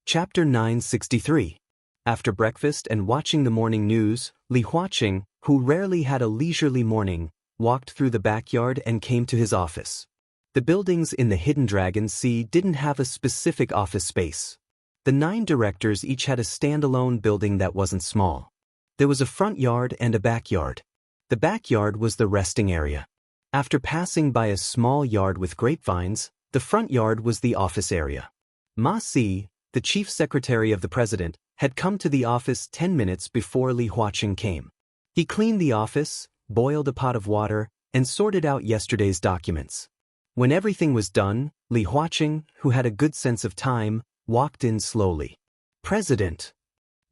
Chapter 963. After breakfast and watching the morning news, Li Huaqing, who rarely had a leisurely morning, walked through the backyard and came to his office. The buildings in the Hidden Dragon Sea didn't have a specific office space. The 9 directors each had a standalone building that wasn't small. There was a front yard and a backyard. The backyard was the resting area. After passing by a small yard with grapevines, the front yard was the office area. Ma Si, the chief secretary of the president, had come to the office 10 minutes before Li Huaqing came. He cleaned the office, boiled a pot of water, and sorted out yesterday's documents. When everything was done, Li Huaqing, who had a good sense of time, walked in slowly. "President."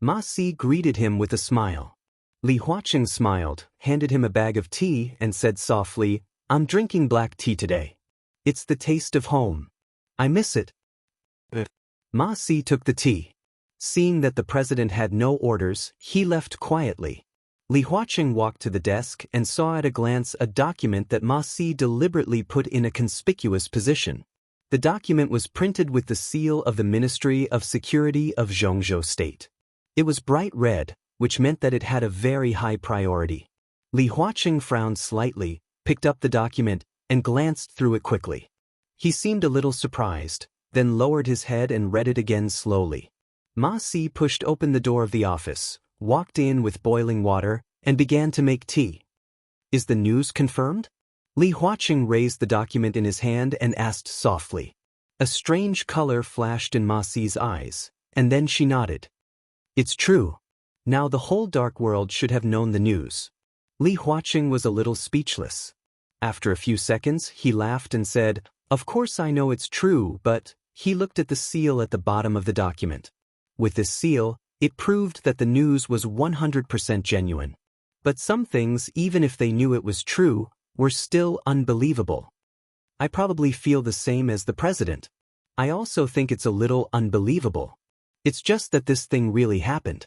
Ma Si greeted him with a smile. Li Huaqing smiled, handed him a bag of tea, and said softly, "I'm drinking black tea today. It's the taste of home. I miss it." Ma Si took the tea. Seeing that the president had no orders, he left quietly. Li Huaqing walked to the desk and saw at a glance a document that Ma Si deliberately put in a conspicuous position. The document was printed with the seal of the Ministry of Security of Zhongzhou State. It was bright red, which meant that it had a very high priority. Li Huaqing frowned slightly, picked up the document, and glanced through it quickly. He seemed a little surprised, then lowered his head and read it again slowly. Ma Si pushed open the door of the office, walked in with boiling water, and began to make tea. "Is the news confirmed?" Li Huaqing raised the document in his hand and asked softly. A strange color flashed in Ma Si's eyes, and then she nodded. "It's true. Now the whole dark world should have known the news." Li Huaqing was a little speechless. After a few seconds, he laughed and said, "Of course I know it's true, but..." He looked at the seal at the bottom of the document. With this seal, it proved that the news was 100% genuine. But some things, even if they knew it was true, were still unbelievable. "I probably feel the same as the president. I also think it's a little unbelievable. It's just that this thing really happened."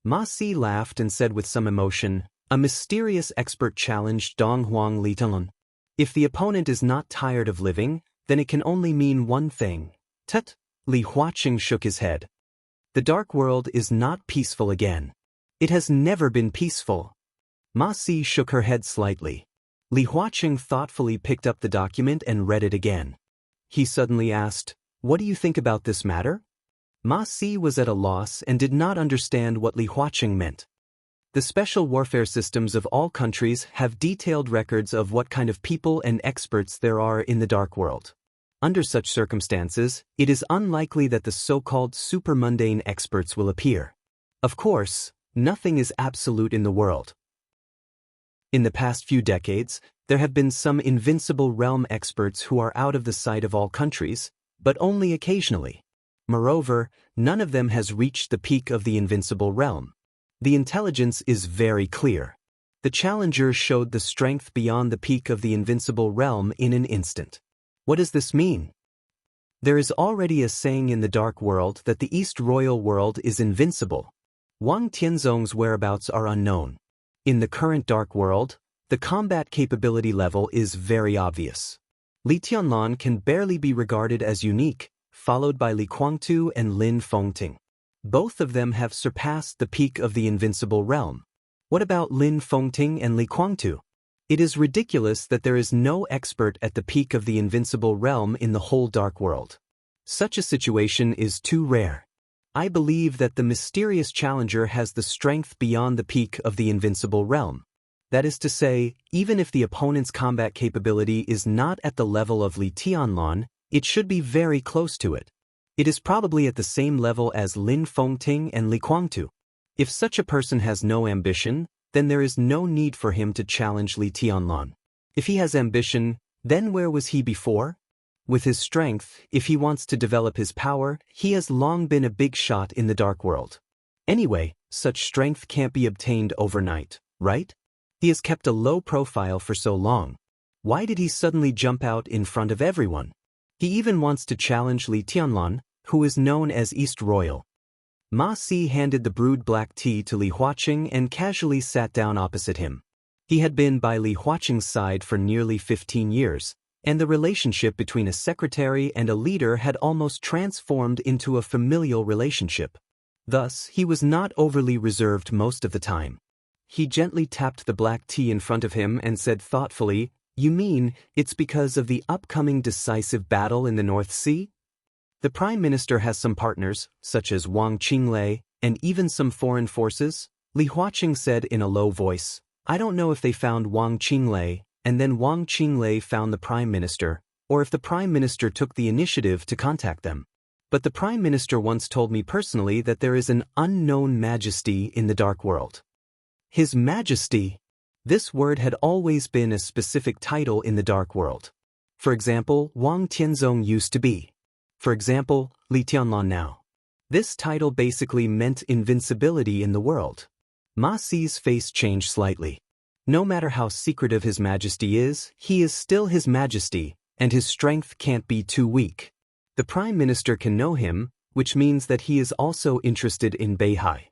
Ma Si laughed and said with some emotion, "A mysterious expert challenged Donghuang Litanlun. If the opponent is not tired of living, then it can only mean one thing." "Tut!" Li Huaqing shook his head. "The dark world is not peaceful again. It has never been peaceful." Ma Si shook her head slightly. Li Huaqing thoughtfully picked up the document and read it again. He suddenly asked, "What do you think about this matter?" Ma Si was at a loss and did not understand what Li Huaqing meant. The special warfare systems of all countries have detailed records of what kind of people and experts there are in the dark world. Under such circumstances, it is unlikely that the so-called supermundane experts will appear. Of course, nothing is absolute in the world. In the past few decades, there have been some invincible realm experts who are out of the sight of all countries, but only occasionally. Moreover, none of them has reached the peak of the invincible realm. The intelligence is very clear. The challenger showed the strength beyond the peak of the invincible realm in an instant. What does this mean? There is already a saying in the dark world that the East Royal world is invincible. Wang Tianzong's whereabouts are unknown. In the current dark world, the combat capability level is very obvious. Li Tianlan can barely be regarded as unique, followed by Li Guangtu and Lin Fengting. Both of them have surpassed the peak of the invincible realm. What about Lin Fengting and Li Guangtu? It is ridiculous that there is no expert at the peak of the invincible realm in the whole dark world. Such a situation is too rare. I believe that the mysterious challenger has the strength beyond the peak of the invincible realm. That is to say, even if the opponent's combat capability is not at the level of Li Tianlan, it should be very close to it. It is probably at the same level as Lin Fengting and Li Guangtu. If such a person has no ambition, then there is no need for him to challenge Li Tianlan. If he has ambition, then where was he before? With his strength, if he wants to develop his power, he has long been a big shot in the dark world. Anyway, such strength can't be obtained overnight, right? He has kept a low profile for so long. Why did he suddenly jump out in front of everyone? He even wants to challenge Li Tianlan, who is known as East Royal. Ma Si handed the brewed black tea to Li Huaqing and casually sat down opposite him. He had been by Li Huaqing's side for nearly 15 years, and the relationship between a secretary and a leader had almost transformed into a familial relationship. Thus, he was not overly reserved most of the time. He gently tapped the black tea in front of him and said thoughtfully, "You mean it's because of the upcoming decisive battle in the North Sea? The Prime Minister has some partners, such as Wang Qinglei, and even some foreign forces," Li Huaqing said in a low voice. "I don't know if they found Wang Qinglei, and then Wang Qinglei found the Prime Minister, or if the Prime Minister took the initiative to contact them. But the Prime Minister once told me personally that there is an unknown majesty in the dark world." His Majesty. This word had always been a specific title in the dark world. For example, Wang Tianzong used to be. For example, Li Tianlan now. This title basically meant invincibility in the world. Ma Si's face changed slightly. No matter how secretive His Majesty is, he is still His Majesty, and his strength can't be too weak. The Prime Minister can know him, which means that he is also interested in Beihai.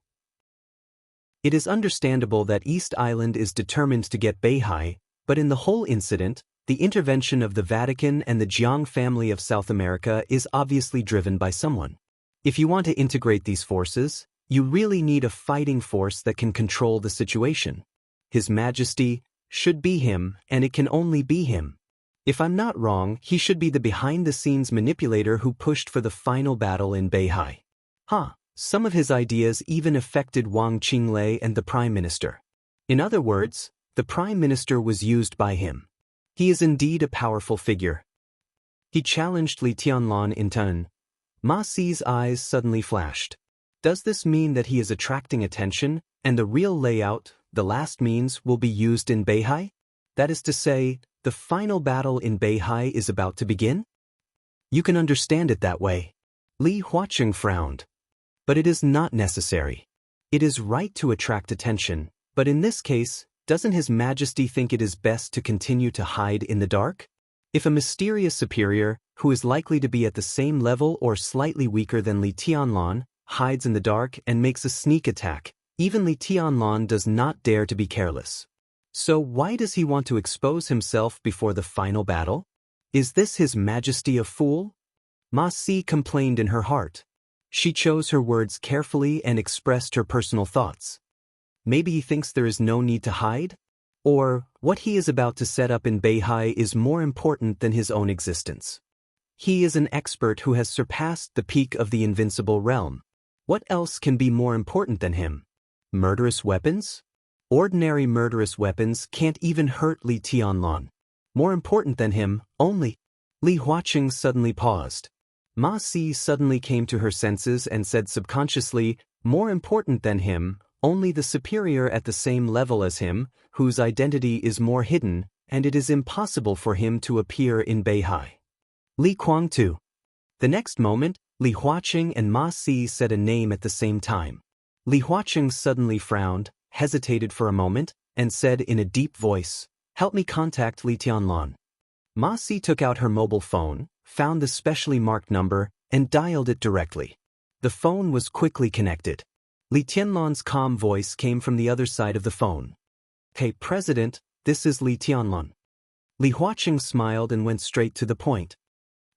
It is understandable that East Island is determined to get Beihai, but in the whole incident, the intervention of the Vatican and the Jiang family of South America is obviously driven by someone. If you want to integrate these forces, you really need a fighting force that can control the situation. His Majesty should be him, and it can only be him. If I'm not wrong, he should be the behind-the-scenes manipulator who pushed for the final battle in Beihai. Some of his ideas even affected Wang Qinglei and the Prime Minister. In other words, the Prime Minister was used by him. He is indeed a powerful figure. He challenged Li Tianlan in turn. Ma Si's eyes suddenly flashed. Does this mean that he is attracting attention, and the real layout, the last means, will be used in Beihai? That is to say, the final battle in Beihai is about to begin? You can understand it that way. Li Huaqing frowned. But it is not necessary. It is right to attract attention, but in this case, doesn't His Majesty think it is best to continue to hide in the dark? If a mysterious superior, who is likely to be at the same level or slightly weaker than Li Tianlan, hides in the dark and makes a sneak attack, even Li Tianlan does not dare to be careless. So why does he want to expose himself before the final battle? Is this His Majesty a fool? Ma Si complained in her heart. She chose her words carefully and expressed her personal thoughts. Maybe he thinks there is no need to hide? Or, what he is about to set up in Beihai is more important than his own existence. He is an expert who has surpassed the peak of the invincible realm. What else can be more important than him? Murderous weapons? Ordinary murderous weapons can't even hurt Li Tianlan. More important than him, only. Li Huaqing suddenly paused. Ma Si suddenly came to her senses and said subconsciously, more important than him, only the superior at the same level as him, whose identity is more hidden, and it is impossible for him to appear in Beihai. Li Kuang too. The next moment, Li Huaqing and Ma Si said a name at the same time. Li Huaqing suddenly frowned, hesitated for a moment, and said in a deep voice, "Help me contact Li Tianlan." Ma Si took out her mobile phone, found the specially marked number, and dialed it directly. The phone was quickly connected. Li Tianlan's calm voice came from the other side of the phone. "Hey, President, this is Li Tianlan." Li Huaqing smiled and went straight to the point.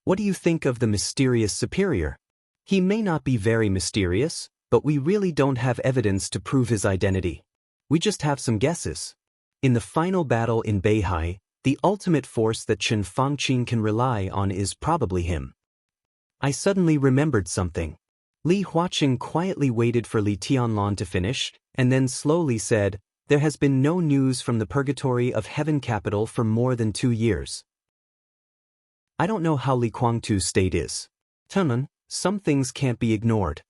"What do you think of the mysterious superior? He may not be very mysterious, but we really don't have evidence to prove his identity. We just have some guesses. In the final battle in Beihai, the ultimate force that Chen Fangqing can rely on is probably him." I suddenly remembered something. Li Huaqing quietly waited for Li Tianlan to finish, and then slowly said, "There has been no news from the purgatory of Heaven Capital for more than 2 years. I don't know how Li Kuangtu's state is. Tunman, some things can't be ignored."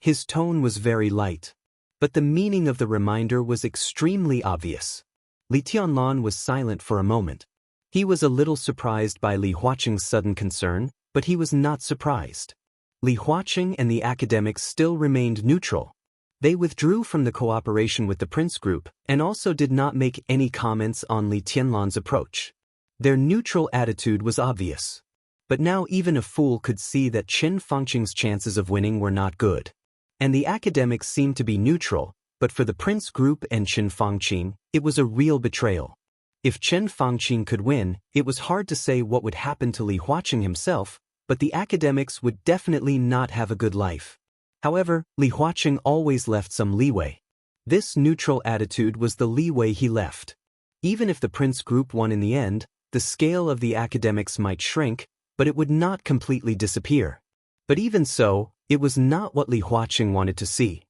His tone was very light, but the meaning of the reminder was extremely obvious. Li Tianlan was silent for a moment. He was a little surprised by Li Huaqing's sudden concern, but he was not surprised. Li Huaqing and the academics still remained neutral. They withdrew from the cooperation with the Prince Group and also did not make any comments on Li Tianlan's approach. Their neutral attitude was obvious. But now even a fool could see that Chen Fangqing's chances of winning were not good. And the academics seemed to be neutral, but for the Prince Group and Chen Fangqing, it was a real betrayal. If Chen Fangqing could win, it was hard to say what would happen to Li Huaqing himself, but the academics would definitely not have a good life. However, Li Huaqing always left some leeway. This neutral attitude was the leeway he left. Even if the Prince Group won in the end, the scale of the academics might shrink, but it would not completely disappear. But even so, it was not what Li Huaqing wanted to see.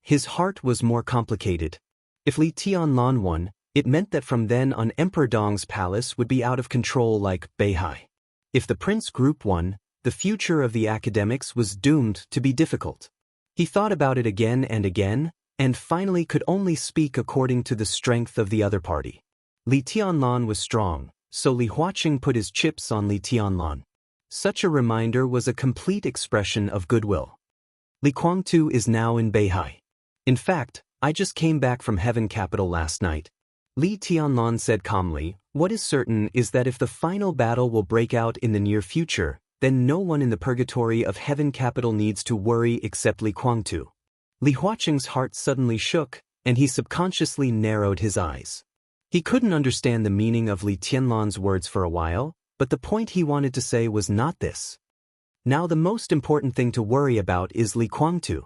His heart was more complicated. If Li Tianlan won, it meant that from then on Emperor Dong's palace would be out of control like Beihai. If the Prince Group won, the future of the academics was doomed to be difficult. He thought about it again, and finally could only speak according to the strength of the other party. Li Tianlan was strong, so Li Huaqing put his chips on Li Tianlan. Such a reminder was a complete expression of goodwill. Li Guangtu is now in Beihai. In fact, I just came back from Heaven Capital last night. Li Tianlan said calmly, what is certain is that if the final battle will break out in the near future, then no one in the purgatory of Heaven Capital needs to worry except Li Guangtu. Li Huaqing's heart suddenly shook, and he subconsciously narrowed his eyes. He couldn't understand the meaning of Li Tianlan's words for a while, but the point he wanted to say was not this. Now the most important thing to worry about is Li Guangtu.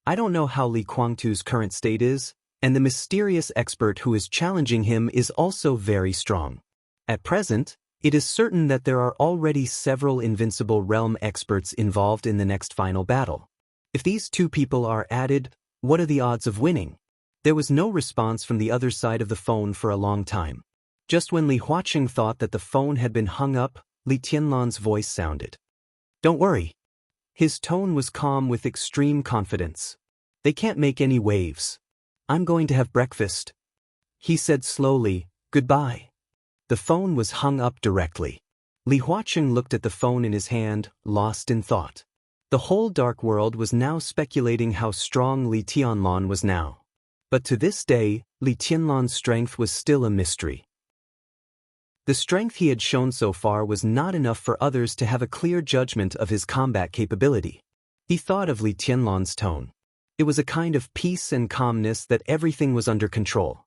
I don't know how Li Guangtu's current state is, and the mysterious expert who is challenging him is also very strong. At present, it is certain that there are already several invincible realm experts involved in the next final battle. If these two people are added, what are the odds of winning? There was no response from the other side of the phone for a long time. Just when Li Huaqing thought that the phone had been hung up, Li Tianlan's voice sounded. Don't worry. His tone was calm with extreme confidence. They can't make any waves. I'm going to have breakfast. He said slowly, goodbye. The phone was hung up directly. Li Huaqing looked at the phone in his hand, lost in thought. The whole dark world was now speculating how strong Li Tianlan was now. But to this day, Li Tianlan's strength was still a mystery. The strength he had shown so far was not enough for others to have a clear judgment of his combat capability. He thought of Li Tianlan's tone. It was a kind of peace and calmness that everything was under control.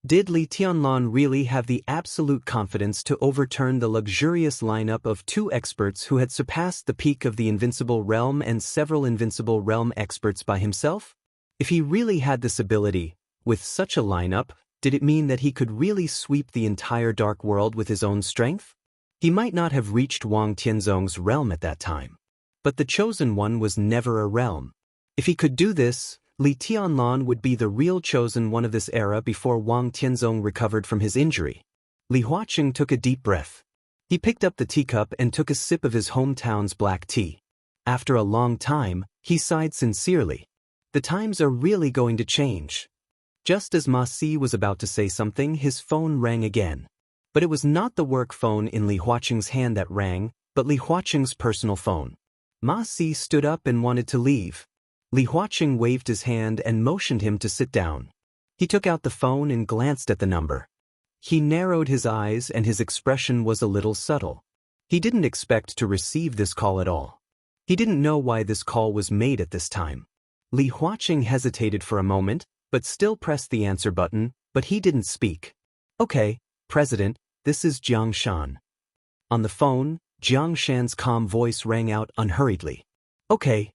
Did Li Tianlan really have the absolute confidence to overturn the luxurious lineup of two experts who had surpassed the peak of the Invincible Realm and several Invincible Realm experts by himself? If he really had this ability, with such a lineup, did it mean that he could really sweep the entire dark world with his own strength? He might not have reached Wang Tianzong's realm at that time. But the Chosen One was never a realm. If he could do this, Li Tianlan would be the real Chosen One of this era before Wang Tianzong recovered from his injury. Li Huaqing took a deep breath. He picked up the teacup and took a sip of his hometown's black tea. After a long time, he sighed sincerely. The times are really going to change. Just as Ma Si was about to say something, his phone rang again. But it was not the work phone in Li Huaqing's hand that rang, but Li Huaqing's personal phone. Ma Si stood up and wanted to leave. Li Huaqing waved his hand and motioned him to sit down. He took out the phone and glanced at the number. He narrowed his eyes and his expression was a little subtle. He didn't expect to receive this call at all. He didn't know why this call was made at this time. Li Huaqing hesitated for a moment, but still pressed the answer button, but he didn't speak. Okay, President, this is Jiang Shan. On the phone, Jiang Shan's calm voice rang out unhurriedly. Okay.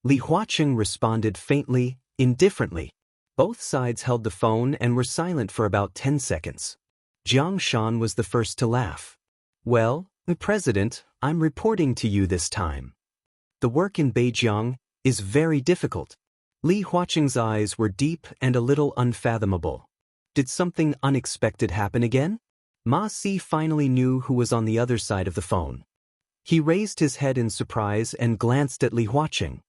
Li Huaqing responded faintly, indifferently. Both sides held the phone and were silent for about 10 seconds. Jiang Shan was the first to laugh. Well, President, I'm reporting to you this time. The work in Beijing is very difficult. Li Huaqing's eyes were deep and a little unfathomable. Did something unexpected happen again? Ma Si finally knew who was on the other side of the phone. He raised his head in surprise and glanced at Li Huaqing.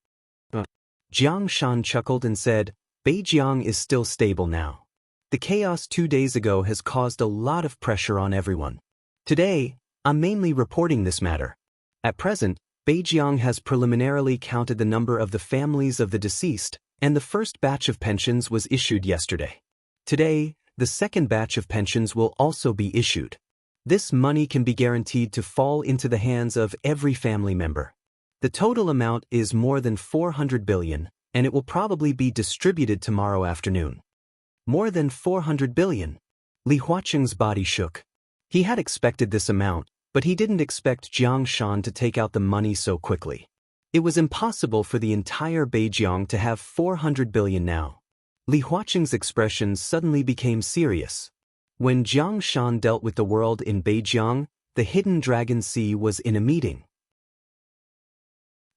Jiang Shan chuckled and said, Beijing is still stable now. The chaos 2 days ago has caused a lot of pressure on everyone. Today, I'm mainly reporting this matter. At present, Beijing has preliminarily counted the number of the families of the deceased, and the first batch of pensions was issued yesterday. Today, the second batch of pensions will also be issued. This money can be guaranteed to fall into the hands of every family member. The total amount is more than 400 billion, and it will probably be distributed tomorrow afternoon. More than 400 billion. Li Huaqing's body shook. He had expected this amount, but he didn't expect Jiang Shan to take out the money so quickly. It was impossible for the entire Beijiang to have 400 billion now. Li Huaqing's expression suddenly became serious. When Jiang Shan dealt with the world in Beijiang, the Hidden Dragon Sea was in a meeting.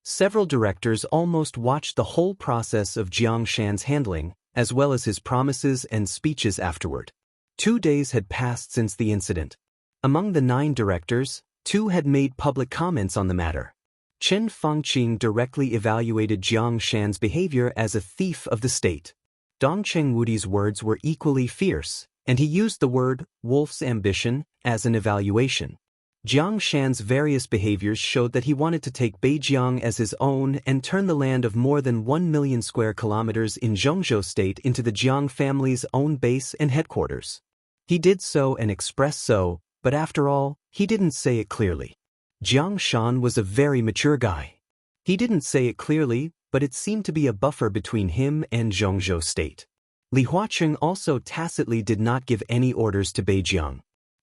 Several directors almost watched the whole process of Jiang Shan's handling, as well as his promises and speeches afterward. 2 days had passed since the incident. Among the 9 directors, 2 had made public comments on the matter. Chen Fangqing directly evaluated Jiang Shan's behavior as a thief of the state. Dong Chengwudi's words were equally fierce, and he used the word wolf's ambition as an evaluation. Jiang Shan's various behaviors showed that he wanted to take Beijiang as his own and turn the land of more than 1 million square kilometers in Zhongzhou State into the Jiang family's own base and headquarters. He did so and expressed so, but after all, he didn't say it clearly. Jiang Shan was a very mature guy. He didn't say it clearly, but it seemed to be a buffer between him and Zhongzhou State. Li Huaqing also tacitly did not give any orders to Beijiang.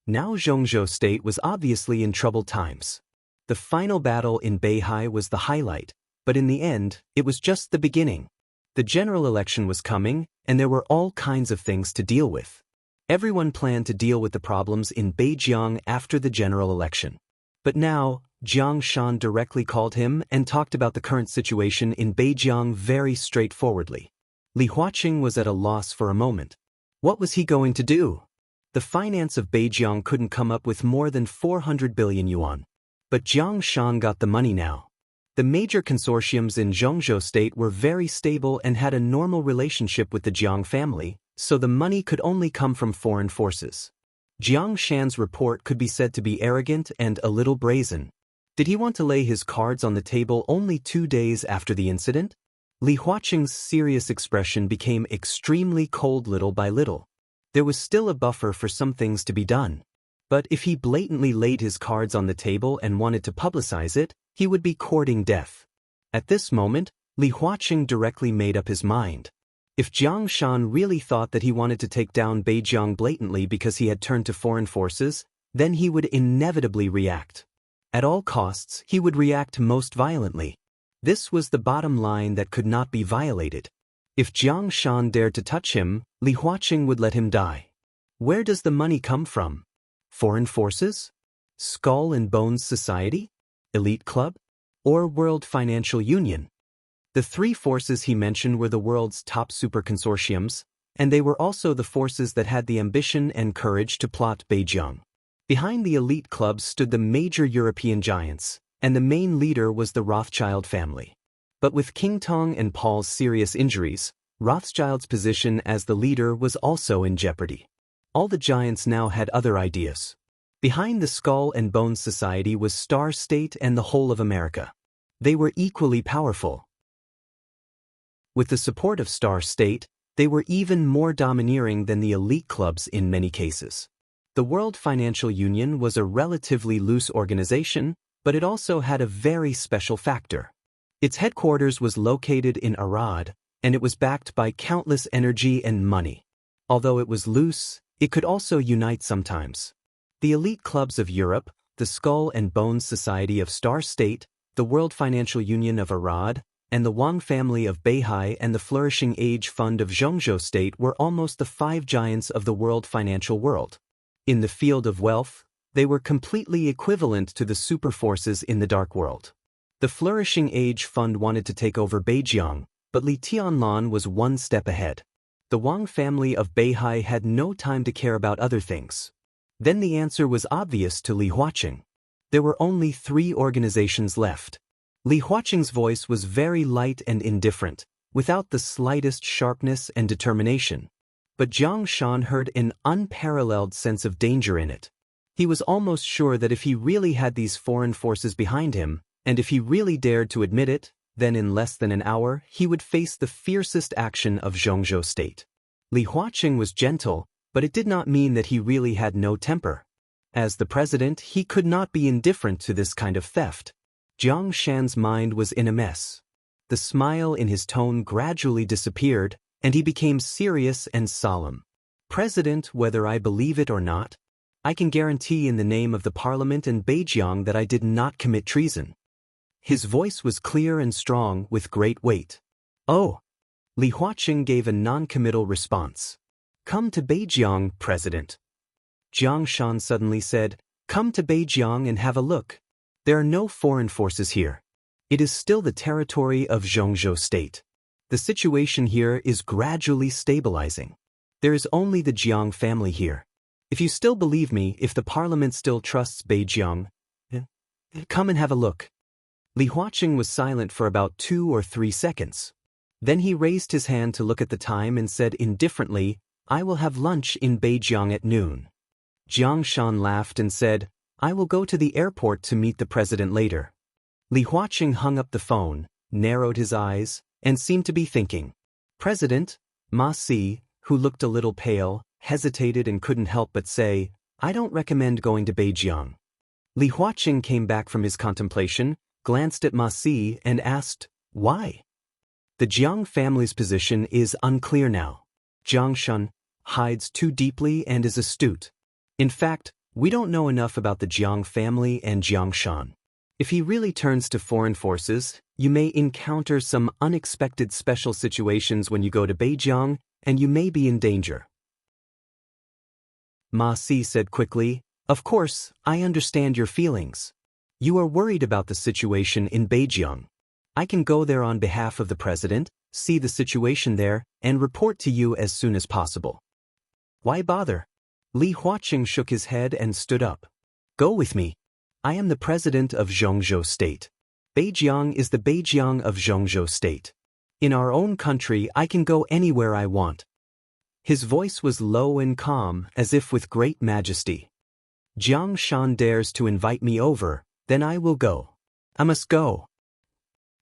Now Zhongzhou State was obviously in troubled times. The final battle in Beihai was the highlight, but in the end, it was just the beginning. The general election was coming, and there were all kinds of things to deal with. Everyone planned to deal with the problems in Beijiang after the general election. But now, Jiang Shan directly called him and talked about the current situation in Beijiang very straightforwardly. Li Huaqing was at a loss for a moment. What was he going to do? The finance of Beijiang couldn't come up with more than 400 billion yuan. But Jiang Shan got the money now. The major consortiums in Zhongzhou State were very stable and had a normal relationship with the Jiang family, so the money could only come from foreign forces. Jiang Shan's report could be said to be arrogant and a little brazen. Did he want to lay his cards on the table only 2 days after the incident? Li Huaqing's serious expression became extremely cold little by little. There was still a buffer for some things to be done. But if he blatantly laid his cards on the table and wanted to publicize it, he would be courting death. At this moment, Li Huaqing directly made up his mind. If Jiang Shan really thought that he wanted to take down Beijiang blatantly because he had turned to foreign forces, then he would inevitably react. At all costs, he would react most violently. This was the bottom line that could not be violated. If Jiang Shan dared to touch him, Li Huaqing would let him die. Where does the money come from? Foreign forces? Skull and Bones Society? Elite Club? Or World Financial Union? The 3 forces he mentioned were the world's top super consortiums, and they were also the forces that had the ambition and courage to plot Beijiang. Behind the elite clubs stood the major European giants, and the main leader was the Rothschild family. But with King Tong and Paul's serious injuries, Rothschild's position as the leader was also in jeopardy. All the giants now had other ideas. Behind the Skull and Bones Society was Star State and the whole of America. They were equally powerful. With the support of Star State, they were even more domineering than the elite clubs in many cases. The World Financial Union was a relatively loose organization, but it also had a very special factor. Its headquarters was located in Arad, and it was backed by countless energy and money. Although it was loose, it could also unite sometimes. The elite clubs of Europe, the Skull and Bones Society of Star State, the World Financial Union of Arad, and the Wang family of Beihai and the Flourishing Age Fund of Zhongzhou State were almost the 5 giants of the world financial world. In the field of wealth, they were completely equivalent to the superforces in the dark world. The Flourishing Age Fund wanted to take over Beijiang, but Li Tianlan was 1 step ahead. The Wang family of Beihai had no time to care about other things. Then the answer was obvious to Li Huaqing. There were only 3 organizations left. Li Huaqing's voice was very light and indifferent, without the slightest sharpness and determination. But Jiang Shan heard an unparalleled sense of danger in it. He was almost sure that if he really had these foreign forces behind him, and if he really dared to admit it, then in less than an hour he would face the fiercest action of Zhongzhou State. Li Huaqing was gentle, but it did not mean that he really had no temper. As the president, he could not be indifferent to this kind of theft. Jiang Shan's mind was in a mess. The smile in his tone gradually disappeared, and he became serious and solemn. President, whether I believe it or not, I can guarantee in the name of the Parliament and Beijiang that I did not commit treason. His voice was clear and strong with great weight. Oh. Li Huaqing gave a non-committal response. Come to Beijiang, President. Jiang Shan suddenly said, Come to Beijiang and have a look. There are no foreign forces here. It is still the territory of Zhongzhou State. The situation here is gradually stabilizing. There is only the Jiang family here. If you still believe me, if the parliament still trusts Beijiang, come and have a look. Li Huaqing was silent for about 2 or 3 seconds. Then he raised his hand to look at the time and said indifferently, I will have lunch in Beijiang at noon. Jiang Shan laughed and said, I will go to the airport to meet the president later. Li Huaqing hung up the phone, narrowed his eyes, and seemed to be thinking. President, Ma Si, who looked a little pale, hesitated and couldn't help but say, I don't recommend going to Beijiang. Li Huaqing came back from his contemplation, glanced at Ma Si and asked, Why? The Jiang family's position is unclear now. Jiang Shan hides too deeply and is astute. In fact, we don't know enough about the Jiang family and Jiang Shan. If he really turns to foreign forces, you may encounter some unexpected special situations when you go to Beijiang, and you may be in danger. Ma Si said quickly, Of course, I understand your feelings. You are worried about the situation in Beijiang. I can go there on behalf of the president, see the situation there, and report to you as soon as possible. Why bother? Li Huaqing shook his head and stood up. Go with me. I am the president of Zhongzhou State. Beijiang is the Beijiang of Zhongzhou State. In our own country, I can go anywhere I want. His voice was low and calm, as if with great majesty. Jiang Shan dares to invite me over, then I will go. I must go.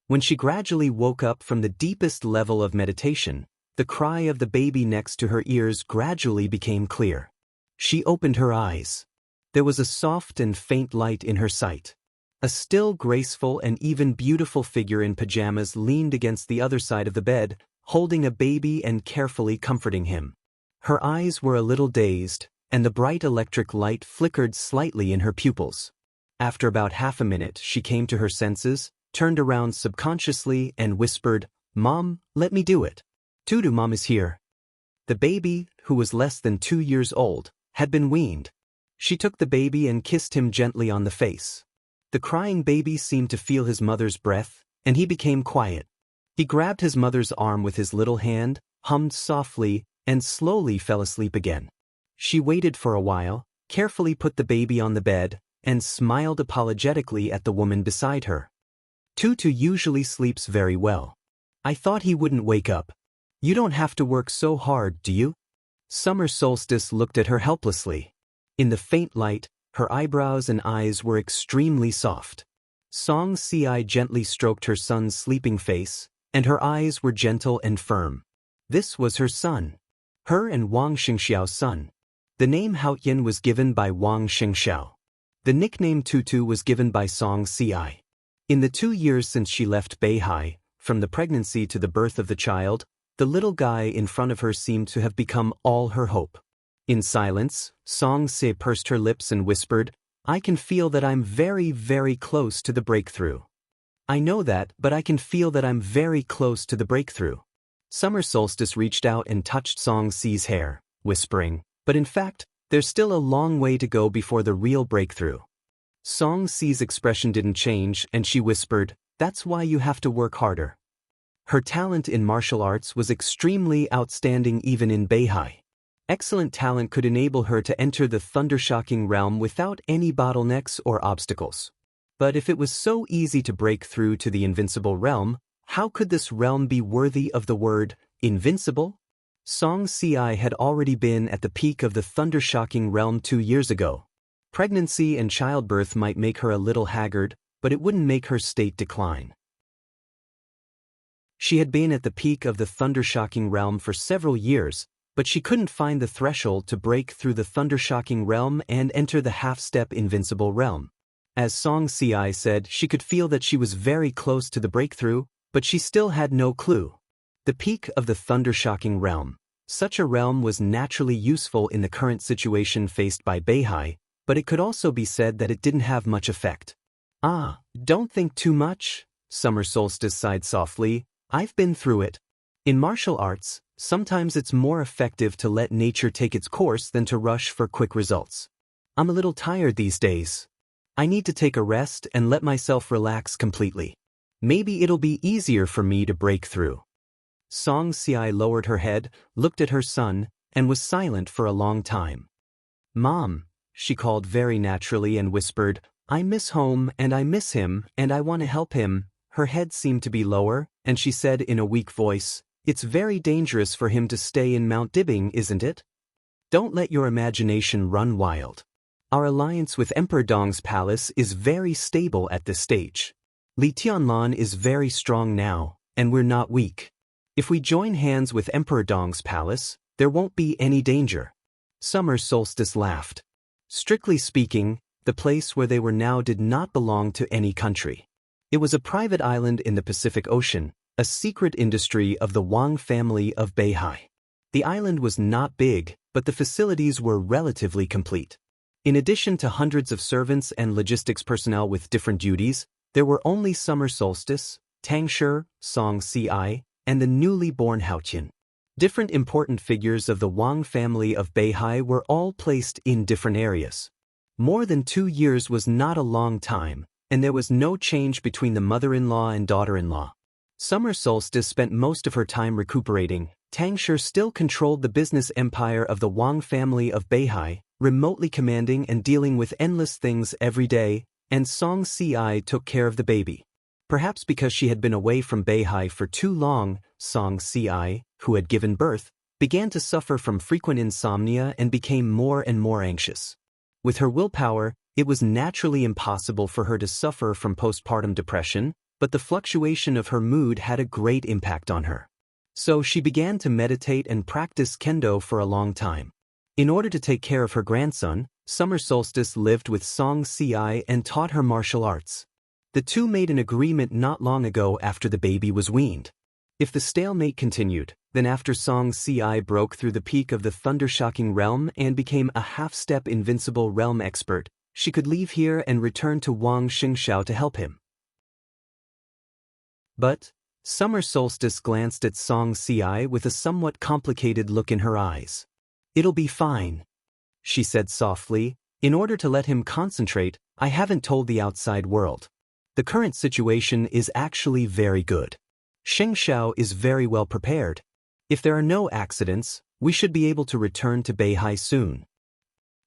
When she gradually woke up from the deepest level of meditation, the cry of the baby next to her ears gradually became clear. She opened her eyes. There was a soft and faint light in her sight. A still, graceful, and even beautiful figure in pajamas leaned against the other side of the bed, holding a baby and carefully comforting him. Her eyes were a little dazed, and the bright electric light flickered slightly in her pupils. After about half a minute, she came to her senses, turned around subconsciously, and whispered, Mom, let me do it. Tudu Mom is here. The baby, who was less than 2 years old, had been weaned. She took the baby and kissed him gently on the face. The crying baby seemed to feel his mother's breath, and he became quiet. He grabbed his mother's arm with his little hand, hummed softly, and slowly fell asleep again. She waited for a while, carefully put the baby on the bed, and smiled apologetically at the woman beside her. Tutu usually sleeps very well. I thought he wouldn't wake up. You don't have to work so hard, do you? Summer Solstice looked at her helplessly. In the faint light, her eyebrows and eyes were extremely soft. Song Si gently stroked her son's sleeping face, and her eyes were gentle and firm. This was her son. Her and Wang Xingxiao's son. The name Haoyan was given by Wang Xingxiao. The nickname Tutu was given by Song Si. In the 2 years since she left Beihai, from the pregnancy to the birth of the child, the little guy in front of her seemed to have become all her hope. In silence, Song Si pursed her lips and whispered, I can feel that I'm very, very close to the breakthrough. I know that, but I can feel that I'm very close to the breakthrough. Summer Solstice reached out and touched Song Si's hair, whispering, but in fact, there's still a long way to go before the real breakthrough. Song Si's expression didn't change, and she whispered, that's why you have to work harder. Her talent in martial arts was extremely outstanding even in Beihai. Excellent talent could enable her to enter the thundershocking realm without any bottlenecks or obstacles. But if it was so easy to break through to the invincible realm, how could this realm be worthy of the word invincible? Song Si had already been at the peak of the thundershocking realm 2 years ago. Pregnancy and childbirth might make her a little haggard, but it wouldn't make her state decline. She had been at the peak of the thundershocking realm for several years, but she couldn't find the threshold to break through the thundershocking realm and enter the half-step invincible realm. As Song Si said, she could feel that she was very close to the breakthrough, but she still had no clue. The peak of the thundershocking realm. Such a realm was naturally useful in the current situation faced by Beihai, but it could also be said that it didn't have much effect. Ah, don't think too much, Summer Solstice sighed softly. I've been through it. In martial arts, sometimes it's more effective to let nature take its course than to rush for quick results. I'm a little tired these days. I need to take a rest and let myself relax completely. Maybe it'll be easier for me to break through. Song Xiai lowered her head, looked at her son, and was silent for a long time. Mom, she called very naturally and whispered, I miss home and I miss him and I want to help him. Her head seemed to be lower, and she said in a weak voice, It's very dangerous for him to stay in Mount Dibbing, isn't it? Don't let your imagination run wild. Our alliance with Emperor Dong's palace is very stable at this stage. Li Tianlan is very strong now, and we're not weak. If we join hands with Emperor Dong's palace, there won't be any danger. Summer Solstice laughed. Strictly speaking, the place where they were now did not belong to any country. It was a private island in the Pacific Ocean, a secret industry of the Wang family of Beihai. The island was not big, but the facilities were relatively complete. In addition to hundreds of servants and logistics personnel with different duties, there were only Summer Solstice, Tangshi, Song Ci, and the newly born Haoqian. Different important figures of the Wang family of Beihai were all placed in different areas. More than 2 years was not a long time, and there was no change between the mother-in-law and daughter-in-law. Summer Solstice spent most of her time recuperating. Tangshi still controlled the business empire of the Wang family of Beihai, remotely commanding and dealing with endless things every day, and Song Ci took care of the baby. Perhaps because she had been away from Beihai for too long, Song Ci, who had given birth, began to suffer from frequent insomnia and became more and more anxious. With her willpower, it was naturally impossible for her to suffer from postpartum depression, but the fluctuation of her mood had a great impact on her. So she began to meditate and practice kendo for a long time. In order to take care of her grandson, Summer Solstice lived with Song Ci and taught her martial arts. The two made an agreement not long ago after the baby was weaned. If the stalemate continued, then after Song Ci broke through the peak of the thunder-shocking realm and became a half-step invincible realm expert, she could leave here and return to Wang Xianxia to help him. But Summer Solstice glanced at Song Ci with a somewhat complicated look in her eyes. It'll be fine, she said softly. In order to let him concentrate, I haven't told the outside world. The current situation is actually very good. Xianxia is very well prepared. If there are no accidents, we should be able to return to Beihai soon.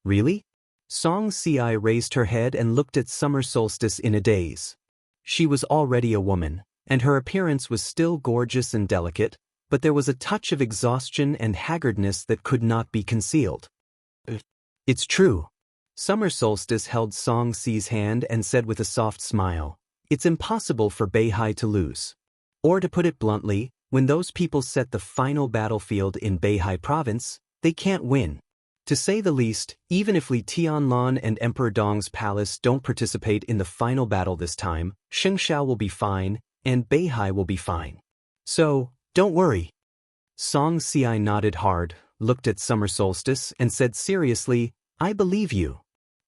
Really? Song Ci raised her head and looked at Summer Solstice in a daze. She was already a woman, and her appearance was still gorgeous and delicate, but there was a touch of exhaustion and haggardness that could not be concealed. It's true. Summer Solstice held Song Ci's hand and said with a soft smile, It's impossible for Beihai to lose. Or to put it bluntly, when those people set the final battlefield in Beihai province, they can't win. To say the least, even if Li Tianlan and Emperor Dong's palace don't participate in the final battle this time, Xianxia will be fine, and Beihai will be fine. So, don't worry. Song Ci nodded hard, looked at Summer Solstice, and said seriously, I believe you.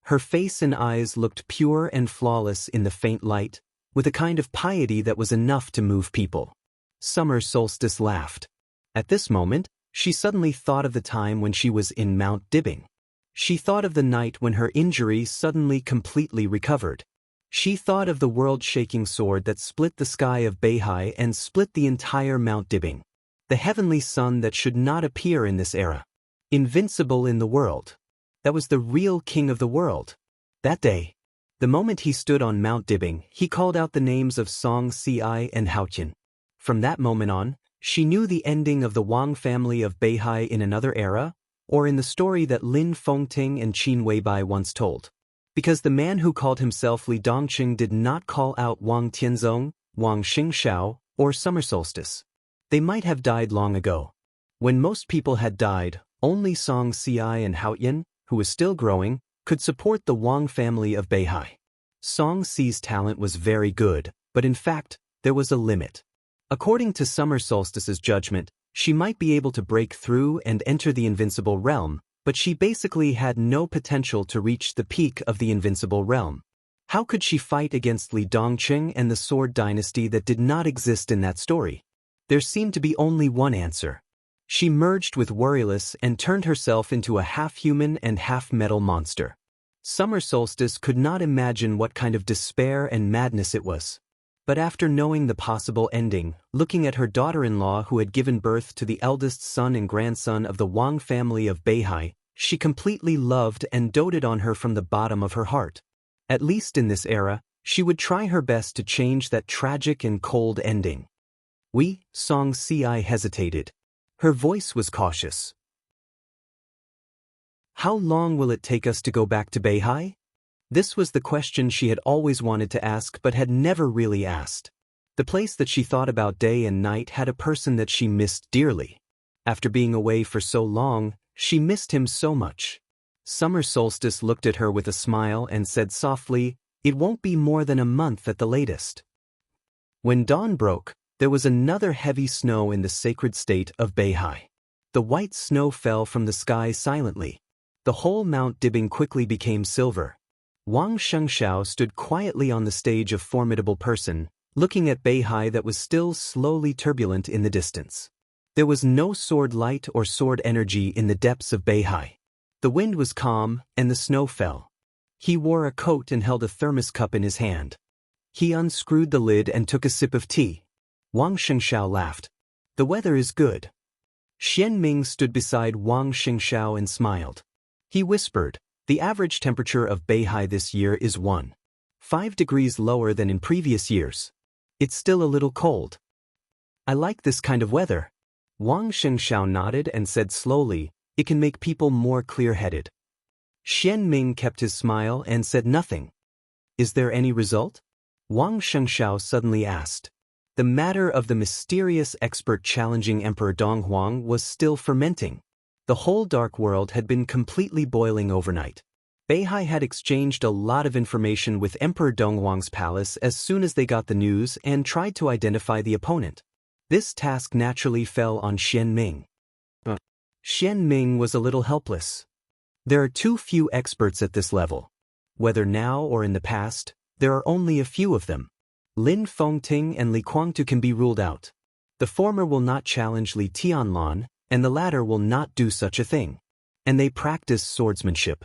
Her face and eyes looked pure and flawless in the faint light, with a kind of piety that was enough to move people. Summer Solstice laughed. At this moment, she suddenly thought of the time when she was in Mount Dibbing. She thought of the night when her injury suddenly completely recovered. She thought of the world-shaking sword that split the sky of Beihai and split the entire Mount Dibbing. The heavenly sun that should not appear in this era. Invincible in the world. That was the real king of the world. That day, the moment he stood on Mount Dibbing, he called out the names of Song Ci and Haoqian. From that moment on, she knew the ending of the Wang family of Beihai in another era, or in the story that Lin Fengting and Qin Weibai once told. Because the man who called himself Li Dongqing did not call out Wang Tianzong, Wang Xingxiao, or Summer Solstice. They might have died long ago. When most people had died, only Song Ci and Haoqian, who was still growing, could support the Wang family of Beihai. Song Ci's talent was very good, but in fact, there was a limit. According to Summer Solstice's judgment, She might be able to break through and enter the invincible realm, but she basically had no potential to reach the peak of the invincible realm. How could she fight against Li Dongqing and the Sword Dynasty that did not exist in that story? There seemed to be only one answer. She merged with Worryless and turned herself into a half-human and half-metal monster. Summer Solstice could not imagine what kind of despair and madness it was. But after knowing the possible ending, looking at her daughter-in-law who had given birth to the eldest son and grandson of the Wang family of Beihai, she completely loved and doted on her from the bottom of her heart. At least in this era, she would try her best to change that tragic and cold ending. Xianxia hesitated. Her voice was cautious. How long will it take us to go back to Beihai? This was the question she had always wanted to ask but had never really asked. The place that she thought about day and night had a person that she missed dearly. After being away for so long, she missed him so much. Summer Solstice looked at her with a smile and said softly, "It won't be more than a month at the latest." When dawn broke, there was another heavy snow in the sacred state of Beihai. The white snow fell from the sky silently. The whole Mount Dibing quickly became silver. Wang Xianxia stood quietly on the stage of formidable person, looking at Beihai that was still slowly turbulent in the distance. There was no sword light or sword energy in the depths of Beihai. The wind was calm, and the snow fell. He wore a coat and held a thermos cup in his hand. He unscrewed the lid and took a sip of tea. Wang Xianxia laughed. "The weather is good." Xianming stood beside Wang Xianxia and smiled. He whispered, "The average temperature of Beihai this year is 1.5 degrees lower than in previous years. It's still a little cold." "I like this kind of weather." Wang Xianxia nodded and said slowly, "It can make people more clear-headed." Xianming kept his smile and said nothing. "Is there any result?" Wang Xianxia suddenly asked. The matter of the mysterious expert challenging Emperor Donghuang was still fermenting. The whole dark world had been completely boiling overnight. Beihai had exchanged a lot of information with Emperor Donghuang's palace as soon as they got the news and tried to identify the opponent. This task naturally fell on Xianming. Xianming was a little helpless. There are too few experts at this level. Whether now or in the past, there are only a few of them. Lin Fengting and Li Guangtu can be ruled out. The former will not challenge Li Tianlan, and the latter will not do such a thing. And they practice swordsmanship.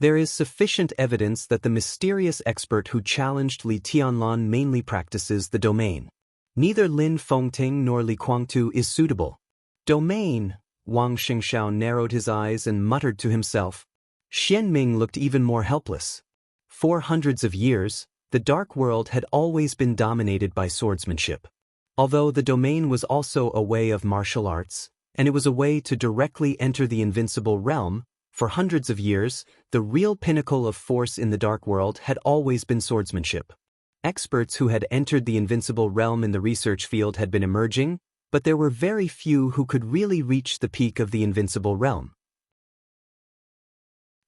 There is sufficient evidence that the mysterious expert who challenged Li Tianlan mainly practices the domain. Neither Lin Fengting nor Li Guangtu is suitable. Domain. Wang Xianxia narrowed his eyes and muttered to himself. Xianming looked even more helpless. For hundreds of years, the dark world had always been dominated by swordsmanship. Although the domain was also a way of martial arts, and it was a way to directly enter the invincible realm, for hundreds of years, the real pinnacle of force in the dark world had always been swordsmanship. Experts who had entered the invincible realm in the research field had been emerging, but there were very few who could really reach the peak of the invincible realm.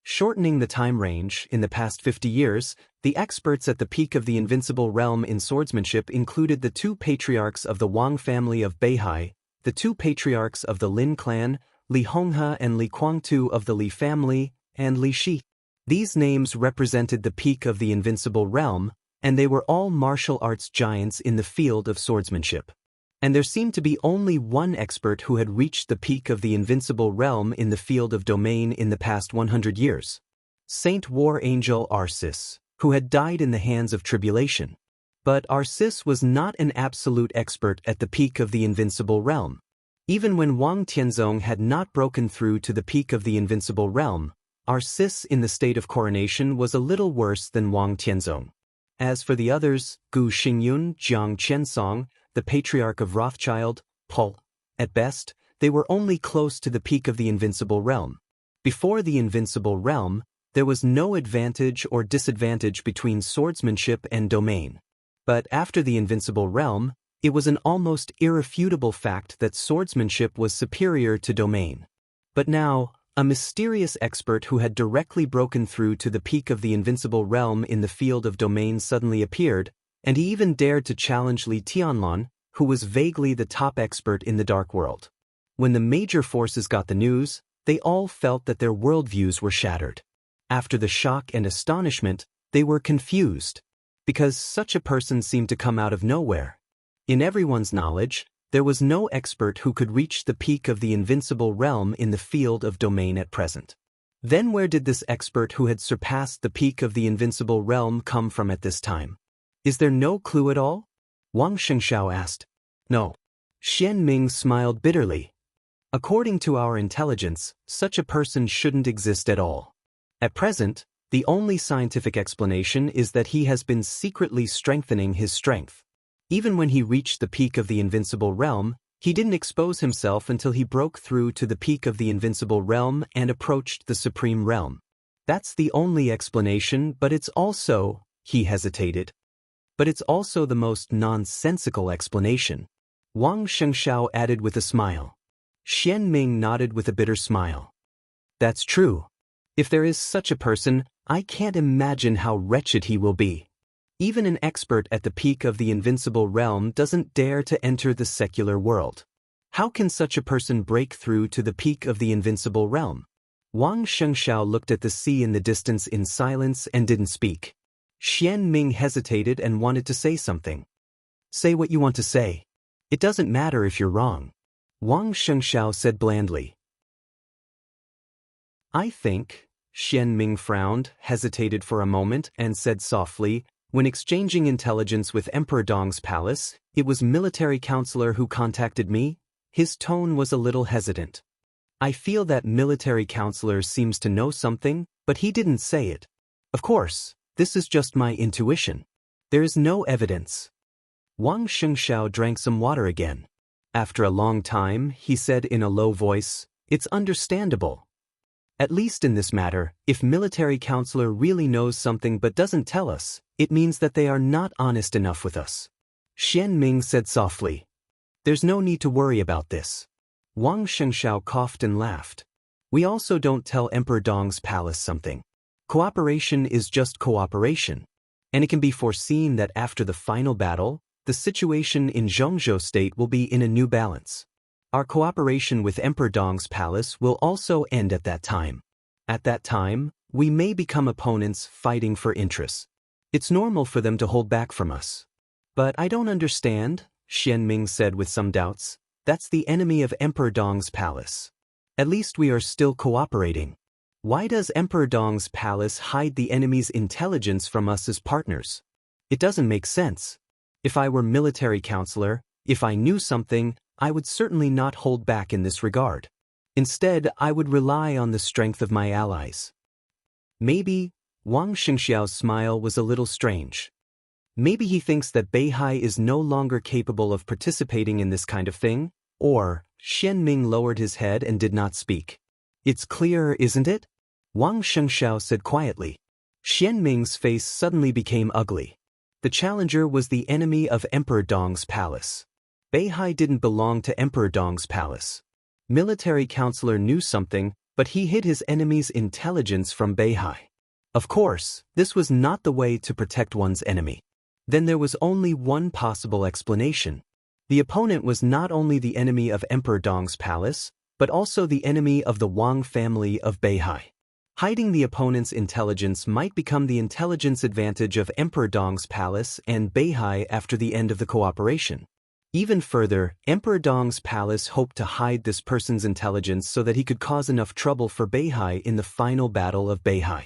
Shortening the time range, in the past 50 years, the experts at the peak of the invincible realm in swordsmanship included the two patriarchs of the Wang family of Beihai, the two patriarchs of the Lin clan, Li Honghe and Li Guangtu of the Li family, and Li Shi. These names represented the peak of the invincible realm, and they were all martial arts giants in the field of swordsmanship. And there seemed to be only one expert who had reached the peak of the invincible realm in the field of domain in the past 100 years. Saint War Angel Arcis, who had died in the hands of tribulation. But Arcis was not an absolute expert at the peak of the invincible realm. Even when Wang Tianzong had not broken through to the peak of the invincible realm, Arcis in the state of coronation was a little worse than Wang Tianzong. As for the others, Gu Xingyun, Jiang Qiansong, the patriarch of Rothschild, Paul, at best, they were only close to the peak of the invincible realm. Before the invincible realm, there was no advantage or disadvantage between swordsmanship and domain. But after the invincible realm, it was an almost irrefutable fact that swordsmanship was superior to domain. But now, a mysterious expert who had directly broken through to the peak of the invincible realm in the field of domain suddenly appeared, and he even dared to challenge Li Tianlan, who was vaguely the top expert in the dark world. When the major forces got the news, they all felt that their worldviews were shattered. After the shock and astonishment, they were confused, because such a person seemed to come out of nowhere. In everyone's knowledge, there was no expert who could reach the peak of the invincible realm in the field of domain at present. Then where did this expert who had surpassed the peak of the invincible realm come from at this time? Is there no clue at all? Wang Xianxia asked. No. Xian Ming smiled bitterly. According to our intelligence, such a person shouldn't exist at all. At present, the only scientific explanation is that he has been secretly strengthening his strength. Even when he reached the peak of the invincible realm, he didn't expose himself until he broke through to the peak of the invincible realm and approached the supreme realm. That's the only explanation, but it's also, he hesitated. But it's also the most nonsensical explanation. Wang Xianxia added with a smile. Xian Ming nodded with a bitter smile. That's true. If there is such a person, I can't imagine how wretched he will be. Even an expert at the peak of the invincible realm doesn't dare to enter the secular world. How can such a person break through to the peak of the invincible realm? Wang Xianxia looked at the sea in the distance in silence and didn't speak. Xian Ming hesitated and wanted to say something. Say what you want to say. It doesn't matter if you're wrong. Wang Xianxia said blandly. I think, Xian Ming frowned, hesitated for a moment, and said softly, when exchanging intelligence with Emperor Dong's palace, it was military counselor who contacted me. His tone was a little hesitant. I feel that military counselor seems to know something, but he didn't say it. Of course, this is just my intuition. There is no evidence. Wang Xianxia drank some water again. After a long time, he said in a low voice, it's understandable. At least in this matter, if military counselor really knows something but doesn't tell us, it means that they are not honest enough with us. Xian Ming said softly. There's no need to worry about this. Wang Xianxia coughed and laughed. We also don't tell Emperor Dong's palace something. Cooperation is just cooperation. And it can be foreseen that after the final battle, the situation in Zhongzhou state will be in a new balance. Our cooperation with Emperor Dong's palace will also end at that time. At that time, we may become opponents fighting for interests. It's normal for them to hold back from us. But I don't understand, Xian Ming said with some doubts. That's the enemy of Emperor Dong's palace. At least we are still cooperating. Why does Emperor Dong's palace hide the enemy's intelligence from us as partners? It doesn't make sense. If I were military counselor, if I knew something, I would certainly not hold back in this regard. Instead, I would rely on the strength of my allies. Maybe, Wang Xianxiao's smile was a little strange. Maybe he thinks that Beihai is no longer capable of participating in this kind of thing, or, Xian Ming lowered his head and did not speak. It's clear, isn't it? Wang Xianxia said quietly. Xian Ming's face suddenly became ugly. The challenger was the enemy of Emperor Dong's palace. Beihai didn't belong to Emperor Dong's palace. Military counselor knew something, but he hid his enemy's intelligence from Beihai. Of course, this was not the way to protect one's enemy. Then there was only one possible explanation. The opponent was not only the enemy of Emperor Dong's palace, but also the enemy of the Wang family of Beihai. Hiding the opponent's intelligence might become the intelligence advantage of Emperor Dong's palace and Beihai after the end of the cooperation. Even further, Emperor Dong's palace hoped to hide this person's intelligence so that he could cause enough trouble for Beihai in the final battle of Beihai.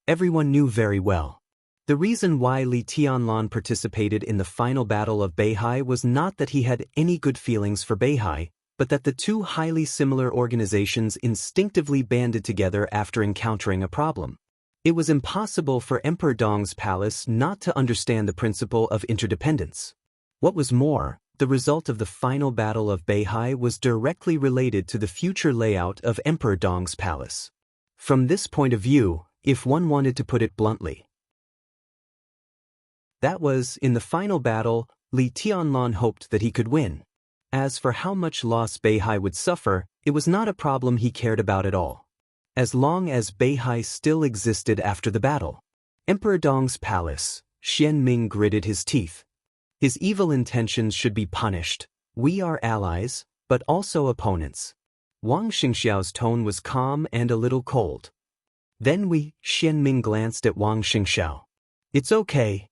Everyone knew very well. The reason why Li Tianlan participated in the final battle of Beihai was not that he had any good feelings for Beihai, but that the two highly similar organizations instinctively banded together after encountering a problem. It was impossible for Emperor Dong's palace not to understand the principle of interdependence. What was more, the result of the final battle of Beihai was directly related to the future layout of Emperor Dong's palace. From this point of view, if one wanted to put it bluntly, that was, in the final battle, Li Tianlan hoped that he could win. As for how much loss Beihai would suffer, it was not a problem he cared about at all. As long as Beihai still existed after the battle. Emperor Dong's palace, Xian Ming gritted his teeth. His evil intentions should be punished. We are allies, but also opponents. Wang Xiangxiao's tone was calm and a little cold. Then Xianming glanced at Wang Xiangxiao. It's okay.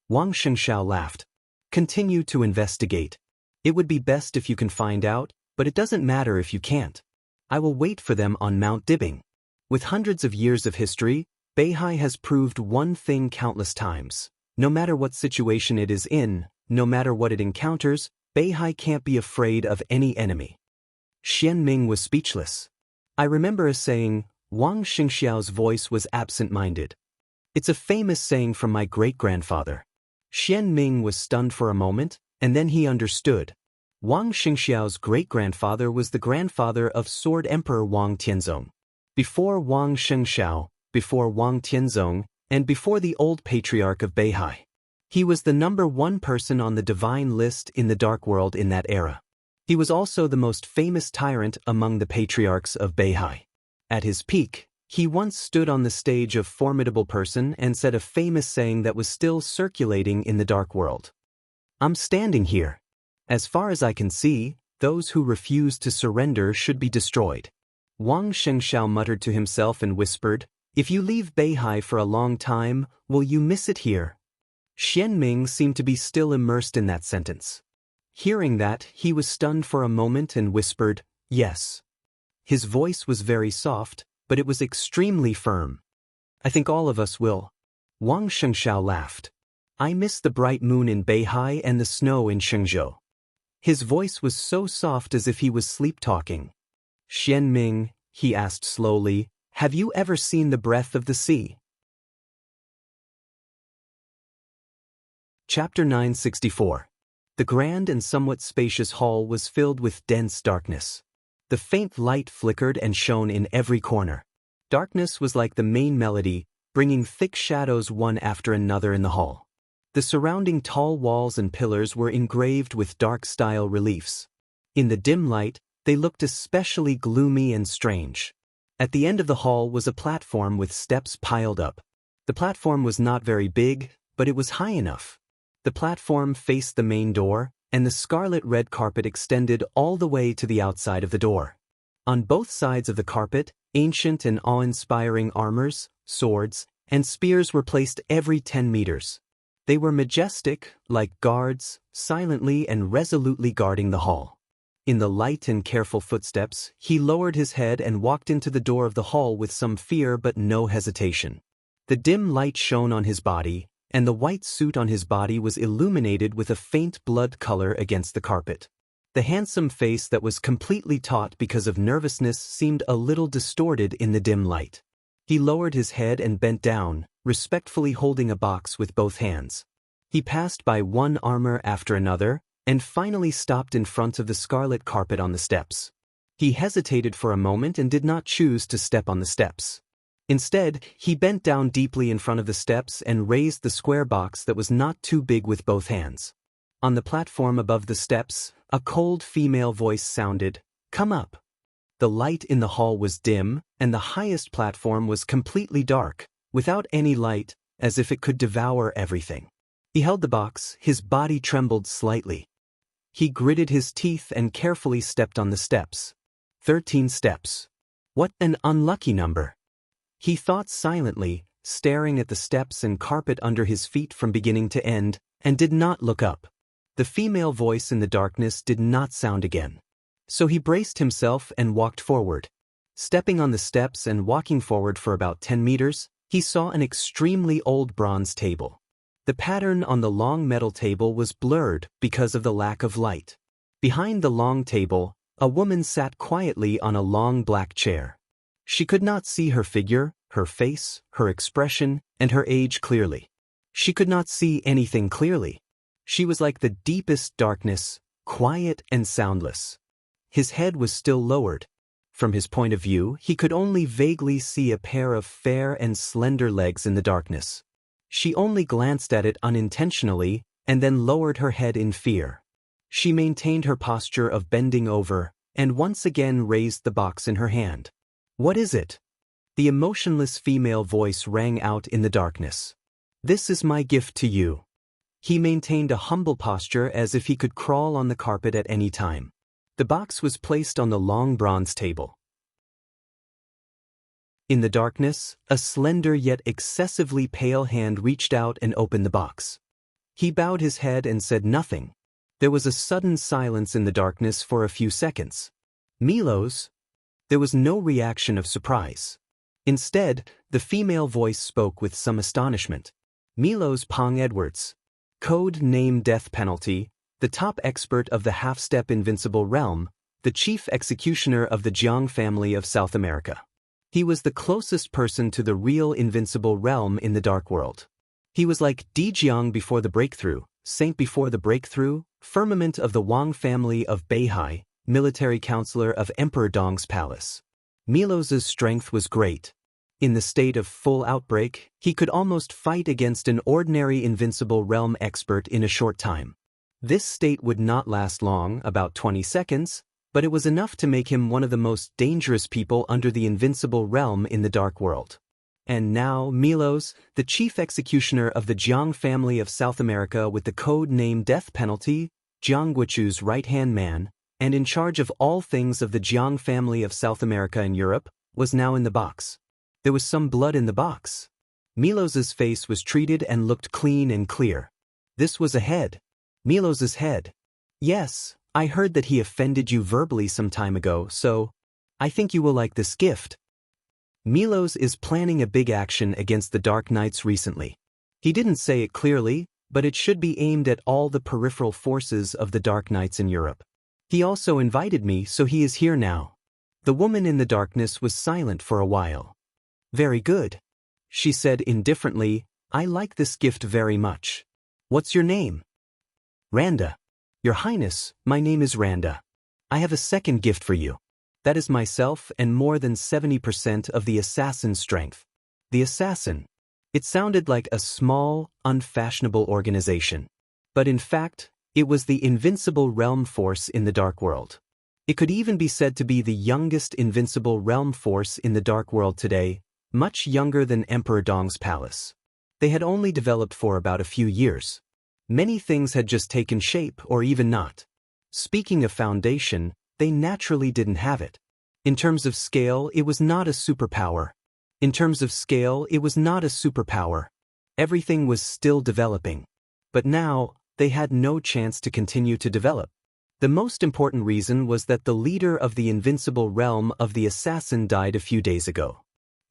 Wang Xiangxiao laughed. Continue to investigate. It would be best if you can find out, but it doesn't matter if you can't. I will wait for them on Mount Dibbing. With hundreds of years of history, Beihai has proved one thing countless times. No matter what situation it is in, no matter what it encounters, Beihai can't be afraid of any enemy. Xianming was speechless. I remember a saying, Wang Xiangxiao's voice was absent-minded. It's a famous saying from my great-grandfather. Xianming was stunned for a moment, and then he understood. Wang Xiangxiao's great-grandfather was the grandfather of Sword Emperor Wang Tianzong. Before Wang Xiangxiao, before Wang Tianzong, and before the old patriarch of Beihai. He was the #1 person on the divine list in the Dark World in that era. He was also the most famous tyrant among the patriarchs of Beihai. At his peak, he once stood on the stage of Formidable Person and said a famous saying that was still circulating in the Dark World. I'm standing here. As far as I can see, those who refuse to surrender should be destroyed. Wang Xiangxiao muttered to himself and whispered, If you leave Beihai for a long time, will you miss it here? Xianming seemed to be still immersed in that sentence. Hearing that, he was stunned for a moment and whispered, Yes. His voice was very soft, but it was extremely firm. I think all of us will. Wang Xiangxiao laughed. I miss the bright moon in Beihai and the snow in Shenzhou. His voice was so soft as if he was sleep-talking. Xianming, he asked slowly, have you ever seen the breath of the sea? Chapter 964. The grand and somewhat spacious hall was filled with dense darkness. The faint light flickered and shone in every corner. Darkness was like the main melody, bringing thick shadows one after another in the hall. The surrounding tall walls and pillars were engraved with dark-style reliefs. In the dim light, they looked especially gloomy and strange. At the end of the hall was a platform with steps piled up. The platform was not very big, but it was high enough. The platform faced the main door, and the scarlet-red carpet extended all the way to the outside of the door. On both sides of the carpet, ancient and awe-inspiring armors, swords, and spears were placed every 10 meters. They were majestic, like guards, silently and resolutely guarding the hall. In the light and careful footsteps, he lowered his head and walked into the door of the hall with some fear but no hesitation. The dim light shone on his body, and the white suit on his body was illuminated with a faint blood color against the carpet. The handsome face that was completely taut because of nervousness seemed a little distorted in the dim light. He lowered his head and bent down, respectfully holding a box with both hands. He passed by one armor after another, and finally stopped in front of the scarlet carpet on the steps. He hesitated for a moment and did not choose to step on the steps. Instead, he bent down deeply in front of the steps and raised the square box that was not too big with both hands. On the platform above the steps, a cold female voice sounded, "Come up." The light in the hall was dim, and the highest platform was completely dark, without any light, as if it could devour everything. He held the box, his body trembled slightly. He gritted his teeth and carefully stepped on the steps. 13 steps. What an unlucky number. He thought silently, staring at the steps and carpet under his feet from beginning to end, and did not look up. The female voice in the darkness did not sound again. So he braced himself and walked forward. Stepping on the steps and walking forward for about 10 meters, he saw an extremely old bronze table. The pattern on the long metal table was blurred because of the lack of light. Behind the long table, a woman sat quietly on a long black chair. She could not see her figure, her face, her expression, and her age clearly. She could not see anything clearly. She was like the deepest darkness, quiet and soundless. His head was still lowered. From his point of view, he could only vaguely see a pair of fair and slender legs in the darkness. She only glanced at it unintentionally and then lowered her head in fear. She maintained her posture of bending over and once again raised the box in her hand. "What is it?" The emotionless female voice rang out in the darkness. "This is my gift to you." He maintained a humble posture as if he could crawl on the carpet at any time. The box was placed on the long bronze table. In the darkness, a slender yet excessively pale hand reached out and opened the box. He bowed his head and said nothing. There was a sudden silence in the darkness for a few seconds. Milos? There was no reaction of surprise. Instead, the female voice spoke with some astonishment. Milos Pong Edwards. Code name Death Penalty, the top expert of the half-step invincible realm, the chief executioner of the Jiang family of South America. He was the closest person to the real invincible realm in the dark world. He was like Di Jiang before the breakthrough, saint before the breakthrough, firmament of the Wang family of Beihai, military counselor of Emperor Dong's palace. Milos's strength was great. In the state of full outbreak, he could almost fight against an ordinary invincible realm expert in a short time. This state would not last long, about 20 seconds, but it was enough to make him one of the most dangerous people under the invincible realm in the dark world. And now Milos, the chief executioner of the Jiang family of South America with the code name Death Penalty, Jiang Guichu's right-hand man, and in charge of all things of the Jiang family of South America and Europe, was now in the box. There was some blood in the box. Milos's face was treated and looked clean and clear. This was a head. Milos's head. Yes, I heard that he offended you verbally some time ago, so I think you will like this gift. Milos is planning a big action against the Dark Knights recently. He didn't say it clearly, but it should be aimed at all the peripheral forces of the Dark Knights in Europe. He also invited me, so he is here now. The woman in the darkness was silent for a while. Very good. She said indifferently, I like this gift very much. What's your name? Randa. Your Highness, my name is Randa. I have a second gift for you. That is myself and more than 70% of the assassin's strength. The assassin. It sounded like a small, unfashionable organization. But in fact, it was the invincible realm force in the dark world. It could even be said to be the youngest invincible realm force in the dark world today, much younger than Emperor Dong's palace. They had only developed for about a few years. Many things had just taken shape or even not. Speaking of foundation, they naturally didn't have it. In terms of scale, it was not a superpower. Everything was still developing. But now, they had no chance to continue to develop. The most important reason was that the leader of the invincible realm of the assassin died a few days ago.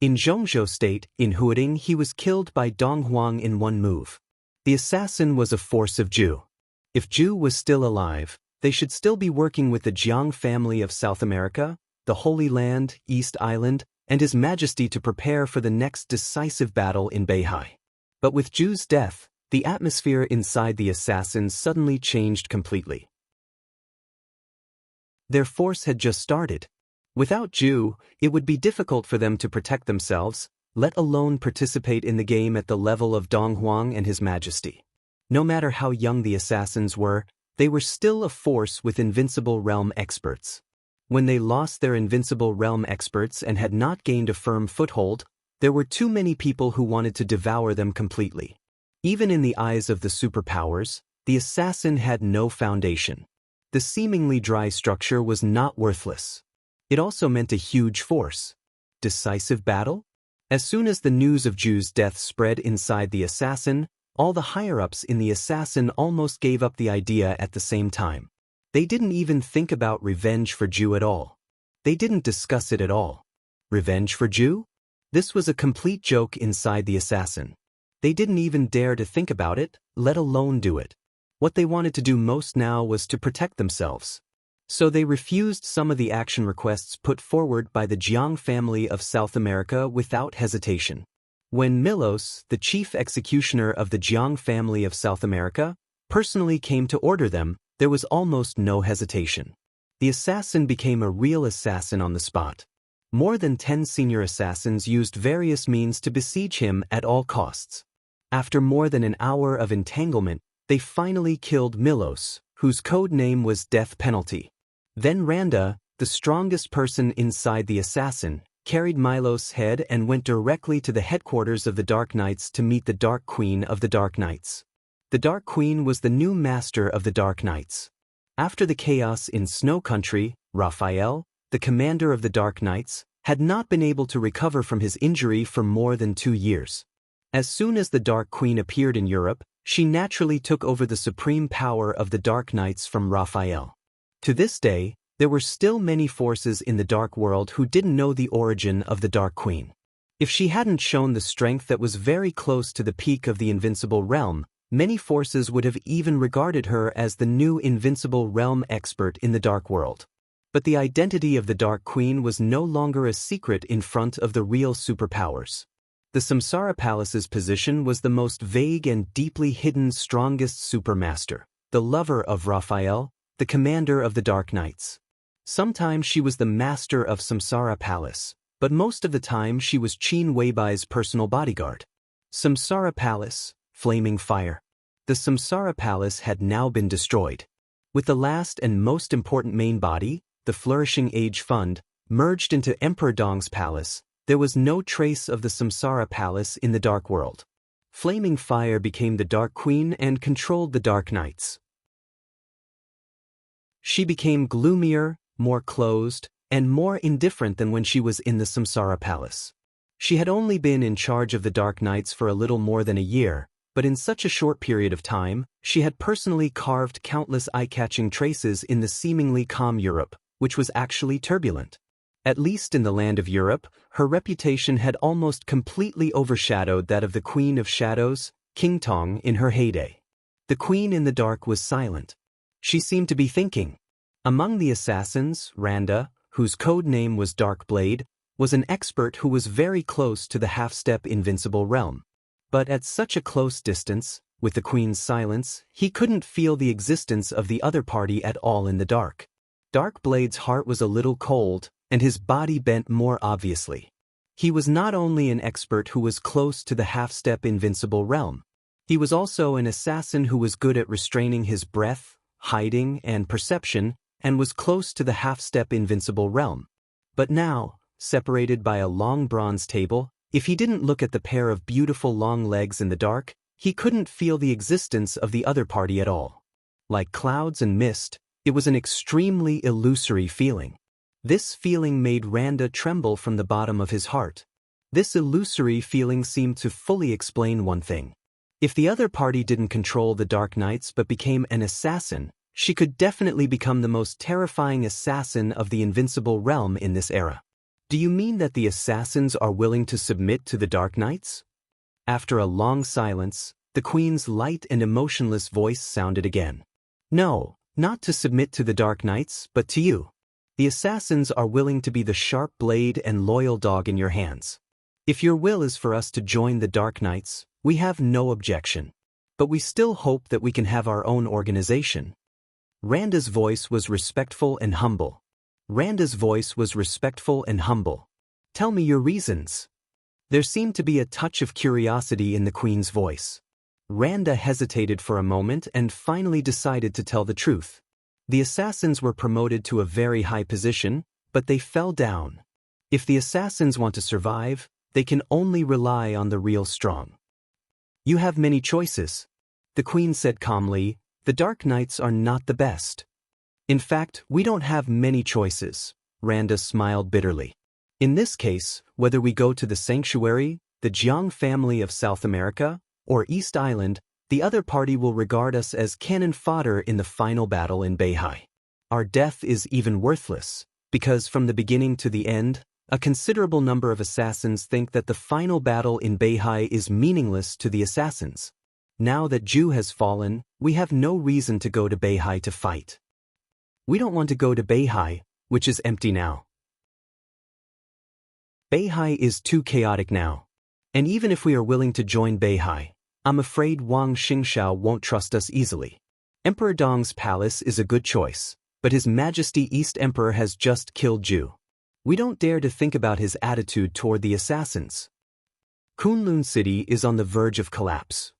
In Zhongzhou State, in Huading, he was killed by Dong Huang in one move. The assassin was a force of Zhu. If Zhu was still alive, they should still be working with the Jiang family of South America, the Holy Land, East Island, and His Majesty to prepare for the next decisive battle in Beihai. But with Zhu's death, the atmosphere inside the assassins suddenly changed completely. Their force had just started. Without Zhu, it would be difficult for them to protect themselves, let alone participate in the game at the level of Dong Huang and His Majesty. No matter how young the assassins were, they were still a force with invincible realm experts. When they lost their invincible realm experts and had not gained a firm foothold, there were too many people who wanted to devour them completely. Even in the eyes of the superpowers, the assassin had no foundation. The seemingly dry structure was not worthless. It also meant a huge force. Decisive battle? As soon as the news of Zhu's death spread inside the assassin, all the higher-ups in the assassin almost gave up the idea at the same time. They didn't even think about revenge for Zhu at all. They didn't discuss it at all. Revenge for Zhu? This was a complete joke inside the assassin. They didn't even dare to think about it, let alone do it. What they wanted to do most now was to protect themselves. So they refused some of the action requests put forward by the Jiang family of South America without hesitation. When Milos, the chief executioner of the Jiang family of South America, personally came to order them, there was almost no hesitation. The assassin became a real assassin on the spot. More than 10 senior assassins used various means to besiege him at all costs. After more than an hour of entanglement, they finally killed Milos, whose code name was Death Penalty. Then Randa, the strongest person inside the assassin, carried Milos' head and went directly to the headquarters of the Dark Knights to meet the Dark Queen of the Dark Knights. The Dark Queen was the new master of the Dark Knights. After the chaos in Snow Country, Raphael, the commander of the Dark Knights, had not been able to recover from his injury for more than 2 years. As soon as the Dark Queen appeared in Europe, she naturally took over the supreme power of the Dark Knights from Raphael. To this day, there were still many forces in the Dark World who didn't know the origin of the Dark Queen. If she hadn't shown the strength that was very close to the peak of the Invincible Realm, many forces would have even regarded her as the new Invincible Realm expert in the Dark World. But the identity of the Dark Queen was no longer a secret in front of the real superpowers. The Samsara Palace's position was the most vague and deeply hidden strongest supermaster, the lover of Raphael, the commander of the Dark Knights. Sometimes she was the master of Samsara Palace, but most of the time she was Qin Weibai's personal bodyguard. Samsara Palace, flaming fire. The Samsara Palace had now been destroyed. With the last and most important main body, the Flourishing Age Fund, merged into Emperor Dong's palace, there was no trace of the Samsara Palace in the Dark World. Flaming Fire became the Dark Queen and controlled the Dark Knights. She became gloomier, more closed, and more indifferent than when she was in the Samsara Palace. She had only been in charge of the Dark Knights for a little more than a year, but in such a short period of time, she had personally carved countless eye-catching traces in the seemingly calm Europe, which was actually turbulent. At least in the land of Europe, her reputation had almost completely overshadowed that of the Queen of Shadows, King Tong, in her heyday. The Queen in the Dark was silent. She seemed to be thinking. Among the assassins, Randa, whose code name was Darkblade, was an expert who was very close to the half-step Invincible Realm. But at such a close distance, with the Queen's silence, he couldn't feel the existence of the other party at all in the dark. Darkblade's heart was a little cold, and his body bent more obviously. He was not only an expert who was close to the half-step Invincible Realm. He was also an assassin who was good at restraining his breath, hiding, and perception, and was close to the half-step Invincible Realm. But now, separated by a long bronze table, if he didn't look at the pair of beautiful long legs in the dark, he couldn't feel the existence of the other party at all. Like clouds and mist, it was an extremely illusory feeling. This feeling made Randa tremble from the bottom of his heart. This illusory feeling seemed to fully explain one thing. If the other party didn't control the Dark Knights but became an assassin, she could definitely become the most terrifying assassin of the Invincible Realm in this era. Do you mean that the assassins are willing to submit to the Dark Knights? After a long silence, the Queen's light and emotionless voice sounded again. No, not to submit to the Dark Knights, but to you. The assassins are willing to be the sharp blade and loyal dog in your hands. If your will is for us to join the Dark Knights, we have no objection. But we still hope that we can have our own organization. Randa's voice was respectful and humble. Randa's voice was respectful and humble. Tell me your reasons. There seemed to be a touch of curiosity in the Queen's voice. Randa hesitated for a moment and finally decided to tell the truth. The assassins were promoted to a very high position, but they fell down. If the assassins want to survive, they can only rely on the real strong. You have many choices. The Queen said calmly, the Dark Knights are not the best. In fact, we don't have many choices, Randa smiled bitterly. In this case, whether we go to the Sanctuary, the Jiang family of South America, or East Island, the other party will regard us as cannon fodder in the final battle in Beihai. Our death is even worthless, because from the beginning to the end, a considerable number of assassins think that the final battle in Beihai is meaningless to the assassins. Now that Zhu has fallen, we have no reason to go to Beihai to fight. We don't want to go to Beihai, which is empty now. Beihai is too chaotic now. And even if we are willing to join Beihai, I'm afraid Wang Xingxiao won't trust us easily. Emperor Dong's palace is a good choice, but His Majesty East Emperor has just killed Zhu. We don't dare to think about his attitude toward the assassins. Kunlun City is on the verge of collapse.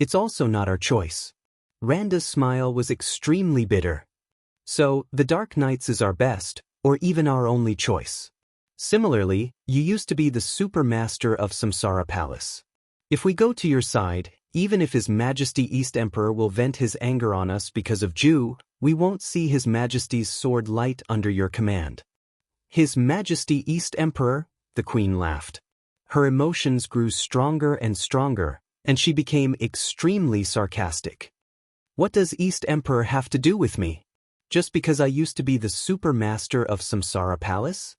It's also not our choice. Randa's smile was extremely bitter. So, the Dark Knights is our best, or even our only choice. Similarly, you used to be the super master of Samsara Palace. If we go to your side, Even if His Majesty East Emperor will vent his anger on us because of Ju, we won't see His Majesty's sword light under your command. His Majesty East Emperor, the Queen laughed. Her emotions grew stronger and stronger, and she became extremely sarcastic. What does East Emperor have to do with me? Just because I used to be the super master of Samsara Palace?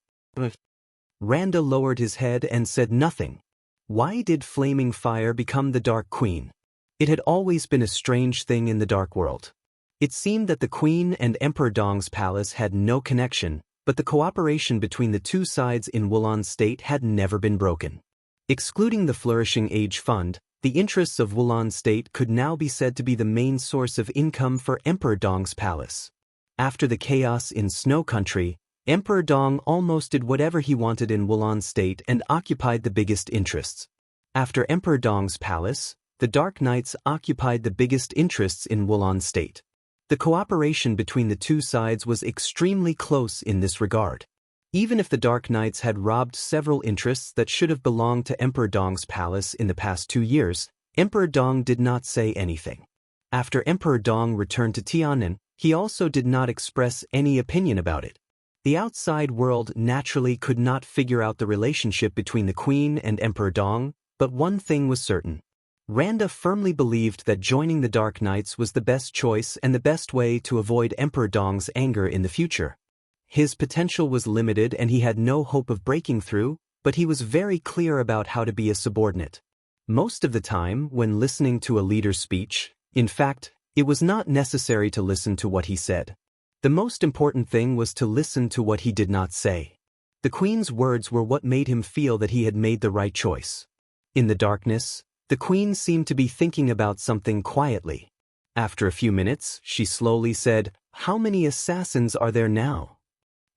Randa lowered his head and said nothing. Why did Flaming Fire become the Dark Queen? It had always been a strange thing in the Dark World. It seemed that the Queen and Emperor Dong's palace had no connection, but the cooperation between the two sides in Wulan State had never been broken. Excluding the Flourishing Age Fund, the interests of Wulan State could now be said to be the main source of income for Emperor Dong's palace. After the chaos in Snow Country, Emperor Dong almost did whatever he wanted in Wulan State and occupied the biggest interests. After Emperor Dong's palace, the Dark Knights occupied the biggest interests in Wulan State. The cooperation between the two sides was extremely close in this regard. Even if the Dark Knights had robbed several interests that should have belonged to Emperor Dong's palace in the past 2 years, Emperor Dong did not say anything. After Emperor Dong returned to Tiannan, he also did not express any opinion about it. The outside world naturally could not figure out the relationship between the Queen and Emperor Dong, but one thing was certain. Randa firmly believed that joining the Dark Knights was the best choice and the best way to avoid Emperor Dong's anger in the future. His potential was limited and he had no hope of breaking through, but he was very clear about how to be a subordinate. Most of the time, when listening to a leader's speech, in fact, it was not necessary to listen to what he said. The most important thing was to listen to what he did not say. The Queen's words were what made him feel that he had made the right choice. In the darkness, the Queen seemed to be thinking about something quietly. After a few minutes, she slowly said, "How many assassins are there now?"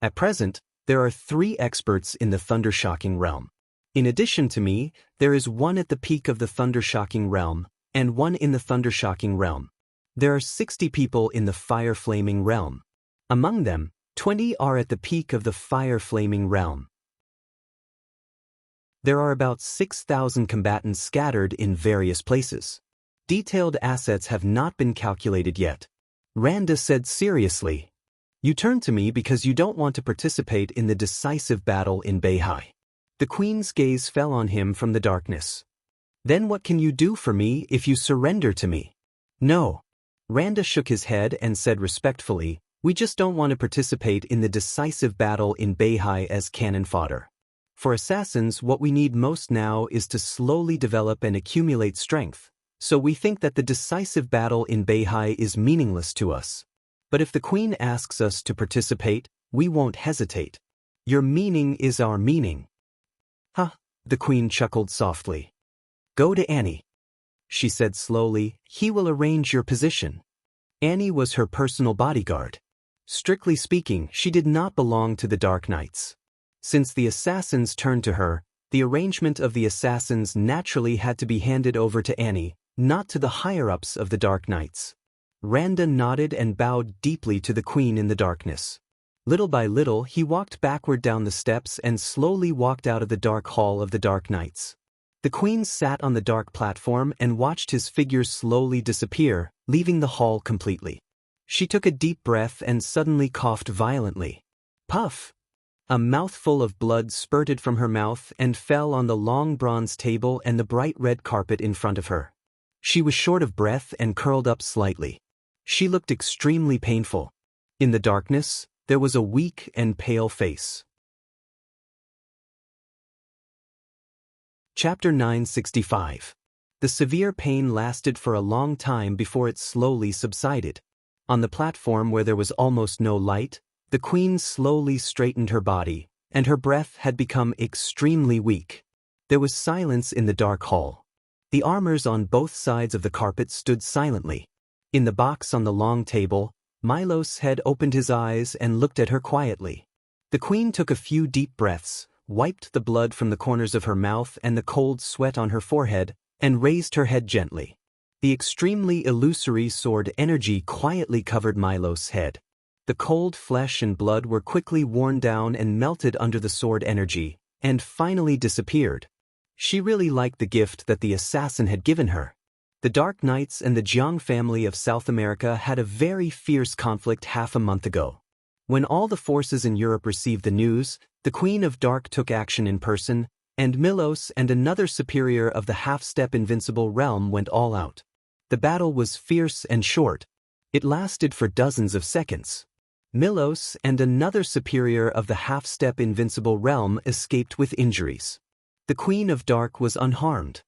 At present, there are 3 experts in the Thundershocking realm. In addition to me, there is 1 at the peak of the Thundershocking realm, and 1 in the Thundershocking realm. There are 60 people in the Fire Flaming realm. Among them, 20 are at the peak of the Fire Flaming realm. There are about 6,000 combatants scattered in various places. Detailed assets have not been calculated yet. Randa said seriously. You turn to me because you don't want to participate in the decisive battle in Beihai. The Queen's gaze fell on him from the darkness. Then what can you do for me if you surrender to me? No. Randa shook his head and said respectfully, we just don't want to participate in the decisive battle in Beihai as cannon fodder. For assassins, what we need most now is to slowly develop and accumulate strength, so we think that the decisive battle in Beihai is meaningless to us. But if the Queen asks us to participate, we won't hesitate. Your meaning is our meaning. Huh, the Queen chuckled softly. Go to Annie. She said slowly, he will arrange your position. Annie was her personal bodyguard. Strictly speaking, she did not belong to the Dark Knights. Since the assassins turned to her, the arrangement of the assassins naturally had to be handed over to Annie, not to the higher-ups of the Dark Knights. Randa nodded and bowed deeply to the Queen in the darkness. Little by little, he walked backward down the steps and slowly walked out of the dark hall of the Dark Knights. The Queen sat on the dark platform and watched his figure slowly disappear, leaving the hall completely. She took a deep breath and suddenly coughed violently. Puff! A mouthful of blood spurted from her mouth and fell on the long bronze table and the bright red carpet in front of her. She was short of breath and curled up slightly. She looked extremely painful. In the darkness, there was a weak and pale face. Chapter 965. The severe pain lasted for a long time before it slowly subsided. On the platform where there was almost no light, the Queen slowly straightened her body, and her breath had become extremely weak. There was silence in the dark hall. The armors on both sides of the carpet stood silently. In the box on the long table, Milos had opened his eyes and looked at her quietly. The Queen took a few deep breaths, wiped the blood from the corners of her mouth and the cold sweat on her forehead, and raised her head gently. The extremely illusory sword energy quietly covered Milos' head. The cold flesh and blood were quickly worn down and melted under the sword energy, and finally disappeared. She really liked the gift that the assassin had given her. The Dark Knights and the Jiang family of South America had a very fierce conflict half a month ago. When all the forces in Europe received the news, the Queen of Dark took action in person, and Milos and another superior of the half-step invincible realm went all out. The battle was fierce and short. It lasted for dozens of seconds. Milos and another superior of the half-step invincible realm escaped with injuries. The Queen of Dark was unharmed.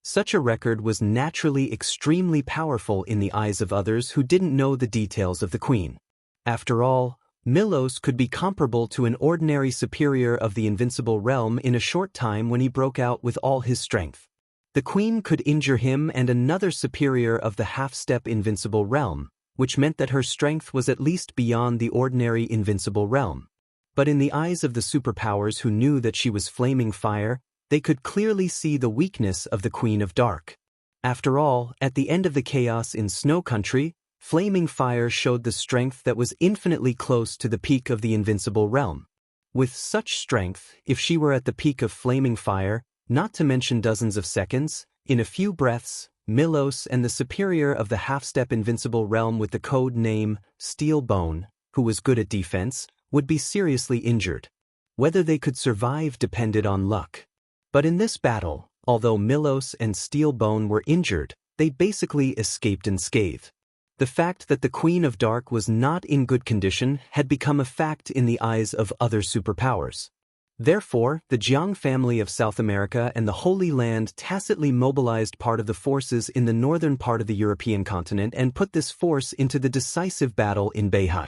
Such a record was naturally extremely powerful in the eyes of others who didn't know the details of the Queen. After all, Milos could be comparable to an ordinary superior of the invincible realm in a short time when he broke out with all his strength. The Queen could injure him and another superior of the half-step invincible realm, which meant that her strength was at least beyond the ordinary invincible realm. But in the eyes of the superpowers who knew that she was flaming fire, they could clearly see the weakness of the Queen of Dark. After all, at the end of the chaos in Snow Country, flaming fire showed the strength that was infinitely close to the peak of the invincible realm. With such strength, if she were at the peak of flaming fire, not to mention dozens of seconds, in a few breaths, Milos and the superior of the half-step invincible realm with the code name Steel Bone, who was good at defense, would be seriously injured. Whether they could survive depended on luck. But in this battle, although Milos and Steel Bone were injured, they basically escaped unscathed. The fact that the Queen of Dark was not in good condition had become a fact in the eyes of other superpowers. Therefore, the Jiang family of South America and the Holy Land tacitly mobilized part of the forces in the northern part of the European continent and put this force into the decisive battle in Beihai.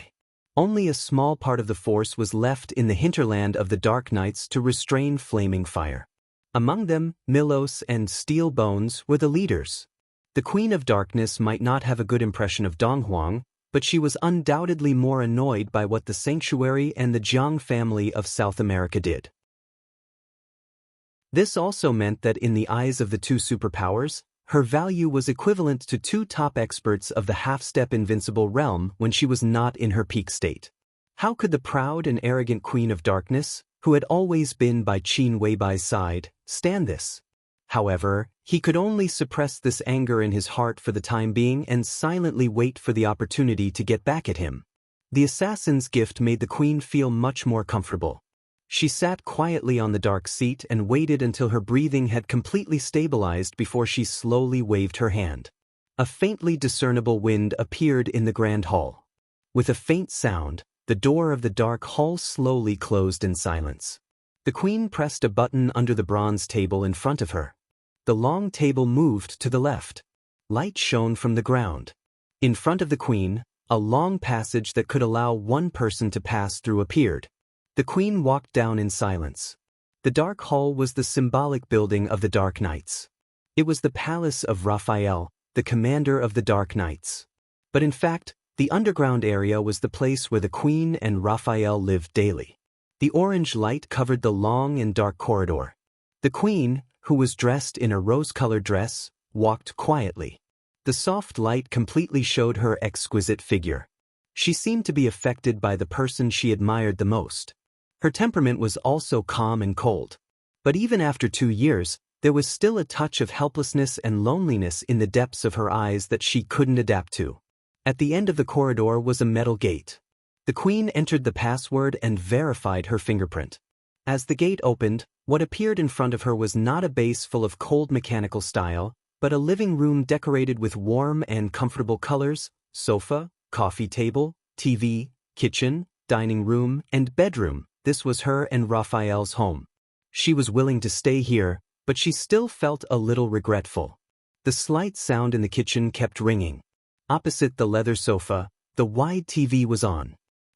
Only a small part of the force was left in the hinterland of the Dark Knights to restrain flaming fire. Among them, Milos and Steel Bones were the leaders. The Queen of Darkness might not have a good impression of Donghuang, but she was undoubtedly more annoyed by what the Sanctuary and the Jiang family of South America did. This also meant that in the eyes of the two superpowers, her value was equivalent to two top experts of the half-step invincible realm when she was not in her peak state. How could the proud and arrogant Queen of Darkness, who had always been by Qin Weibai's side, stand this? However, he could only suppress this anger in his heart for the time being and silently wait for the opportunity to get back at him. The assassin's gift made the Queen feel much more comfortable. She sat quietly on the dark seat and waited until her breathing had completely stabilized before she slowly waved her hand. A faintly discernible wind appeared in the grand hall. With a faint sound, the door of the dark hall slowly closed in silence. The Queen pressed a button under the bronze table in front of her. The long table moved to the left. Light shone from the ground. In front of the Queen, a long passage that could allow one person to pass through appeared. The Queen walked down in silence. The Dark Hall was the symbolic building of the Dark Knights. It was the palace of Raphael, the commander of the Dark Knights. But in fact, the underground area was the place where the Queen and Raphael lived daily. The orange light covered the long and dark corridor. The Queen, who was dressed in a rose-colored dress, walked quietly. The soft light completely showed her exquisite figure. She seemed to be affected by the person she admired the most. Her temperament was also calm and cold. But even after 2 years, there was still a touch of helplessness and loneliness in the depths of her eyes that she couldn't adapt to. At the end of the corridor was a metal gate. The Queen entered the password and verified her fingerprint. As the gate opened, what appeared in front of her was not a base full of cold mechanical style, but a living room decorated with warm and comfortable colors: sofa, coffee table, TV, kitchen, dining room, and bedroom. This was her and Raphael's home. She was willing to stay here, but she still felt a little regretful. The slight sound in the kitchen kept ringing. Opposite the leather sofa, the wide TV was on.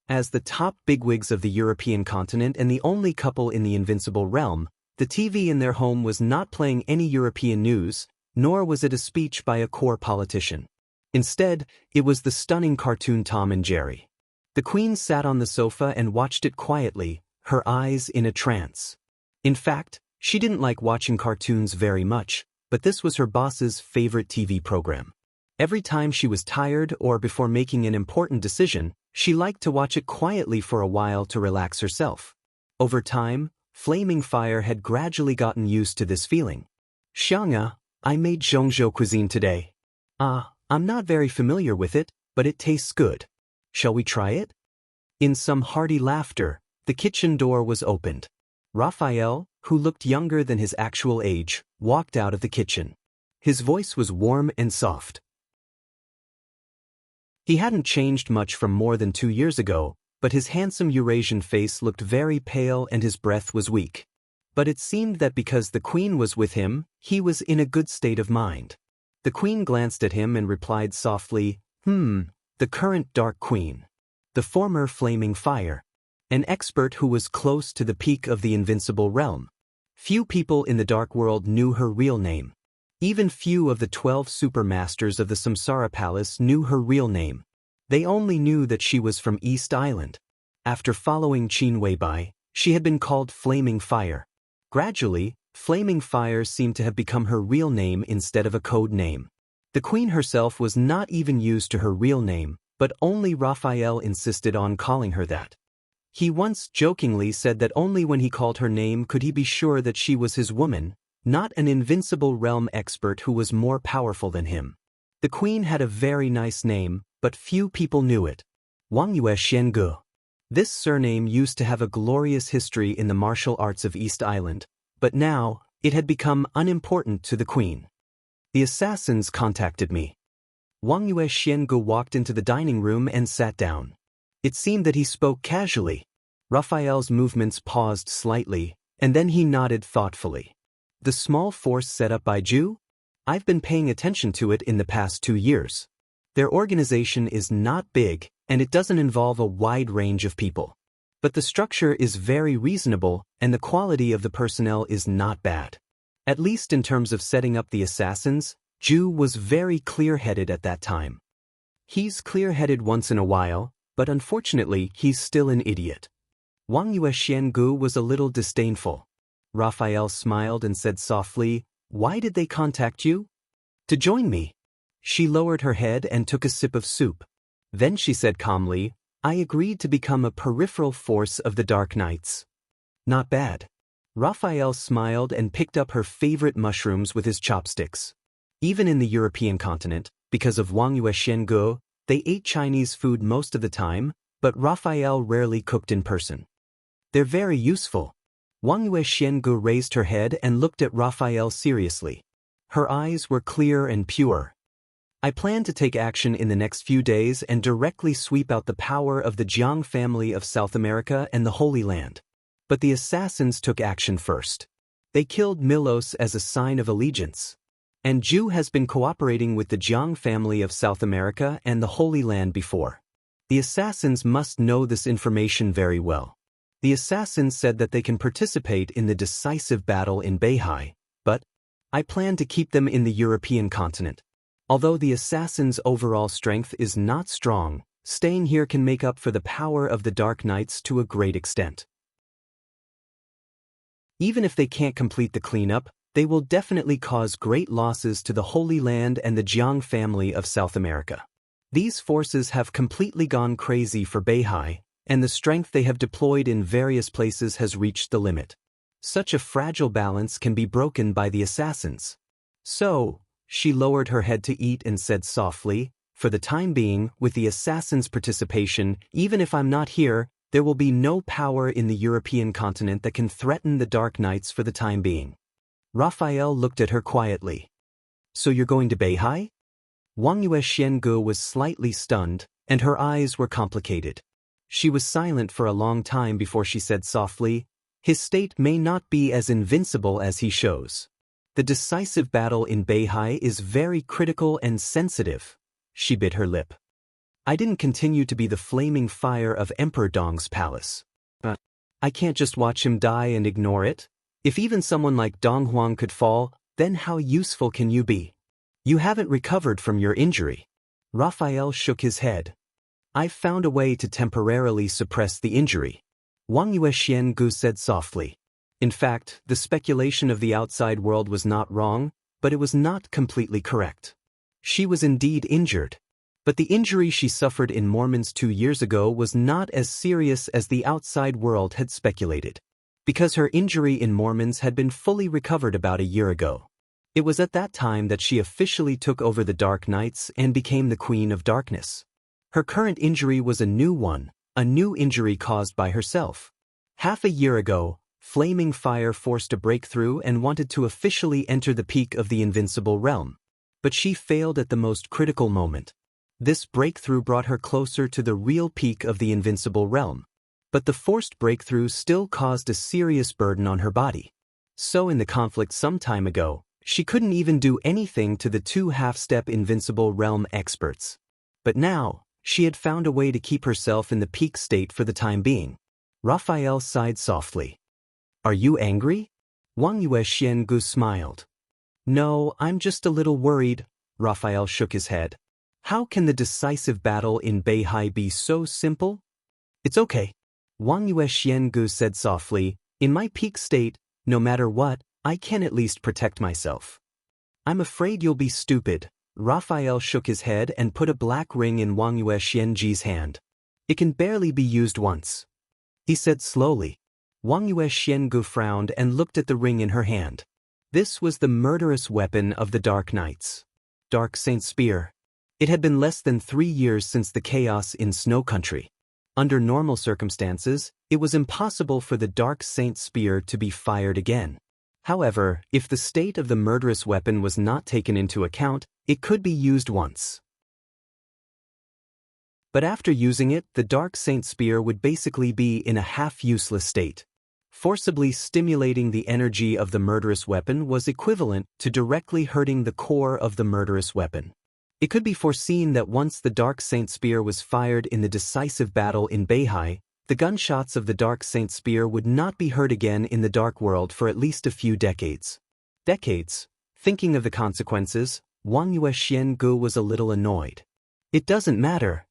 As the top bigwigs of the European continent and the only couple in the invincible realm, the TV in their home was not playing any European news, nor was it a speech by a core politician. Instead, it was the stunning cartoon Tom and Jerry. The Queen sat on the sofa and watched it quietly, her eyes in a trance. In fact, she didn't like watching cartoons very much, but this was her boss's favorite TV program. Every time she was tired or before making an important decision, she liked to watch it quietly for a while to relax herself. Over time, Flaming Fire had gradually gotten used to this feeling. "Xianxia, I made Zhongzhou cuisine today," I'm not very familiar with it, but it tastes good. Shall we try it? In some hearty laughter, the kitchen door was opened. Raphael, who looked younger than his actual age, walked out of the kitchen. His voice was warm and soft. He hadn't changed much from more than 2 years ago, but his handsome Eurasian face looked very pale and his breath was weak. But it seemed that because the queen was with him, he was in a good state of mind. The queen glanced at him and replied softly, the current Dark Queen. The former Flaming Fire. An expert who was close to the peak of the invincible realm. Few people in the Dark World knew her real name. Even few of the 12 supermasters of the Samsara Palace knew her real name. They only knew that she was from East Island. After following Qin Weibai, she had been called Flaming Fire. Gradually, Flaming Fire seemed to have become her real name instead of a code name. The queen herself was not even used to her real name, but only Raphael insisted on calling her that. He once jokingly said that only when he called her name could he be sure that she was his woman, not an invincible realm expert who was more powerful than him. The queen had a very nice name, but few people knew it. Wang Xianxia. This surname used to have a glorious history in the martial arts of East Island, but now, it had become unimportant to the queen. The assassins contacted me. Wang Xianxia walked into the dining room and sat down. It seemed that he spoke casually. Raphael's movements paused slightly, and then he nodded thoughtfully. The small force set up by Zhu? I've been paying attention to it in the past 2 years. Their organization is not big, and it doesn't involve a wide range of people. But the structure is very reasonable, and the quality of the personnel is not bad. At least in terms of setting up the assassins, Zhu was very clear-headed at that time. He's clear-headed once in a while, but unfortunately he's still an idiot. Wang Xianxia was a little disdainful. Raphael smiled and said softly, "Why did they contact you?" "To join me." She lowered her head and took a sip of soup. Then she said calmly, "I agreed to become a peripheral force of the Dark Knights." "Not bad." Raphael smiled and picked up her favorite mushrooms with his chopsticks. Even in the European continent, because of Wang Xianxia, they ate Chinese food most of the time, but Raphael rarely cooked in person. "They're very useful." Wang Xianxia raised her head and looked at Raphael seriously. Her eyes were clear and pure. "I plan to take action in the next few days and directly sweep out the power of the Jiang family of South America and the Holy Land." But the assassins took action first. They killed Milos as a sign of allegiance. And Zhu has been cooperating with the Jiang family of South America and the Holy Land before. The assassins must know this information very well. The assassins said that they can participate in the decisive battle in Beihai, but I plan to keep them in the European continent. Although the assassins' overall strength is not strong, staying here can make up for the power of the Dark Knights to a great extent. Even if they can't complete the cleanup, they will definitely cause great losses to the Holy Land and the Jiang family of South America. These forces have completely gone crazy for Beihai, and the strength they have deployed in various places has reached the limit. Such a fragile balance can be broken by the assassins. So, she lowered her head to eat and said softly, "For the time being, with the assassins' participation, even if I'm not here, there will be no power in the European continent that can threaten the Dark Knights for the time being." Raphael looked at her quietly. "So you're going to Beihai?" Wang Xianxia was slightly stunned, and her eyes were complicated. She was silent for a long time before she said softly, "His state may not be as invincible as he shows. The decisive battle in Beihai is very critical and sensitive." She bit her lip. "I didn't continue to be the flaming fire of Emperor Dong's palace. But I can't just watch him die and ignore it. If even someone like Dong Huang could fall, then how useful can you be? You haven't recovered from your injury." Raphael shook his head. "I've found a way to temporarily suppress the injury," Wang Xianxia said softly. In fact, the speculation of the outside world was not wrong, but it was not completely correct. She was indeed injured. But the injury she suffered in Mormons 2 years ago was not as serious as the outside world had speculated. Because her injury in Mormons had been fully recovered about a year ago. It was at that time that she officially took over the Dark Knights and became the Queen of Darkness. Her current injury was a new one, a new injury caused by herself. Half a year ago, Flaming Fire forced a breakthrough and wanted to officially enter the peak of the invincible realm. But she failed at the most critical moment. This breakthrough brought her closer to the real peak of the invincible realm. But the forced breakthrough still caused a serious burden on her body. So in the conflict some time ago, she couldn't even do anything to the two half-step invincible realm experts. But now, she had found a way to keep herself in the peak state for the time being. Raphael sighed softly. Are you angry? Wang Xianxia smiled. No, I'm just a little worried. Raphael shook his head. How can the decisive battle in Beihai be so simple? It's okay. Wang Xianxia said softly, in my peak state, no matter what, I can at least protect myself. I'm afraid you'll be stupid. Raphael shook his head and put a black ring in Wang Xianxia's hand. It can barely be used once. He said slowly. Wang Xianxia frowned and looked at the ring in her hand. This was the murderous weapon of the Dark Knights. Dark Saint Spear. It had been less than 3 years since the chaos in Snow Country. Under normal circumstances, it was impossible for the Dark Saint Spear to be fired again. However, if the state of the murderous weapon was not taken into account, it could be used once. But after using it, the Dark Saint Spear would basically be in a half-useless state. Forcibly stimulating the energy of the murderous weapon was equivalent to directly hurting the core of the murderous weapon. It could be foreseen that once the Dark Saint Spear was fired in the decisive battle in Beihai, the gunshots of the Dark Saint Spear would not be heard again in the Dark World for at least a few decades. Decades? Thinking of the consequences, Wang Xianxia was a little annoyed. It doesn't matter.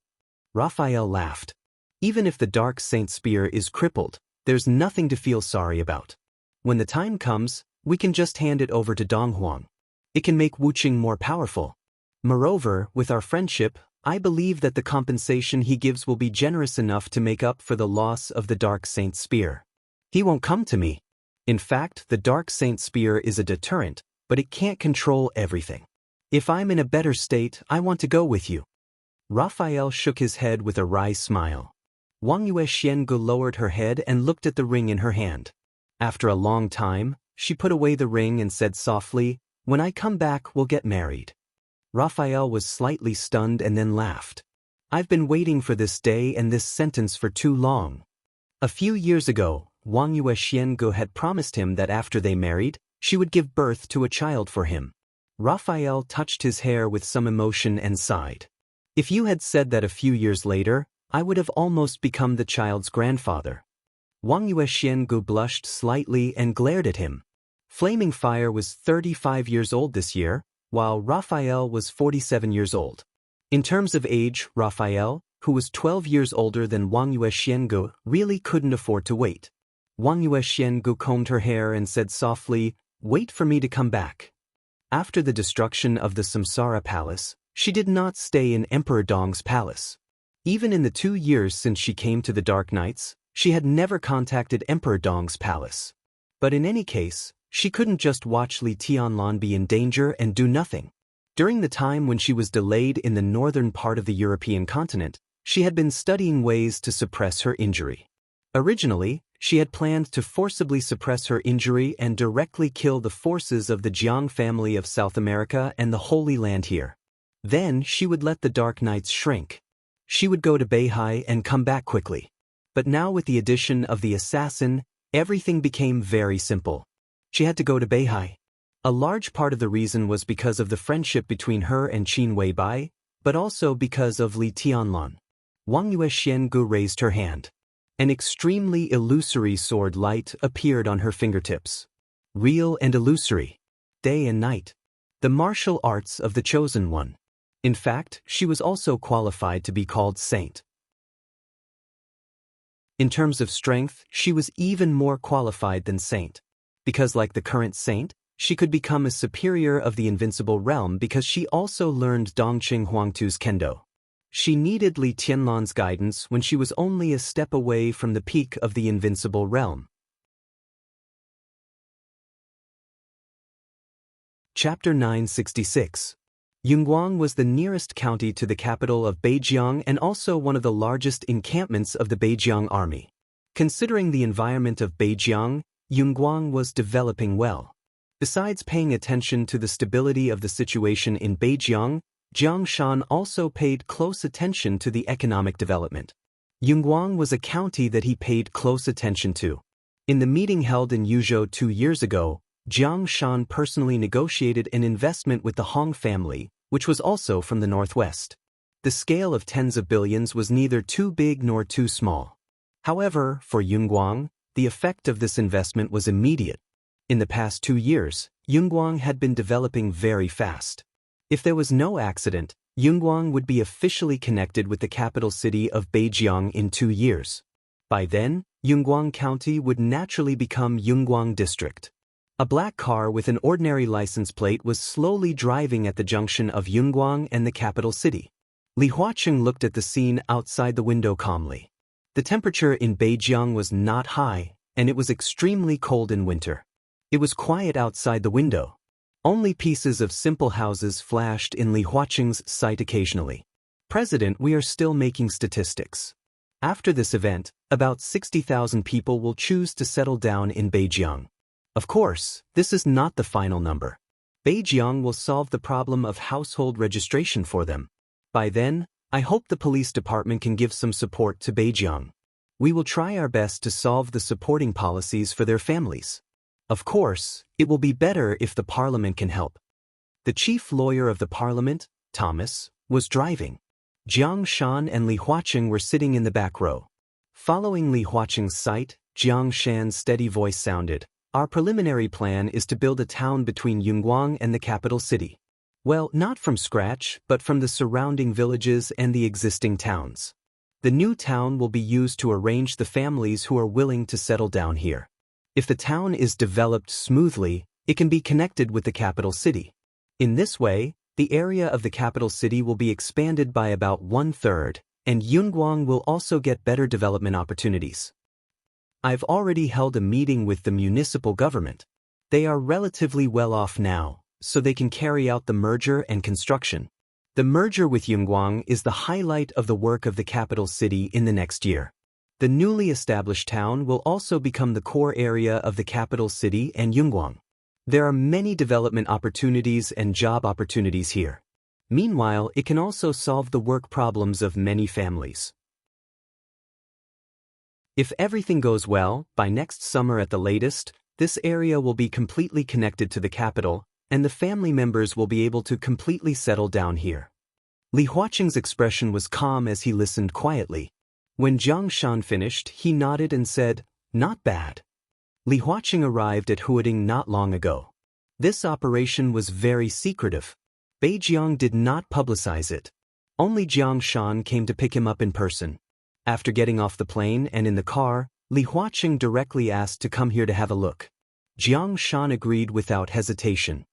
Raphael laughed. Even if the Dark Saint Spear is crippled, there's nothing to feel sorry about. When the time comes, we can just hand it over to Donghuang. It can make Wuqing more powerful. Moreover, with our friendship, I believe that the compensation he gives will be generous enough to make up for the loss of the Dark Saint Spear. He won't come to me. In fact, the Dark Saint Spear is a deterrent, but it can't control everything. If I'm in a better state, I want to go with you. Raphael shook his head with a wry smile. Wang Xianxia lowered her head and looked at the ring in her hand. After a long time, she put away the ring and said softly, "When I come back, we'll get married." Raphael was slightly stunned and then laughed. I've been waiting for this day and this sentence for too long. A few years ago, Wang Xianxia had promised him that after they married, she would give birth to a child for him. Raphael touched his hair with some emotion and sighed. If you had said that a few years later, I would have almost become the child's grandfather. Wang Xianxia blushed slightly and glared at him. Flaming Fire was 35 years old this year, while Raphael was 47 years old. In terms of age, Raphael, who was 12 years older than Wang Xianxia, really couldn't afford to wait. Wang Xianxia combed her hair and said softly, "Wait for me to come back." After the destruction of the Samsara Palace, she did not stay in Emperor Dong's palace. Even in the 2 years since she came to the Dark Knights, she had never contacted Emperor Dong's palace. But in any case, she couldn't just watch Li Tianlan be in danger and do nothing. During the time when she was delayed in the northern part of the European continent, she had been studying ways to suppress her injury. Originally, she had planned to forcibly suppress her injury and directly kill the forces of the Jiang family of South America and the Holy Land here. Then she would let the Dark Knights shrink. She would go to Beihai and come back quickly. But now with the addition of the assassin, everything became very simple. She had to go to Beihai. A large part of the reason was because of the friendship between her and Qin Weibai, but also because of Li Tianlan. Wang Xianxia raised her hand. An extremely illusory sword light appeared on her fingertips. Real and illusory. Day and night. The martial arts of the Chosen One. In fact, she was also qualified to be called saint. In terms of strength, she was even more qualified than saint. Because like the current saint, she could become a superior of the invincible realm because she also learned Dongqing Huangtu's kendo. She needed Li Tianlan's guidance when she was only a step away from the peak of the invincible realm. Chapter 966. Yunguang was the nearest county to the capital of Beijiang and also one of the largest encampments of the Beijiang army. Considering the environment of Beijiang, Yunguang was developing well. Besides paying attention to the stability of the situation in Beijiang, Jiang Shan also paid close attention to the economic development. Yunguang was a county that he paid close attention to. In the meeting held in Yuzhou 2 years ago, Jiang Shan personally negotiated an investment with the Hong family, which was also from the northwest. The scale of tens of billions was neither too big nor too small. However, for Yunguang, the effect of this investment was immediate. In the past 2 years, Yunguang had been developing very fast. If there was no accident, Yunguang would be officially connected with the capital city of Beijiang in 2 years. By then, Yunguang County would naturally become Yunguang District. A black car with an ordinary license plate was slowly driving at the junction of Yunguang and the capital city. Li Huaqing looked at the scene outside the window calmly. The temperature in Beijiang was not high, and it was extremely cold in winter. It was quiet outside the window. Only pieces of simple houses flashed in Li Huaqing's sight occasionally. President, we are still making statistics. After this event, about 60,000 people will choose to settle down in Beijiang. Of course, this is not the final number. Beijiang will solve the problem of household registration for them. By then, I hope the police department can give some support to Beijiang. We will try our best to solve the supporting policies for their families. Of course, it will be better if the parliament can help. The chief lawyer of the parliament, Thomas, was driving. Jiang Shan and Li Huaqing were sitting in the back row. Following Li Huaqing's sight, Jiang Shan's steady voice sounded, "Our preliminary plan is to build a town between Yunguang and the capital city. Well, not from scratch, but from the surrounding villages and the existing towns. The new town will be used to arrange the families who are willing to settle down here. If the town is developed smoothly, it can be connected with the capital city. In this way, the area of the capital city will be expanded by about 1/3, and Yunguang will also get better development opportunities. I've already held a meeting with the municipal government. They are relatively well off now, so they can carry out the merger and construction. The merger with Yunguang is the highlight of the work of the capital city in the next year. The newly established town will also become the core area of the capital city and Yunguang. There are many development opportunities and job opportunities here. Meanwhile, it can also solve the work problems of many families. If everything goes well, by next summer at the latest, this area will be completely connected to the capital, and the family members will be able to completely settle down here." Li Huaqing's expression was calm as he listened quietly. When Jiang Shan finished, he nodded and said, "Not bad." Li Huaqing arrived at Huading not long ago. This operation was very secretive. Beijiang did not publicize it. Only Jiang Shan came to pick him up in person. After getting off the plane and in the car, Li Huaqing directly asked to come here to have a look. Jiang Shan agreed without hesitation.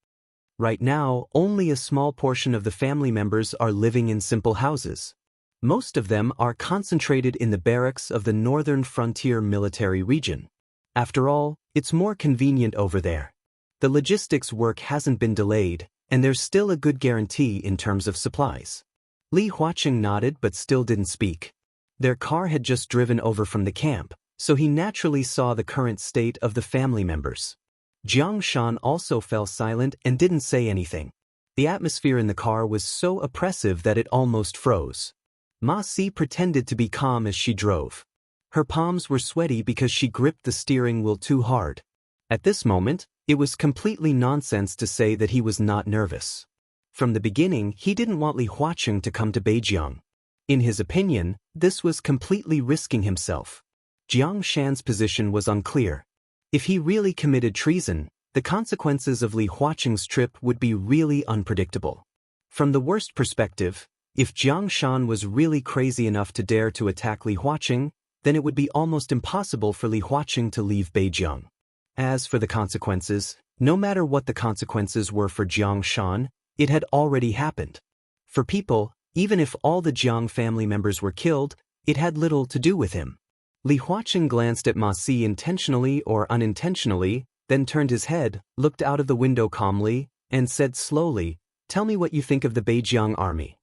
Right now, only a small portion of the family members are living in simple houses. Most of them are concentrated in the barracks of the northern frontier military region. After all, it's more convenient over there. The logistics work hasn't been delayed, and there's still a good guarantee in terms of supplies. Li Huaqing nodded but still didn't speak. Their car had just driven over from the camp, so he naturally saw the current state of the family members. Jiang Shan also fell silent and didn't say anything. The atmosphere in the car was so oppressive that it almost froze. Ma Si pretended to be calm as she drove. Her palms were sweaty because she gripped the steering wheel too hard. At this moment, it was completely nonsense to say that he was not nervous. From the beginning, he didn't want Li Huaqing to come to Beijiang. In his opinion, this was completely risking himself. Jiang Shan's position was unclear. If he really committed treason, the consequences of Li Huaqing's trip would be really unpredictable. From the worst perspective, if Jiang Shan was really crazy enough to dare to attack Li Huaqing, then it would be almost impossible for Li Huaqing to leave Beijiang. As for the consequences, no matter what the consequences were for Jiang Shan, it had already happened. For people, even if all the Jiang family members were killed, it had little to do with him. Li Huaqing glanced at Ma Si intentionally or unintentionally, then turned his head, looked out of the window calmly, and said slowly, "Tell me what you think of the Beijiang army."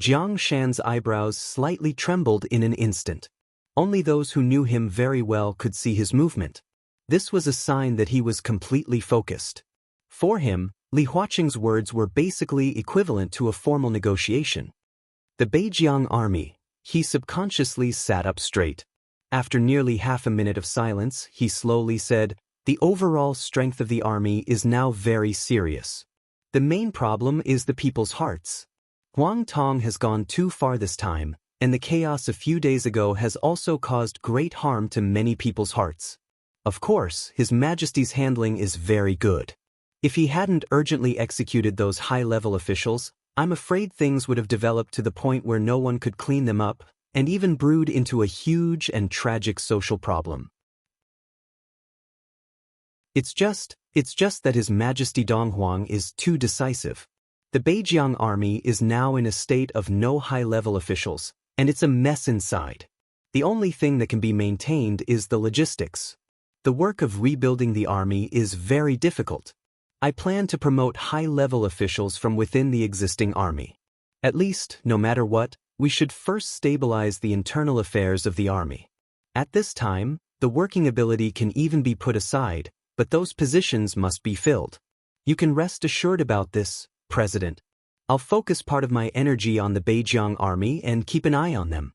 Jiang Shan's eyebrows slightly trembled in an instant. Only those who knew him very well could see his movement. This was a sign that he was completely focused. For him, Li Huaqing's words were basically equivalent to a formal negotiation. The Beijiang army. He subconsciously sat up straight. After nearly half a minute of silence, he slowly said, "The overall strength of the army is now very serious. The main problem is the people's hearts. Huang Tong has gone too far this time, and the chaos a few days ago has also caused great harm to many people's hearts. Of course, His Majesty's handling is very good. If he hadn't urgently executed those high-level officials, I'm afraid things would have developed to the point where no one could clean them up, and even brewed into a huge and tragic social problem. It's just that His Majesty Dong Huang is too decisive. The Beijiang army is now in a state of no high-level officials, and it's a mess inside. The only thing that can be maintained is the logistics. The work of rebuilding the army is very difficult. I plan to promote high-level officials from within the existing army. At least, no matter what, we should first stabilize the internal affairs of the army. At this time, the working ability can even be put aside, but those positions must be filled. You can rest assured about this, President. I'll focus part of my energy on the Beijiang army and keep an eye on them.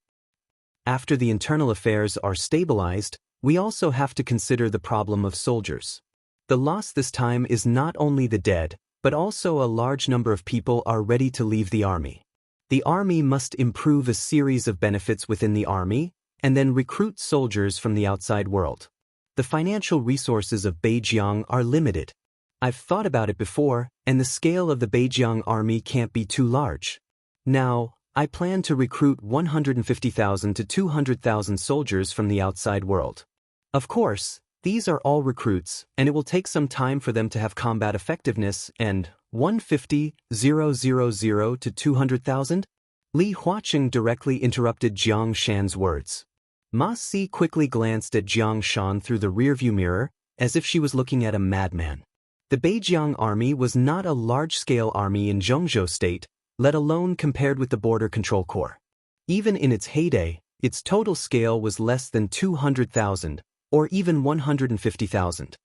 After the internal affairs are stabilized, we also have to consider the problem of soldiers. The loss this time is not only the dead, but also a large number of people are ready to leave the army. The army must improve a series of benefits within the army, and then recruit soldiers from the outside world. The financial resources of Beijiang are limited. I've thought about it before, and the scale of the Beijiang army can't be too large. Now, I plan to recruit 150,000 to 200,000 soldiers from the outside world. Of course, these are all recruits, and it will take some time for them to have combat effectiveness, and 150,000 to 200,000? Li Huaqing directly interrupted Jiang Shan's words. Ma Si quickly glanced at Jiang Shan through the rearview mirror, as if she was looking at a madman. The Beijiang army was not a large-scale army in Zhongzhou State, let alone compared with the Border Control Corps. Even in its heyday, its total scale was less than 200,000, or even 150,000.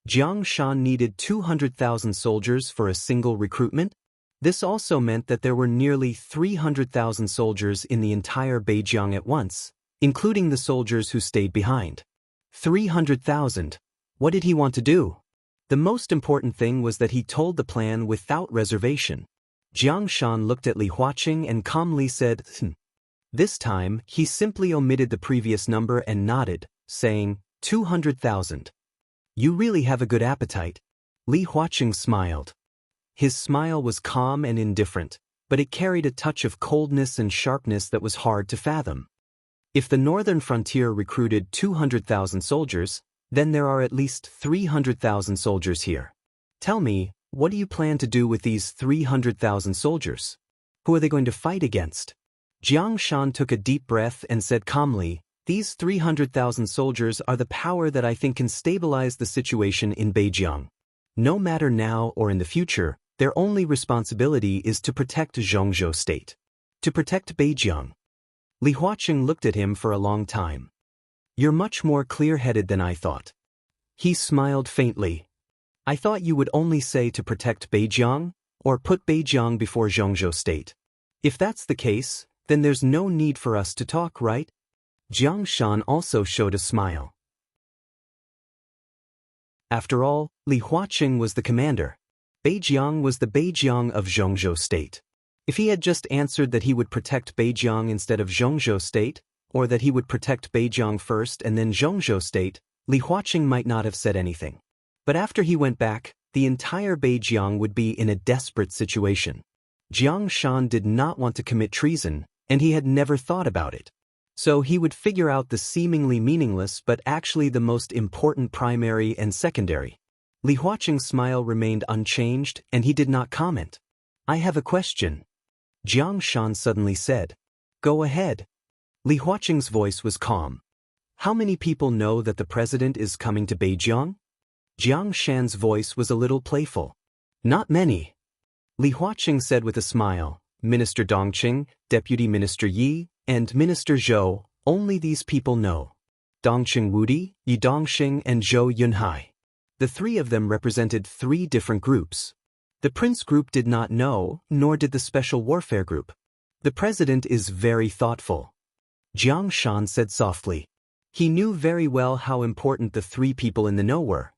Jiang Shan needed 200,000 soldiers for a single recruitment. This also meant that there were nearly 300,000 soldiers in the entire Beijiang at once, including the soldiers who stayed behind. 300,000. What did he want to do? The most important thing was that he told the plan without reservation. Jiang Shan looked at Li Huaqing and calmly said, This time, he simply omitted the previous number and nodded, saying, 200,000. You really have a good appetite. Li Huaqing smiled. His smile was calm and indifferent, but it carried a touch of coldness and sharpness that was hard to fathom. If the northern frontier recruited 200,000 soldiers, then there are at least 300,000 soldiers here. Tell me, what do you plan to do with these 300,000 soldiers? Who are they going to fight against? Jiang Shan took a deep breath and said calmly, These 300,000 soldiers are the power that I think can stabilize the situation in Beijiang. No matter now or in the future, their only responsibility is to protect Zhongzhou State. To protect Beijiang. Li Huaqing looked at him for a long time. You're much more clear-headed than I thought. He smiled faintly. I thought you would only say to protect Beijiang, or put Beijiang before Zhongzhou State. If that's the case, then there's no need for us to talk, right? Jiang Shan also showed a smile. After all, Li Huaqing was the commander. Beijiang was the Beijiang of Zhongzhou State. If he had just answered that he would protect Beijiang instead of Zhongzhou State, or that he would protect Beijiang first and then Zhongzhou State, Li Huaqing might not have said anything. But after he went back, the entire Beijiang would be in a desperate situation. Jiang Shan did not want to commit treason, and he had never thought about it. So he would figure out the seemingly meaningless but actually the most important primary and secondary. Li Huaqing's smile remained unchanged, and he did not comment. I have a question. Jiang Shan suddenly said. Go ahead. Li Huaqing's voice was calm. How many people know that the president is coming to Beijiang? Jiang Shan's voice was a little playful. Not many. Li Huaqing said with a smile. Minister Dongqing, Deputy Minister Yi, and Minister Zhou, only these people know. Dongqing Wudi, Yi Dongxing, and Zhou Yunhai. The three of them represented three different groups. The Prince Group did not know, nor did the Special Warfare Group. The President is very thoughtful. Jiang Shan said softly. He knew very well how important the three people in the know were.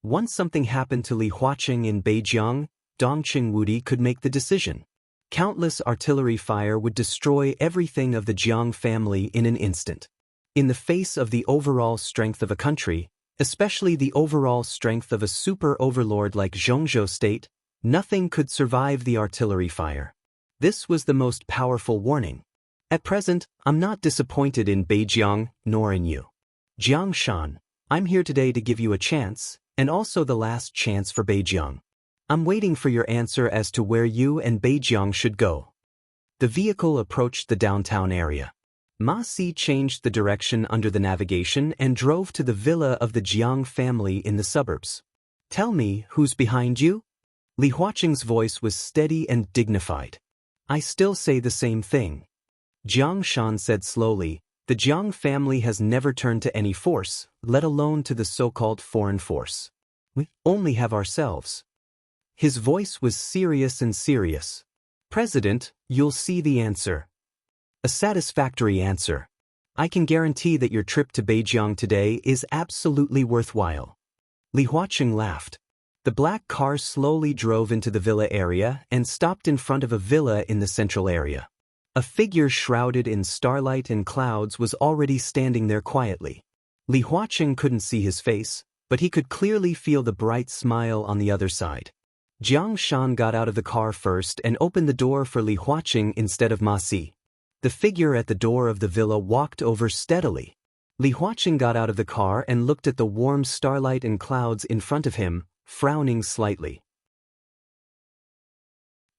Once something happened to Li Huaqing in Beijiang, Dongqing Wudi could make the decision. Countless artillery fire would destroy everything of the Jiang family in an instant. In the face of the overall strength of a country, especially the overall strength of a super overlord like Zhongzhou State, nothing could survive the artillery fire. This was the most powerful warning. At present, I'm not disappointed in Beijiang, nor in you. Jiang Shan, I'm here today to give you a chance, and also the last chance for Beijiang. I'm waiting for your answer as to where you and Beijiang should go. The vehicle approached the downtown area. Ma Si changed the direction under the navigation and drove to the villa of the Jiang family in the suburbs. Tell me, who's behind you? Li Huaqing's voice was steady and dignified. I still say the same thing. Jiang Shan said slowly, the Jiang family has never turned to any force, let alone to the so-called foreign force. We only have ourselves. His voice was serious and serious. President, you'll see the answer. A satisfactory answer. I can guarantee that your trip to Beijiang today is absolutely worthwhile. Li Huaqing laughed. The black car slowly drove into the villa area and stopped in front of a villa in the central area. A figure shrouded in starlight and clouds was already standing there quietly. Li Huaqing couldn't see his face, but he could clearly feel the bright smile on the other side. Jiang Shan got out of the car first and opened the door for Li Huaqing instead of Ma Si. The figure at the door of the villa walked over steadily. Li Huaqing got out of the car and looked at the warm starlight and clouds in front of him, frowning slightly.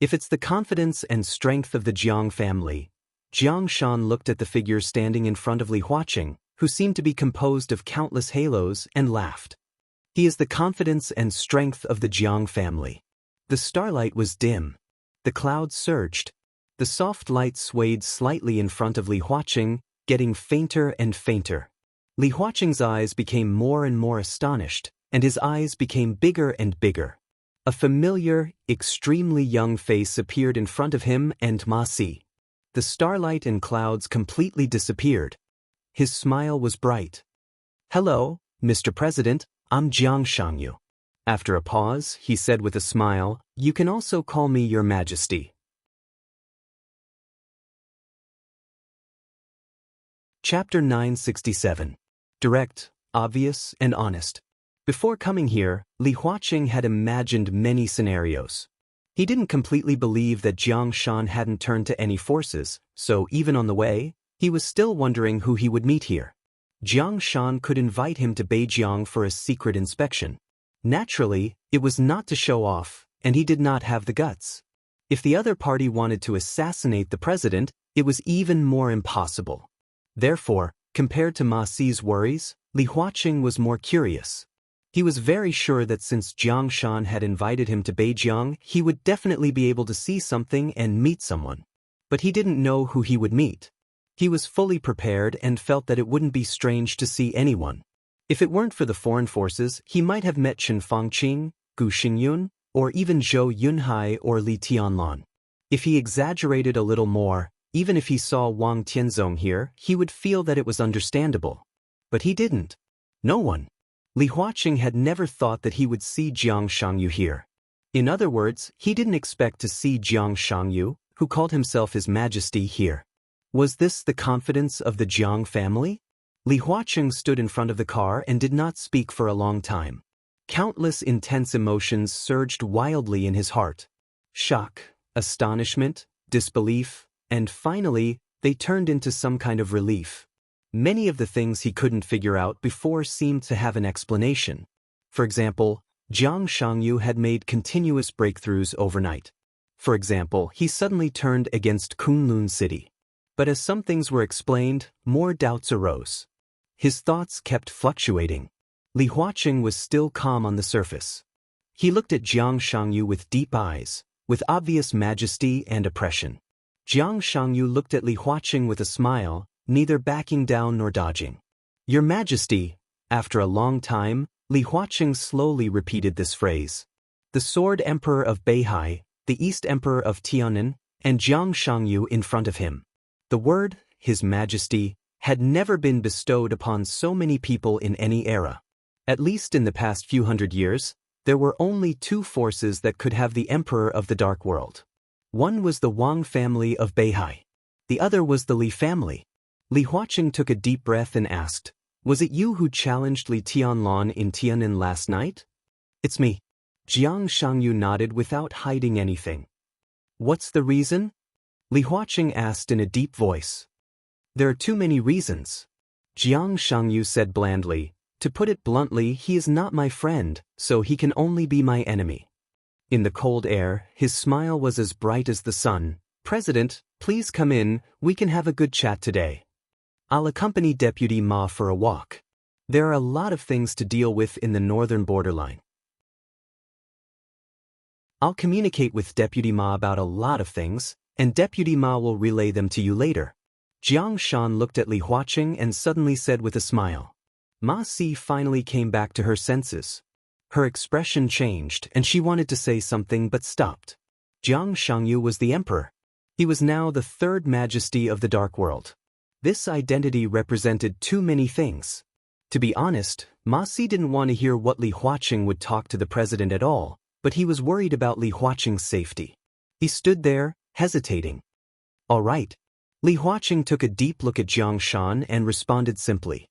If it's the confidence and strength of the Jiang family, Jiang Shan looked at the figure standing in front of Li Huaqing, who seemed to be composed of countless halos, and laughed. He is the confidence and strength of the Jiang family. The starlight was dim. The clouds surged. The soft light swayed slightly in front of Li Huaqing, getting fainter and fainter. Li Huaqing's eyes became more and more astonished, and his eyes became bigger and bigger. A familiar, extremely young face appeared in front of him and Ma Si. The starlight and clouds completely disappeared. His smile was bright. Hello, Mr. President, I'm Jiang Shangyu. After a pause, he said with a smile, you can also call me Your Majesty. Chapter 967. Direct, obvious, and honest. Before coming here, Li Huaqing had imagined many scenarios. He didn't completely believe that Jiang Shan hadn't turned to any forces, so even on the way, he was still wondering who he would meet here. Jiang Shan could invite him to Beijiang for a secret inspection. Naturally, it was not to show off, and he did not have the guts. If the other party wanted to assassinate the president, it was even more impossible. Therefore, compared to Ma Si's worries, Li Huaqing was more curious. He was very sure that since Jiang Shan had invited him to Beijiang, he would definitely be able to see something and meet someone. But he didn't know who he would meet. He was fully prepared and felt that it wouldn't be strange to see anyone. If it weren't for the foreign forces, he might have met Chen Fangqing, Gu Xingyun, or even Zhou Yunhai or Li Tianlan. If he exaggerated a little more, even if he saw Wang Tianzong here, he would feel that it was understandable. But he didn't. No one. Li Huaqing had never thought that he would see Jiang Shangyu here. In other words, he didn't expect to see Jiang Shangyu, who called himself His Majesty, here. Was this the confidence of the Jiang family? Li Huaqing stood in front of the car and did not speak for a long time. Countless intense emotions surged wildly in his heart. Shock, astonishment, disbelief, and finally, they turned into some kind of relief. Many of the things he couldn't figure out before seemed to have an explanation. For example, Jiang Shangyu had made continuous breakthroughs overnight. For example, he suddenly turned against Kunlun City. But as some things were explained, more doubts arose. His thoughts kept fluctuating. Li Huaqing was still calm on the surface. He looked at Jiang Shangyu with deep eyes, with obvious majesty and oppression. Jiang Shangyu looked at Li Huaqing with a smile, neither backing down nor dodging. Your Majesty. After a long time, Li Huaqing slowly repeated this phrase. The Sword Emperor of Beihai, the East Emperor of Tiannan, and Jiang Shangyu in front of him. The word, His Majesty, had never been bestowed upon so many people in any era. At least in the past few hundred years, there were only two forces that could have the Emperor of the Dark World. One was the Wang family of Beihai. The other was the Li family. Li Huaqing took a deep breath and asked, Was it you who challenged Li Tianlan in Tiannan last night? It's me. Jiang Shangyu nodded without hiding anything. What's the reason? Li Huaqing asked in a deep voice. There are too many reasons. Jiang Shangyu said blandly. To put it bluntly, he is not my friend, so he can only be my enemy. In the cold air, his smile was as bright as the sun. President, please come in, we can have a good chat today. I'll accompany Deputy Ma for a walk. There are a lot of things to deal with in the northern borderline. I'll communicate with Deputy Ma about a lot of things, and Deputy Ma will relay them to you later. Jiang Shan looked at Li Huaqing and suddenly said with a smile. Ma Si finally came back to her senses. Her expression changed and she wanted to say something but stopped. Jiang Shangyu was the emperor. He was now the third majesty of the Dark World. This identity represented too many things. To be honest, Ma Si didn't want to hear what Li Huaqing would talk to the president at all, but he was worried about Li Huaqing's safety. He stood there, hesitating. All right. Li Huaqing took a deep look at Jiang Shan and responded simply.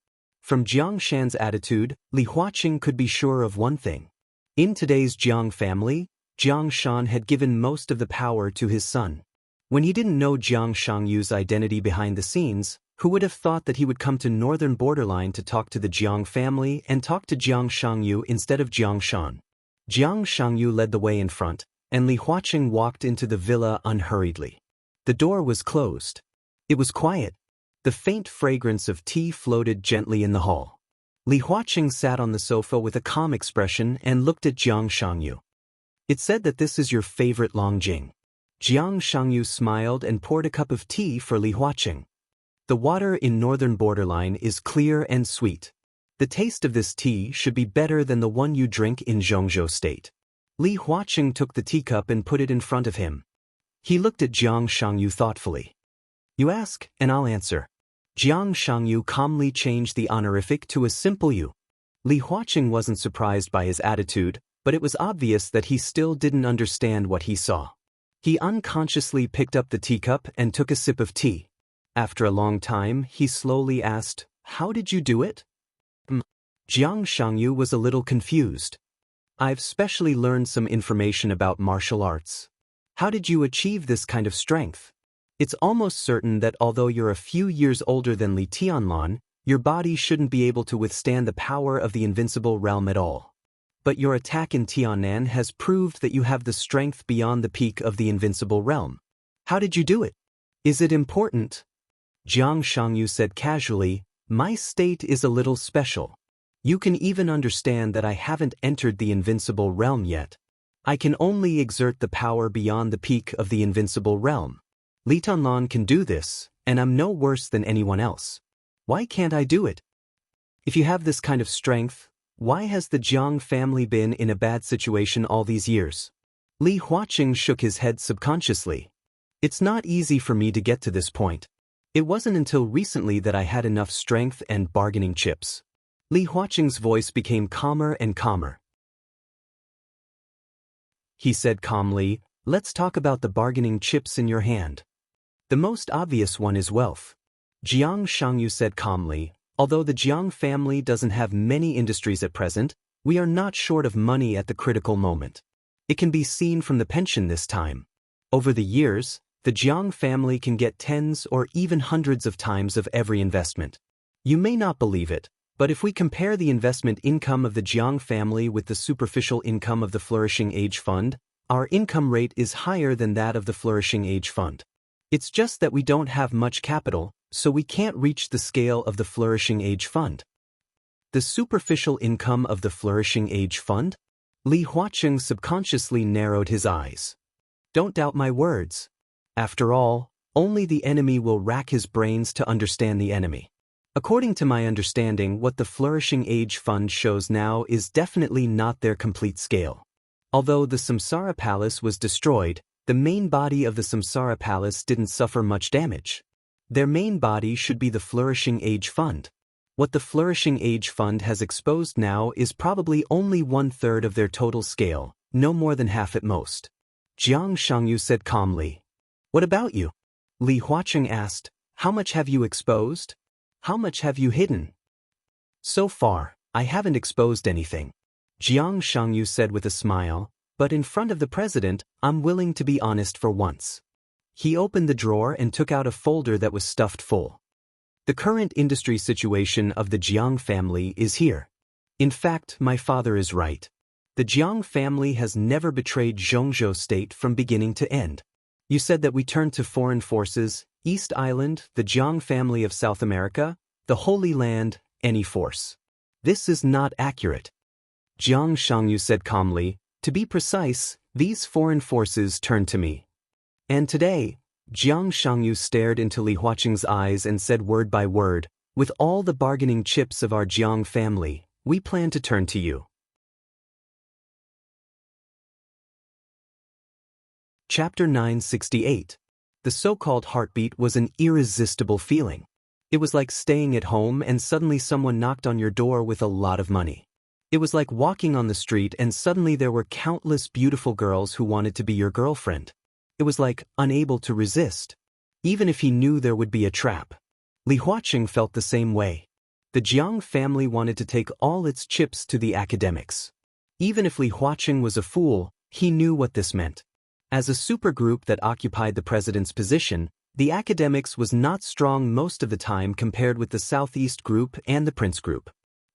From Jiang Shan's attitude, Li Huaqing could be sure of one thing. In today's Jiang family, Jiang Shan had given most of the power to his son. When he didn't know Jiang Shangyu's identity behind the scenes, who would have thought that he would come to northern borderline to talk to the Jiang family and talk to Jiang Shangyu instead of Jiang Shan? Jiang Shangyu led the way in front, and Li Huaqing walked into the villa unhurriedly. The door was closed. It was quiet. The faint fragrance of tea floated gently in the hall. Li Huaqing sat on the sofa with a calm expression and looked at Jiang Shangyu. It said that this is your favorite longjing. Jiang Shangyu smiled and poured a cup of tea for Li Huaqing. The water in northern borderline is clear and sweet. The taste of this tea should be better than the one you drink in Zhongzhou State. Li Huaqing took the teacup and put it in front of him. He looked at Jiang Shangyu thoughtfully. You ask, and I'll answer. Jiang Shangyu calmly changed the honorific to a simple you. Li Huaqing wasn't surprised by his attitude, but it was obvious that he still didn't understand what he saw. He unconsciously picked up the teacup and took a sip of tea. After a long time, he slowly asked, How did you do it? Jiang Shangyu was a little confused. I've specially learned some information about martial arts. How did you achieve this kind of strength? It's almost certain that although you're a few years older than Li Tianlan, your body shouldn't be able to withstand the power of the invincible realm at all. But your attack in Tiannan has proved that you have the strength beyond the peak of the invincible realm. How did you do it? Is it important? Jiang Shangyu said casually, My state is a little special. You can even understand that I haven't entered the invincible realm yet. I can only exert the power beyond the peak of the invincible realm. Li Tianlan can do this, and I'm no worse than anyone else. Why can't I do it? If you have this kind of strength, why has the Jiang family been in a bad situation all these years? Li Huaqing shook his head subconsciously. It's not easy for me to get to this point. It wasn't until recently that I had enough strength and bargaining chips. Li Huaqing's voice became calmer and calmer. He said calmly, Let's talk about the bargaining chips in your hand. The most obvious one is wealth. Jiang Shangyu said calmly, Although the Jiang family doesn't have many industries at present, we are not short of money at the critical moment. It can be seen from the pension this time. Over the years, the Jiang family can get tens or even hundreds of times of every investment. You may not believe it, but if we compare the investment income of the Jiang family with the superficial income of the Flourishing Age Fund, our income rate is higher than that of the Flourishing Age Fund. It's just that we don't have much capital, so we can't reach the scale of the Flourishing Age Fund. The superficial income of the Flourishing Age Fund? Li Huaqing subconsciously narrowed his eyes. Don't doubt my words. After all, only the enemy will rack his brains to understand the enemy. According to my understanding, what the Flourishing Age Fund shows now is definitely not their complete scale. Although the Samsara Palace was destroyed, the main body of the Samsara Palace didn't suffer much damage. Their main body should be the Flourishing Age Fund. What the Flourishing Age Fund has exposed now is probably only 1/3 of their total scale, no more than half at most. Xianxia said calmly. What about you? Li Huaqing asked, how much have you exposed? How much have you hidden? So far, I haven't exposed anything. Xianxia said with a smile, but in front of the president, I'm willing to be honest for once. He opened the drawer and took out a folder that was stuffed full. The current industry situation of the Jiang family is here. In fact, my father is right. The Jiang family has never betrayed Zhongzhou state from beginning to end. You said that we turned to foreign forces, East Island, the Jiang family of South America, the Holy Land, any force. This is not accurate. Xianxia said calmly, to be precise, these foreign forces turned to me. And today, Xianxia stared into Li Huaqing's eyes and said word by word, with all the bargaining chips of our Jiang family, we plan to turn to you. Chapter 968. The so-called heartbeat was an irresistible feeling. It was like staying at home and suddenly someone knocked on your door with a lot of money. It was like walking on the street and suddenly there were countless beautiful girls who wanted to be your girlfriend. It was like unable to resist, even if he knew there would be a trap. Li Huaqing felt the same way. The Jiang family wanted to take all its chips to the academics. Even if Li Huaqing was a fool, he knew what this meant. As a supergroup that occupied the president's position, the academics was not strong most of the time compared with the Southeast group and the Prince group.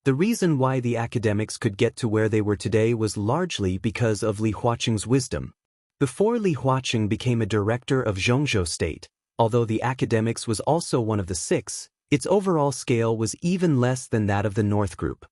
The reason why the academics could get to where they were today was largely because of Li Huaqing's wisdom. Before Li Huaqing became a director of Zhongzhou state, although the academics was also one of the 6, its overall scale was even less than that of the North group.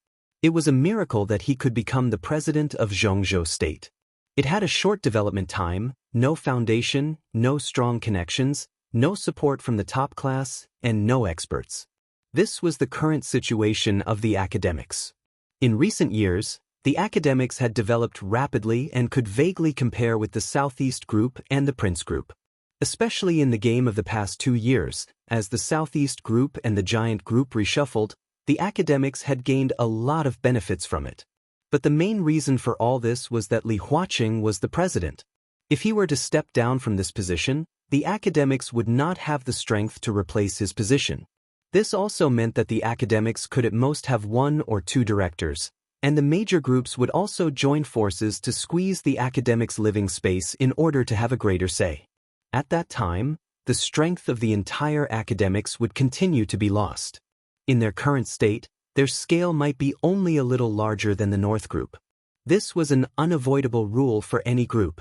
It was a miracle that he could become the president of Zhongzhou state. It had a short development time, no foundation, no strong connections, no support from the top class, and no experts. This was the current situation of the academics. In recent years, the academics had developed rapidly and could vaguely compare with the Southeast group and the Prince group. Especially in the game of the past 2 years, as the Southeast group and the Giant group reshuffled, the academics had gained a lot of benefits from it. But the main reason for all this was that Li Huaqing was the president. If he were to step down from this position, the academics would not have the strength to replace his position. This also meant that the academics could at most have 1 or 2 directors, and the major groups would also join forces to squeeze the academics' living space in order to have a greater say. At that time, the strength of the entire academics would continue to be lost. In their current state, their scale might be only a little larger than the North group. This was an unavoidable rule for any group.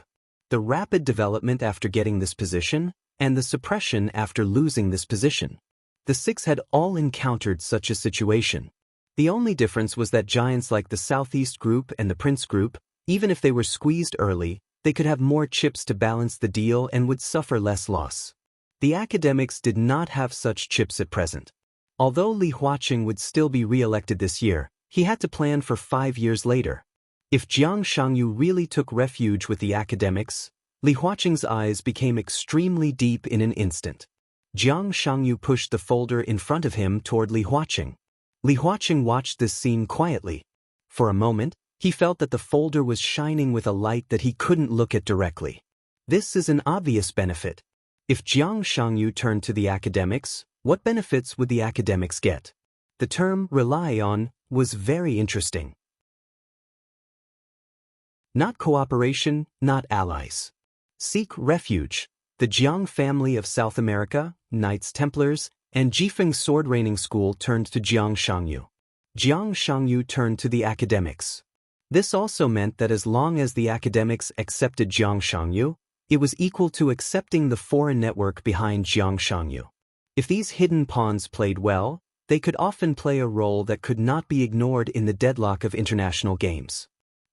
The rapid development after getting this position, and the suppression after losing this position. The 6 had all encountered such a situation. The only difference was that giants like the Southeast group and the Prince group, even if they were squeezed early, they could have more chips to balance the deal and would suffer less loss. The academics did not have such chips at present. Although Li Huaqing would still be re-elected this year, he had to plan for 5 years later. If Jiang Shangyu really took refuge with the academics, Li Huaqing's eyes became extremely deep in an instant. Jiang Shangyu pushed the folder in front of him toward Li Huaqing. Li Huaqing watched this scene quietly. For a moment, he felt that the folder was shining with a light that he couldn't look at directly. This is an obvious benefit. If Jiang Shangyu turned to the academics, what benefits would the academics get? The term rely on was very interesting. Not cooperation, not allies. Seek refuge. The Jiang family of South America, Knights Templars, and Jifeng sword reigning school turned to Jiang Shangyu. Jiang Shangyu turned to the academics. This also meant that as long as the academics accepted Jiang Shangyu, it was equal to accepting the foreign network behind Jiang Shangyu. If these hidden pawns played well, they could often play a role that could not be ignored in the deadlock of international games.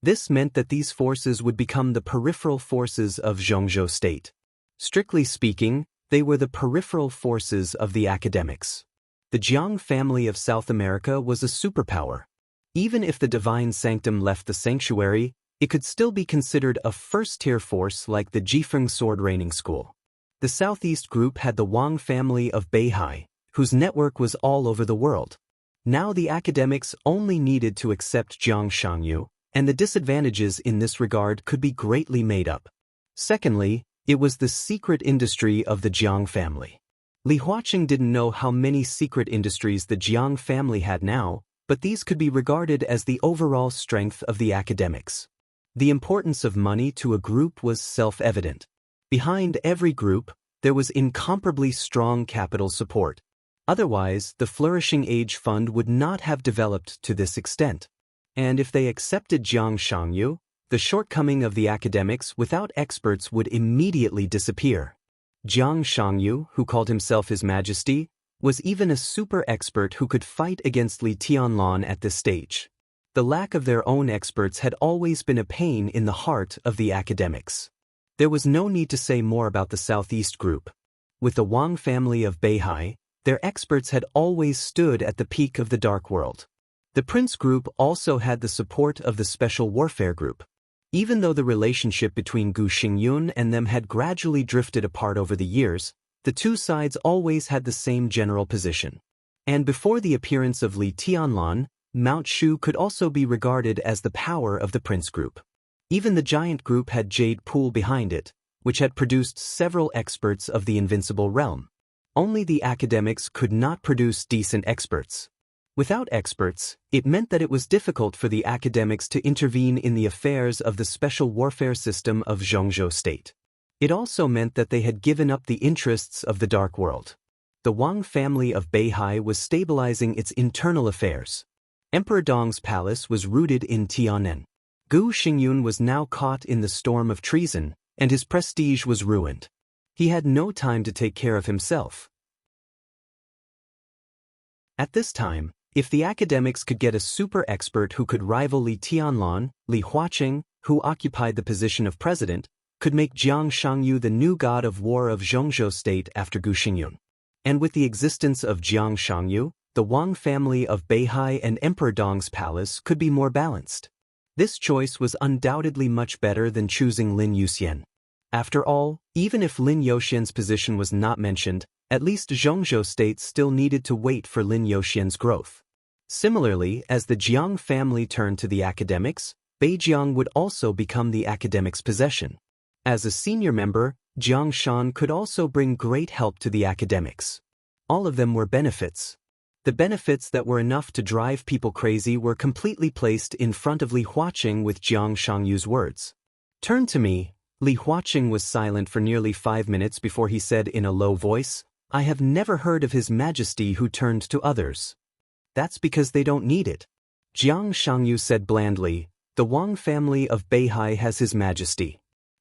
This meant that these forces would become the peripheral forces of Zhongzhou state. Strictly speaking, they were the peripheral forces of the academics. The Jiang family of South America was a superpower. Even if the divine sanctum left the sanctuary, it could still be considered a first-tier force like the Jifeng sword raining school. The Southeast group had the Wang family of Beihai, whose network was all over the world. Now the academics only needed to accept Jiang Shangyu, and the disadvantages in this regard could be greatly made up. Secondly, it was the secret industry of the Jiang family. Li Huaqing didn't know how many secret industries the Jiang family had now, but these could be regarded as the overall strength of the academics. The importance of money to a group was self-evident. Behind every group, there was incomparably strong capital support. Otherwise, the Flourishing Age Fund would not have developed to this extent. And if they accepted Jiang Shangyu, the shortcoming of the academics without experts would immediately disappear. Jiang Shangyu, who called himself His Majesty, was even a super expert who could fight against Li Tianlan at this stage. The lack of their own experts had always been a pain in the heart of the academics. There was no need to say more about the Southeast group. With the Wang family of Beihai, their experts had always stood at the peak of the Dark World. The Prince group also had the support of the Special Warfare group. Even though the relationship between Gu Xingyun and them had gradually drifted apart over the years, the two sides always had the same general position. And before the appearance of Li Tianlan, Mount Shu could also be regarded as the power of the Prince group. Even the giant group had Jade Pool behind it, which had produced several experts of the invincible realm. Only the academics could not produce decent experts. Without experts, it meant that it was difficult for the academics to intervene in the affairs of the special warfare system of Zhongzhou state. It also meant that they had given up the interests of the Dark World. The Wang family of Beihai was stabilizing its internal affairs. Emperor Dong's palace was rooted in Tianan. Gu Xingyun was now caught in the storm of treason, and his prestige was ruined. He had no time to take care of himself. At this time, if the academics could get a super expert who could rival Li Tianlan, Li Huaqing, who occupied the position of president, could make Jiang Shangyu the new god of war of Zhongzhou state after Gu Xingyun. And with the existence of Jiang Shangyu, the Wang family of Beihai and Emperor Dong's palace could be more balanced. This choice was undoubtedly much better than choosing Lin Yuxian. After all, even if Lin Yuxian's position was not mentioned, at least Zhongzhou state still needed to wait for Lin Yuxian's growth. Similarly, as the Jiang family turned to the academics, Beijiang would also become the academics' possession. As a senior member, Jiang Shan could also bring great help to the academics. All of them were benefits. The benefits that were enough to drive people crazy were completely placed in front of Li Huaqing with Jiang Shangyu's words. "Turn to me." Li Huaqing was silent for nearly 5 minutes before he said in a low voice, "I have never heard of His Majesty who turned to others." "That's because they don't need it." Jiang Shangyu said blandly, "The Wang family of Beihai has His Majesty.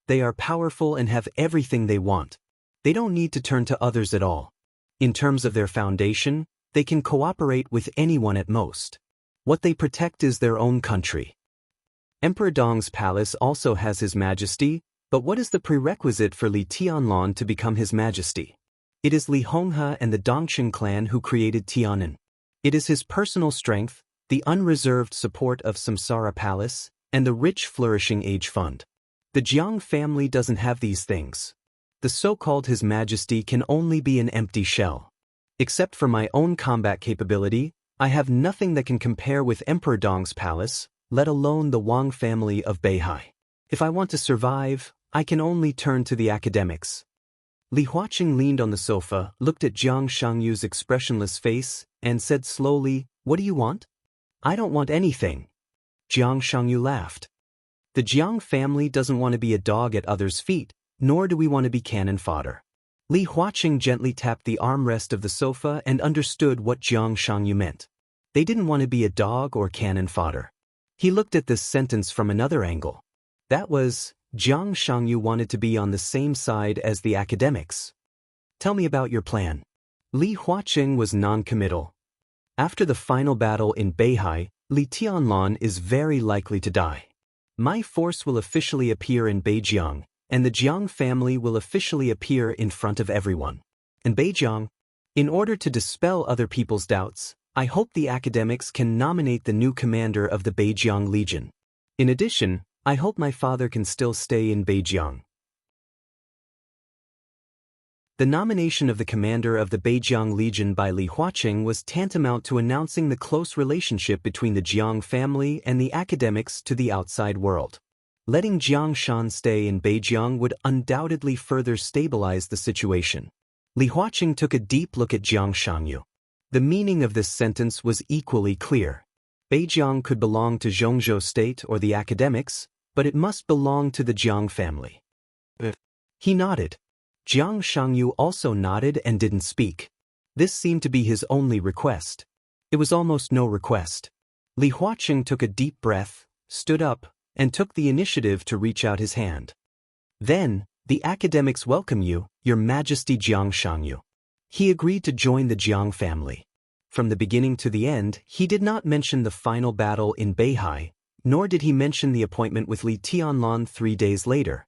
They are powerful and have everything they want. They don't need to turn to others at all. In terms of their foundation, they can cooperate with anyone at most. What they protect is their own country. Emperor Dong's palace also has His Majesty, but what is the prerequisite for Li Tianlan to become His Majesty? It is Li Honghe and the Dongqing clan who created Tianan. It is his personal strength, the unreserved support of Samsara Palace, and the rich Flourishing Age Fund. The Jiang family doesn't have these things. The so-called His Majesty can only be an empty shell. Except for my own combat capability, I have nothing that can compare with Emperor Dong's palace, let alone the Wang family of Beihai. If I want to survive, I can only turn to the academics." Li Huaqing leaned on the sofa, looked at Jiang Shangyu's expressionless face, and said slowly, "What do you want?" "I don't want anything." Jiang Shangyu laughed. "The Jiang family doesn't want to be a dog at others' feet, nor do we want to be cannon fodder." Li Huaqing gently tapped the armrest of the sofa and understood what Jiang Shangyu meant. They didn't want to be a dog or cannon fodder. He looked at this sentence from another angle. That was, Jiang Shangyu wanted to be on the same side as the academics. "Tell me about your plan." Li Huaqing was non-committal. After the final battle in Beihai, Li Tianlan is very likely to die. My force will officially appear in Beijiang, and the Jiang family will officially appear in front of everyone. In Beijiang, in order to dispel other people's doubts, I hope the academics can nominate the new commander of the Beijiang Legion. In addition, I hope my father can still stay in Beijiang. The nomination of the commander of the Beijiang Legion by Li Huaqing was tantamount to announcing the close relationship between the Jiang family and the academics to the outside world. Letting Jiang Shan stay in Beijiang would undoubtedly further stabilize the situation. Li Huaqing took a deep look at Jiang Shangyu. The meaning of this sentence was equally clear. Beijiang could belong to Zhongzhou State or the academics, but it must belong to the Jiang family. He nodded. Jiang Shangyu also nodded and didn't speak. This seemed to be his only request. It was almost no request. Li Huaqing took a deep breath, stood up, and took the initiative to reach out his hand. Then, the academics welcome you, Your Majesty Jiang Shangyu. He agreed to join the Jiang family. From the beginning to the end, he did not mention the final battle in Beihai, nor did he mention the appointment with Li Tianlan 3 days later.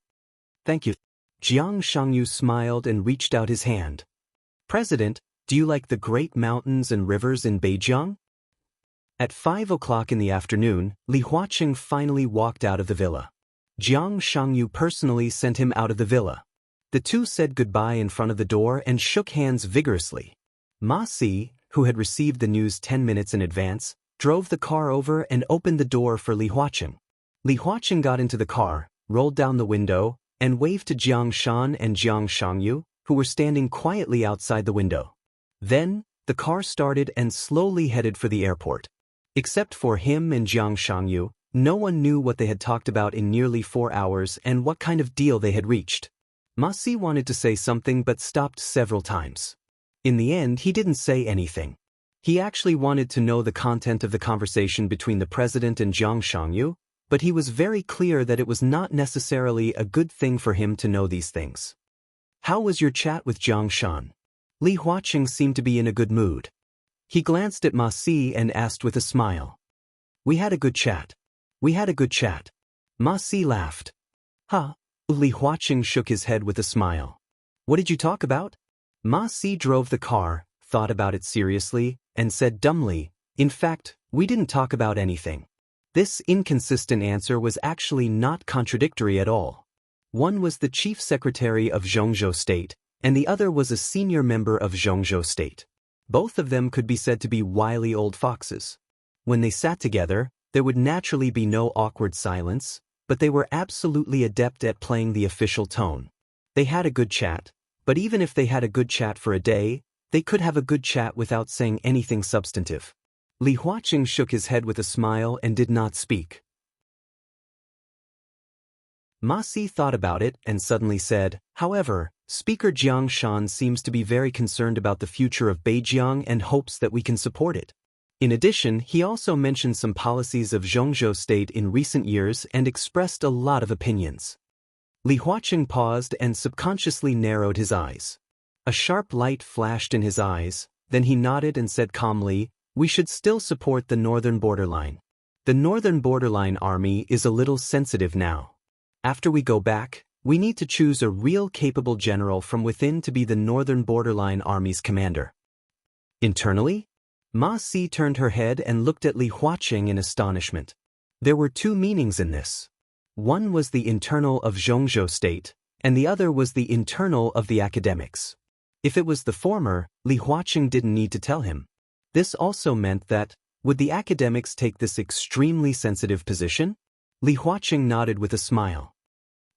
Thank you. Jiang Shangyu smiled and reached out his hand. President, do you like the great mountains and rivers in Beijiang? At 5 o'clock in the afternoon, Li Huaqing finally walked out of the villa. Jiang Shangyu personally sent him out of the villa. The two said goodbye in front of the door and shook hands vigorously. Ma Si, who had received the news 10 minutes in advance, drove the car over and opened the door for Li Huaqing. Li Huaqing got into the car, rolled down the window, and waved to Jiang Shan and Jiang Shangyu, who were standing quietly outside the window. Then, the car started and slowly headed for the airport. Except for him and Jiang Shangyu, no one knew what they had talked about in nearly 4 hours and what kind of deal they had reached. Ma Si wanted to say something but stopped several times. In the end, he didn't say anything. He actually wanted to know the content of the conversation between the president and Jiang Shangyu, but he was very clear that it was not necessarily a good thing for him to know these things. How was your chat with Jiang Shan? Li Huaqing seemed to be in a good mood. He glanced at Ma Si and asked with a smile. We had a good chat. We had a good chat. Ma Si laughed. Huh? Li Huaqing shook his head with a smile. What did you talk about? Ma Si drove the car, thought about it seriously, and said dumbly, in fact, we didn't talk about anything. This inconsistent answer was actually not contradictory at all. One was the chief secretary of Zhongzhou State, and the other was a senior member of Zhongzhou State. Both of them could be said to be wily old foxes. When they sat together, there would naturally be no awkward silence, but they were absolutely adept at playing the official tone. They had a good chat, but even if they had a good chat for a day, they could have a good chat without saying anything substantive. Li Huaqing shook his head with a smile and did not speak. Ma Si thought about it and suddenly said, however, Speaker Jiang Shan seems to be very concerned about the future of Beijiang and hopes that we can support it. In addition, he also mentioned some policies of Zhongzhou State in recent years and expressed a lot of opinions. Li Huaqing paused and subconsciously narrowed his eyes. A sharp light flashed in his eyes, then he nodded and said calmly, we should still support the northern borderline. The northern borderline army is a little sensitive now. After we go back, we need to choose a real capable general from within to be the northern borderline army's commander. Internally? Ma Si turned her head and looked at Li Huaqing in astonishment. There were two meanings in this. One was the internal of Zhongzhou State, and the other was the internal of the academics. If it was the former, Li Huaqing didn't need to tell him. This also meant that, would the academics take this extremely sensitive position? Li Huaqing nodded with a smile.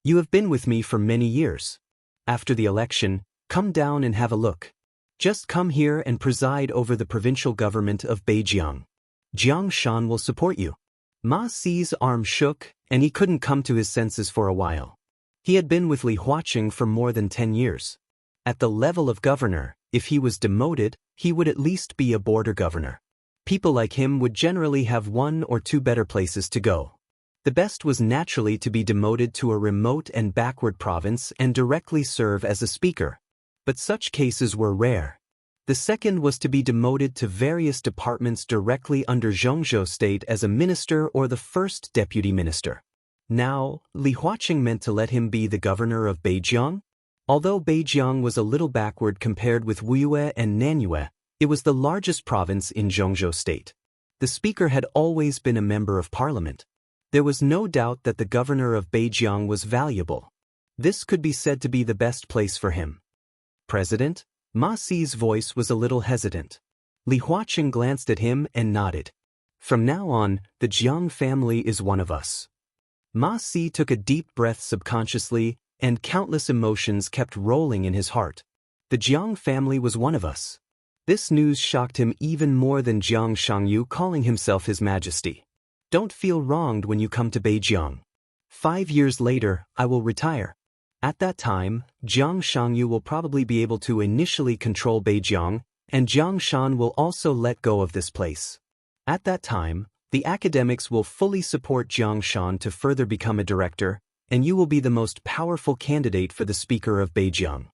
You have been with me for many years. After the election, come down and have a look. Just come here and preside over the provincial government of Beijiang. Jiang Shan will support you. Ma Si's arm shook, and he couldn't come to his senses for a while. He had been with Li Huaqing for more than 10 years. At the level of governor, if he was demoted, he would at least be a border governor. People like him would generally have 1 or 2 better places to go. The best was naturally to be demoted to a remote and backward province and directly serve as a speaker. But such cases were rare. The second was to be demoted to various departments directly under Zhongzhou State as a minister or the first deputy minister. Now, Li Huaqing meant to let him be the governor of Beijiang? Although Beijiang was a little backward compared with Wuxia and Xianxia, it was the largest province in Zhongzhou state. The speaker had always been a member of parliament. There was no doubt that the governor of Beijiang was valuable. This could be said to be the best place for him. President? Ma Si's voice was a little hesitant. Li Huaqing glanced at him and nodded. From now on, the Jiang family is one of us. Ma Si took a deep breath subconsciously, and countless emotions kept rolling in his heart. The Jiang family was one of us. This news shocked him even more than Jiang Shangyu calling himself His Majesty. Don't feel wronged when you come to Beijiang. 5 years later, I will retire. At that time, Jiang Shangyu will probably be able to initially control Beijiang, and Jiang Shan will also let go of this place. At that time, the academics will fully support Jiang Shan to further become a director, and you will be the most powerful candidate for the speaker of Beijiang.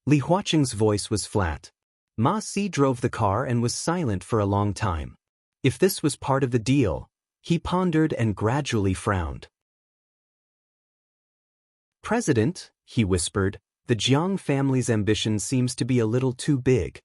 Li Huaqing's voice was flat. Ma Si drove the car and was silent for a long time. If this was part of the deal, he pondered and gradually frowned. President, he whispered, the Jiang family's ambition seems to be a little too big.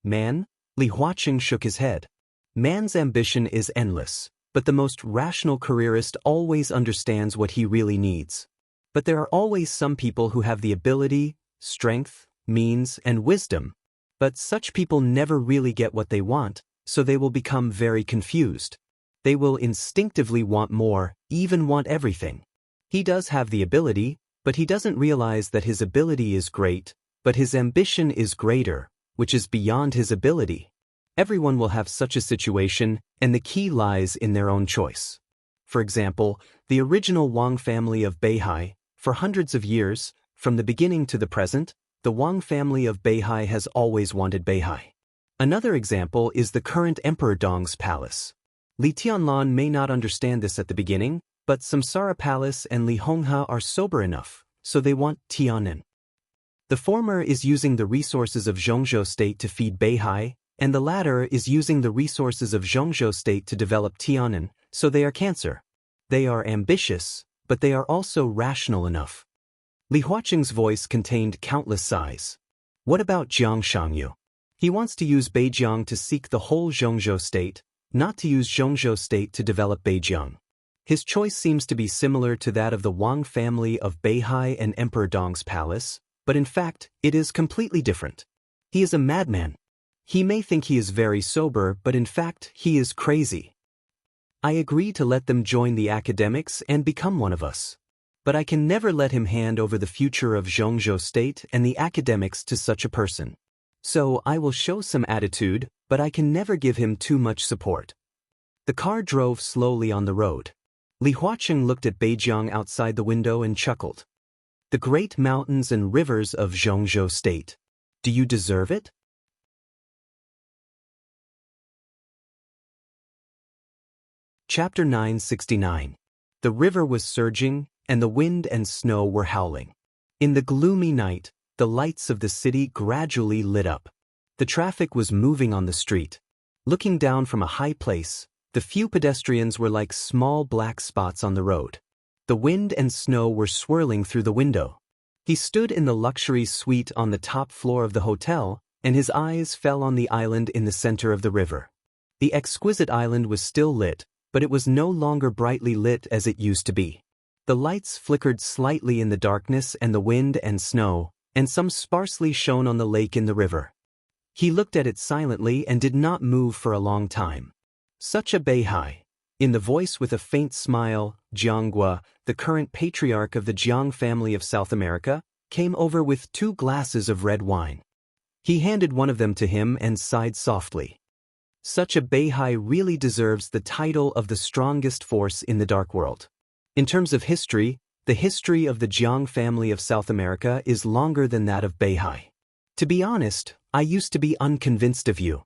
Man? Li Huaqing shook his head. Man's ambition is endless, but the most rational careerist always understands what he really needs. But there are always some people who have the ability, strength, means, and wisdom. But such people never really get what they want, so they will become very confused. They will instinctively want more, even want everything. He does have the ability, but he doesn't realize that his ability is great, but his ambition is greater, which is beyond his ability. Everyone will have such a situation, and the key lies in their own choice. For example, the original Wang family of Beihai, for hundreds of years, from the beginning to the present, the Wang family of Beihai has always wanted Beihai. Another example is the current Emperor Dong's palace. Li Tianlan may not understand this at the beginning, but Samsara Palace and Li Honghe are sober enough, so they want Tianan. The former is using the resources of Zhongzhou state to feed Beihai, and the latter is using the resources of Zhongzhou state to develop Tianan, so they are cancer. They are ambitious, but they are also rational enough. Li Huaqing's voice contained countless sighs. What about Jiang Shangyu? He wants to use Beijiang to seek the whole Zhongzhou state, not to use Zhongzhou state to develop Beijiang. His choice seems to be similar to that of the Wang family of Beihai and Emperor Dong's palace, but in fact, it is completely different. He is a madman. He may think he is very sober, but in fact, he is crazy. I agree to let them join the academics and become one of us. But I can never let him hand over the future of Zhongzhou state and the academics to such a person. So I will show some attitude, but I can never give him too much support. The car drove slowly on the road. Li Huaqing looked at Beijiang outside the window and chuckled. The great mountains and rivers of Zhongzhou state. Do you deserve it? Chapter 969. The river was surging, and the wind and snow were howling. In the gloomy night, the lights of the city gradually lit up. The traffic was moving on the street. Looking down from a high place, the few pedestrians were like small black spots on the road. The wind and snow were swirling through the window. He stood in the luxury suite on the top floor of the hotel, and his eyes fell on the island in the center of the river. The exquisite island was still lit, but it was no longer brightly lit as it used to be. The lights flickered slightly in the darkness and the wind and snow, and some sparsely shone on the lake in the river. He looked at it silently and did not move for a long time. Such a Beihai. In the voice with a faint smile, Jianggua, the current patriarch of the Jiang family of South America, came over with 2 glasses of red wine. He handed one of them to him and sighed softly. Such a Beihai really deserves the title of the strongest force in the dark world. In terms of history, the history of the Jiang family of South America is longer than that of Beihai. To be honest, I used to be unconvinced of you.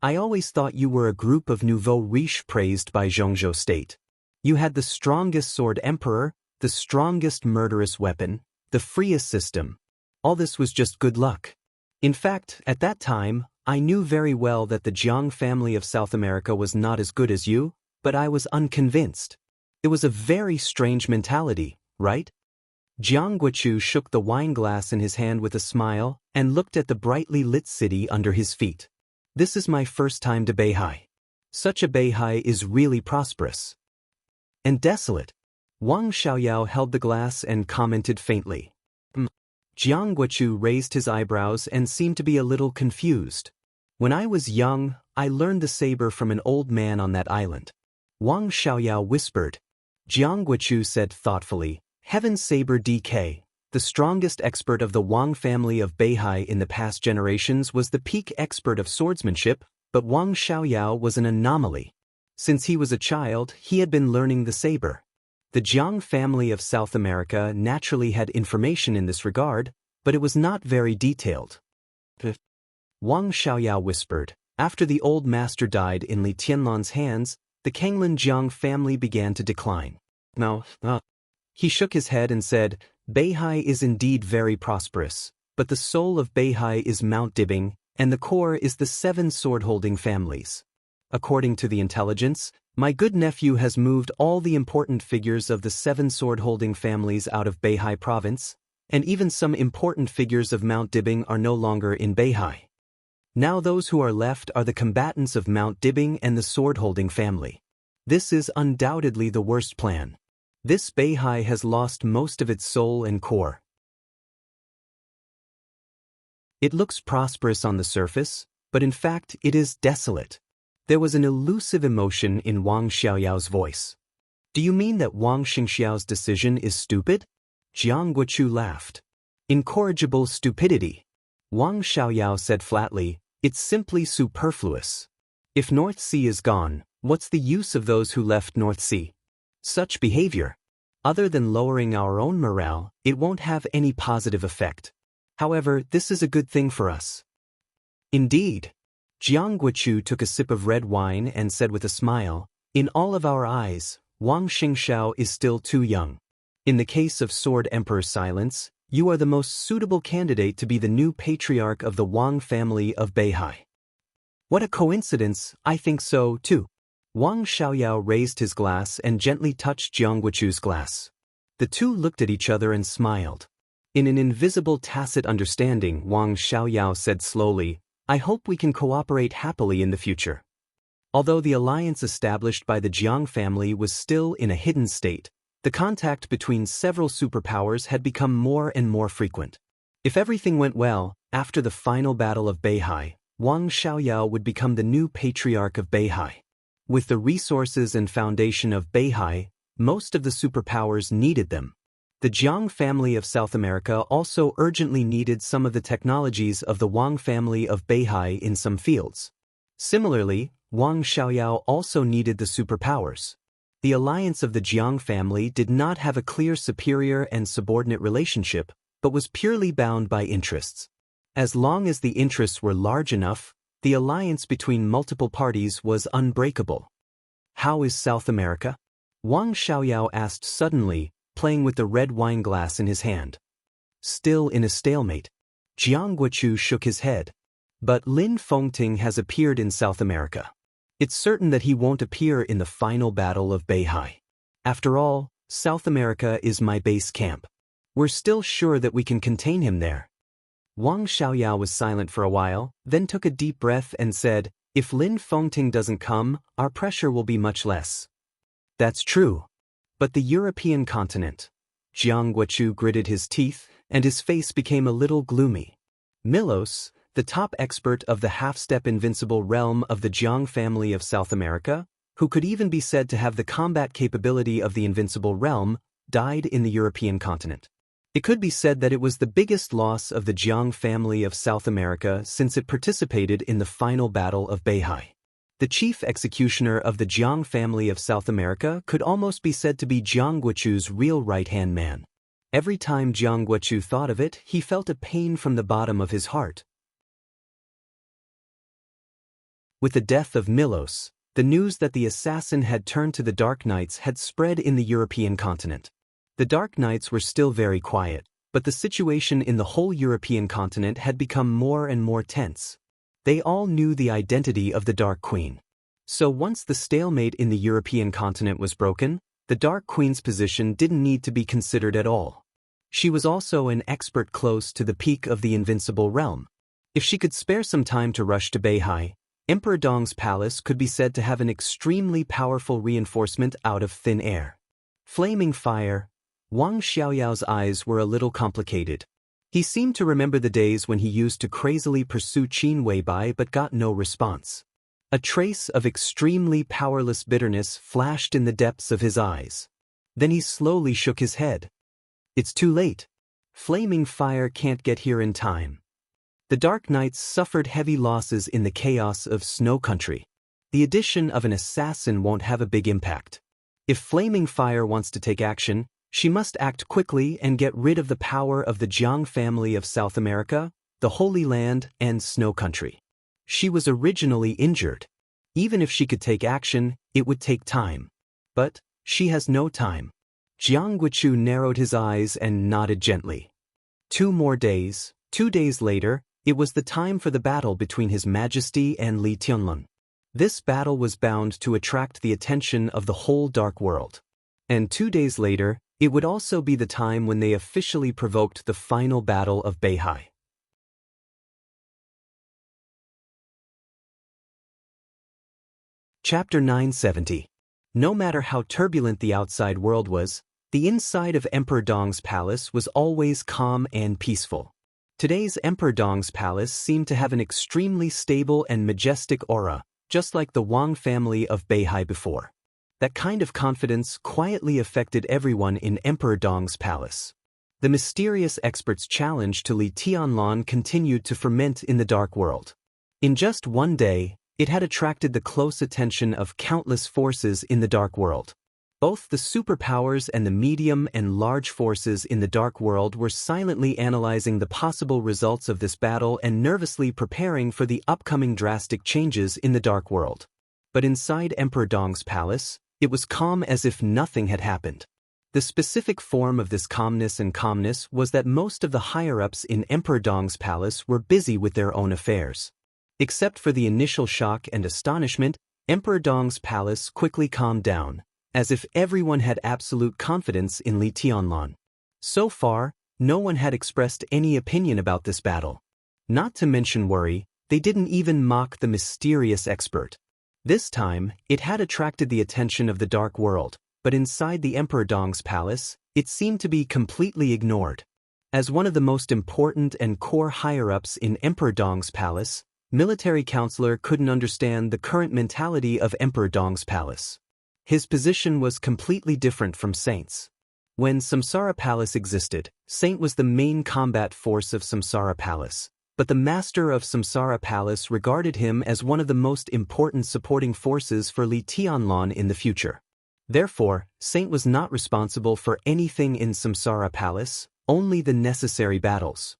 I always thought you were a group of nouveau riche praised by Zhongzhou state. You had the strongest sword emperor, the strongest murderous weapon, the freest system. All this was just good luck. In fact, at that time, I knew very well that the Jiang family of South America was not as good as you, but I was unconvinced. It was a very strange mentality, right? Jiang Guochu shook the wine glass in his hand with a smile and looked at the brightly lit city under his feet. This is my first time to Beihai. Such a Beihai is really prosperous. And desolate. Wang Xiaoyao held the glass and commented faintly. Jiang Guochu raised his eyebrows and seemed to be a little confused. When I was young, I learned the saber from an old man on that island. Wang Xiaoyao whispered. Jiang Guochu said thoughtfully, Heaven's Saber DK, the strongest expert of the Wang family of Beihai in the past generations, was the peak expert of swordsmanship, but Wang Xiaoyao was an anomaly. Since he was a child, he had been learning the saber. The Jiang family of South America naturally had information in this regard, but it was not very detailed. Wang Xiaoyao whispered. After the old master died in Li Tianlan's hands, the Kanglin Jiang family began to decline. He shook his head and said, Beihai is indeed very prosperous, but the soul of Beihai is Mount Dibing, and the core is the 7 sword-holding families. According to the intelligence, my good nephew has moved all the important figures of the 7 sword-holding families out of Beihai province, and even some important figures of Mount Dibing are no longer in Beihai. Now those who are left are the combatants of Mount Dibing and the sword-holding family. This is undoubtedly the worst plan. This Beihai has lost most of its soul and core. It looks prosperous on the surface, but in fact it is desolate. There was an elusive emotion in Wang Xiaoyao's voice. Do you mean that Wang Xingxiao's decision is stupid? Jiang Guochu laughed. Incorrigible stupidity. Wang Xiaoyao said flatly, it's simply superfluous. If North Sea is gone, what's the use of those who left North Sea? Such behavior, other than lowering our own morale, it won't have any positive effect. However, this is a good thing for us. Indeed. Jiang Guochu took a sip of red wine and said with a smile, in all of our eyes, Wang Xingxiao is still too young. In the case of Sword Emperor Silence, you are the most suitable candidate to be the new patriarch of the Wang family of Beihai. What a coincidence, I think so, too. Wang Xiaoyao raised his glass and gently touched Jiang Guochu's glass. The two looked at each other and smiled. In an invisible tacit understanding, Wang Xiaoyao said slowly, I hope we can cooperate happily in the future. Although the alliance established by the Jiang family was still in a hidden state, the contact between several superpowers had become more and more frequent. If everything went well, after the final battle of Beihai, Wang Xiaoyao would become the new patriarch of Beihai. With the resources and foundation of Beihai, most of the superpowers needed them. The Jiang family of South America also urgently needed some of the technologies of the Wang family of Beihai in some fields. Similarly, Wang Xiaoyao also needed the superpowers. The alliance of the Jiang family did not have a clear superior and subordinate relationship, but was purely bound by interests. As long as the interests were large enough, the alliance between multiple parties was unbreakable. How is South America? Wang Xiaoyao asked suddenly, playing with the red wine glass in his hand. Still in a stalemate. Jiang Guochu shook his head. But Lin Fengting has appeared in South America. It's certain that he won't appear in the final battle of Beihai. After all, South America is my base camp. We're still sure that we can contain him there. Wang Xiaoyao was silent for a while, then took a deep breath and said, if Lin Fengting doesn't come, our pressure will be much less. That's true. But the European continent. Jiang Guochu gritted his teeth, and his face became a little gloomy. Milos, the top expert of the half-step invincible realm of the Jiang family of South America, who could even be said to have the combat capability of the invincible realm, died in the European continent. It could be said that it was the biggest loss of the Jiang family of South America since it participated in the final battle of Beihai. The chief executioner of the Jiang family of South America could almost be said to be Jiang Guochu's real right-hand man. Every time Jiang Guochu thought of it, he felt a pain from the bottom of his heart. With the death of Milos, the news that the assassin had turned to the Dark Knights had spread in the European continent. The Dark Knights were still very quiet, but the situation in the whole European continent had become more and more tense. They all knew the identity of the Dark Queen. So once the stalemate in the European continent was broken, the Dark Queen's position didn't need to be considered at all. She was also an expert close to the peak of the invincible realm. If she could spare some time to rush to Beihai, Emperor Dong's palace could be said to have an extremely powerful reinforcement out of thin air. Flaming fire. Wang Xiaoyao's eyes were a little complicated. He seemed to remember the days when he used to crazily pursue Qin Weibai but got no response. A trace of extremely powerless bitterness flashed in the depths of his eyes. Then he slowly shook his head. It's too late. Flaming fire can't get here in time. The Dark Knights suffered heavy losses in the chaos of Snow Country. The addition of an assassin won't have a big impact. If Flaming Fire wants to take action, she must act quickly and get rid of the power of the Jiang family of South America, the Holy Land, and Snow Country. She was originally injured. Even if she could take action, it would take time. But she has no time. Jiang Guichu narrowed his eyes and nodded gently. 2 more days. 2 days later, it was the time for the battle between His Majesty and Li Tianlun. This battle was bound to attract the attention of the whole dark world. And 2 days later, it would also be the time when they officially provoked the final battle of Beihai. Chapter 970. No matter how turbulent the outside world was, the inside of Emperor Dong's palace was always calm and peaceful. Today's Emperor Dong's palace seemed to have an extremely stable and majestic aura, just like the Wang family of Beihai before. That kind of confidence quietly affected everyone in Emperor Dong's palace. The mysterious expert's challenge to Li Tianlun continued to ferment in the dark world. In just 1 day, it had attracted the close attention of countless forces in the dark world. Both the superpowers and the medium and large forces in the dark world were silently analyzing the possible results of this battle and nervously preparing for the upcoming drastic changes in the dark world. But inside Emperor Dong's palace, it was calm as if nothing had happened. The specific form of this calmness was that most of the higher-ups in Emperor Dong's palace were busy with their own affairs. Except for the initial shock and astonishment, Emperor Dong's palace quickly calmed down, as if everyone had absolute confidence in Li Tianlun. So far, no one had expressed any opinion about this battle. Not to mention worry, they didn't even mock the mysterious expert. This time, it had attracted the attention of the dark world, but inside the Emperor Dong's palace, it seemed to be completely ignored. As one of the most important and core higher-ups in Emperor Dong's palace, Military Counselor couldn't understand the current mentality of Emperor Dong's palace. His position was completely different from Saint's. When Samsara Palace existed, Saint was the main combat force of Samsara Palace, but the master of Samsara Palace regarded him as one of the most important supporting forces for Li Tianlun in the future. Therefore, Saint was not responsible for anything in Samsara Palace, only the necessary battles.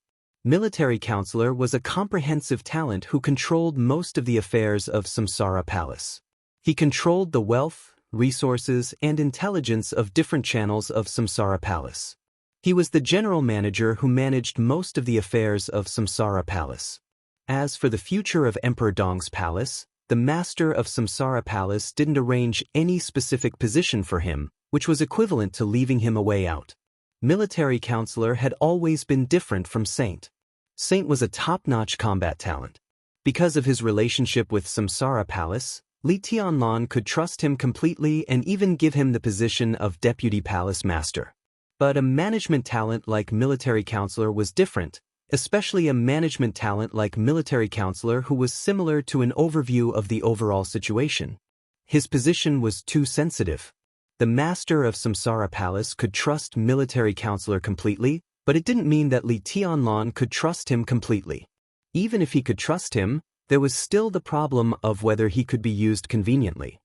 Military Counselor was a comprehensive talent who controlled most of the affairs of Samsara Palace. He controlled the wealth, resources, and intelligence of different channels of Samsara Palace. He was the general manager who managed most of the affairs of Samsara Palace. As for the future of Emperor Dong's palace, the master of Samsara Palace didn't arrange any specific position for him, which was equivalent to leaving him a way out. Military Counselor had always been different from Saint. Saint was a top-notch combat talent. Because of his relationship with Samsara Palace, Li Tianlun could trust him completely and even give him the position of Deputy Palace Master. But a management talent like Military Counselor was different, especially a management talent like Military Counselor who was similar to an overview of the overall situation. His position was too sensitive. The master of Samsara Palace could trust Military Counselor completely, but it didn't mean that Li Tianlun could trust him completely. Even if he could trust him, there was still the problem of whether he could be used conveniently.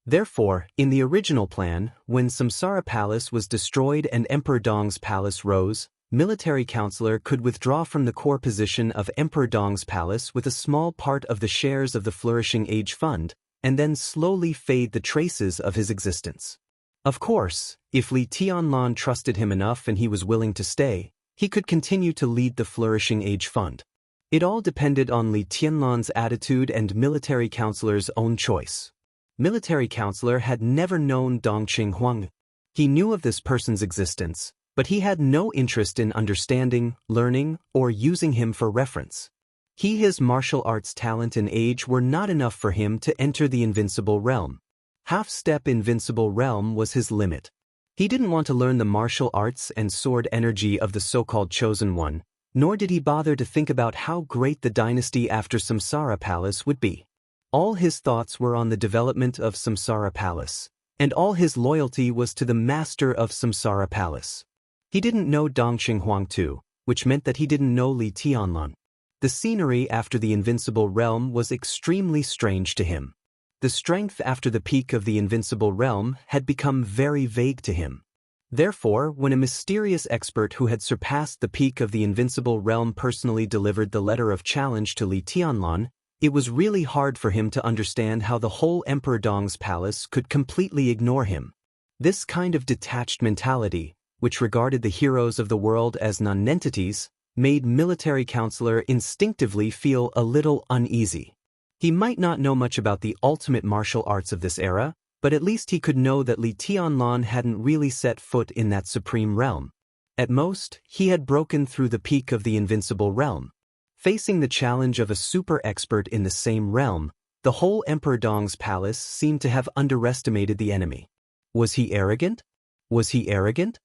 Therefore, in the original plan, when Samsara Palace was destroyed and Emperor Dong's palace rose, Military Counselor could withdraw from the core position of Emperor Dong's palace with a small part of the shares of the Flourishing Age Fund, and then slowly fade the traces of his existence. Of course, if Li Tianlun trusted him enough and he was willing to stay, he could continue to lead the Flourishing Age Fund. It all depended on Li Tianlun's attitude and Military Counselor's own choice. Military counselor had never known Dongqing Huang. He knew of this person's existence, but he had no interest in understanding, learning, or using him for reference. His martial arts talent and age were not enough for him to enter the invincible realm. Half-step invincible realm was his limit. He didn't want to learn the martial arts and sword energy of the so-called chosen one, nor did he bother to think about how great the dynasty after Samsara Palace would be. All his thoughts were on the development of Samsara Palace, and all his loyalty was to the master of Samsara Palace. He didn't know Dongqing Huang too, which meant that he didn't know Li Tianlan. The scenery after the invincible realm was extremely strange to him. The strength after the peak of the invincible realm had become very vague to him. Therefore, when a mysterious expert who had surpassed the peak of the invincible realm personally delivered the letter of challenge to Li Tianlan, it was really hard for him to understand how the whole Emperor Dong's palace could completely ignore him. This kind of detached mentality, which regarded the heroes of the world as nonentities, made military counselor instinctively feel a little uneasy. He might not know much about the ultimate martial arts of this era, but at least he could know that Li Tianlan hadn't really set foot in that supreme realm. At most, he had broken through the peak of the invincible realm. Facing the challenge of a super expert in the same realm, the whole Emperor Dong's palace seemed to have underestimated the enemy. Was he arrogant? Was he arrogant?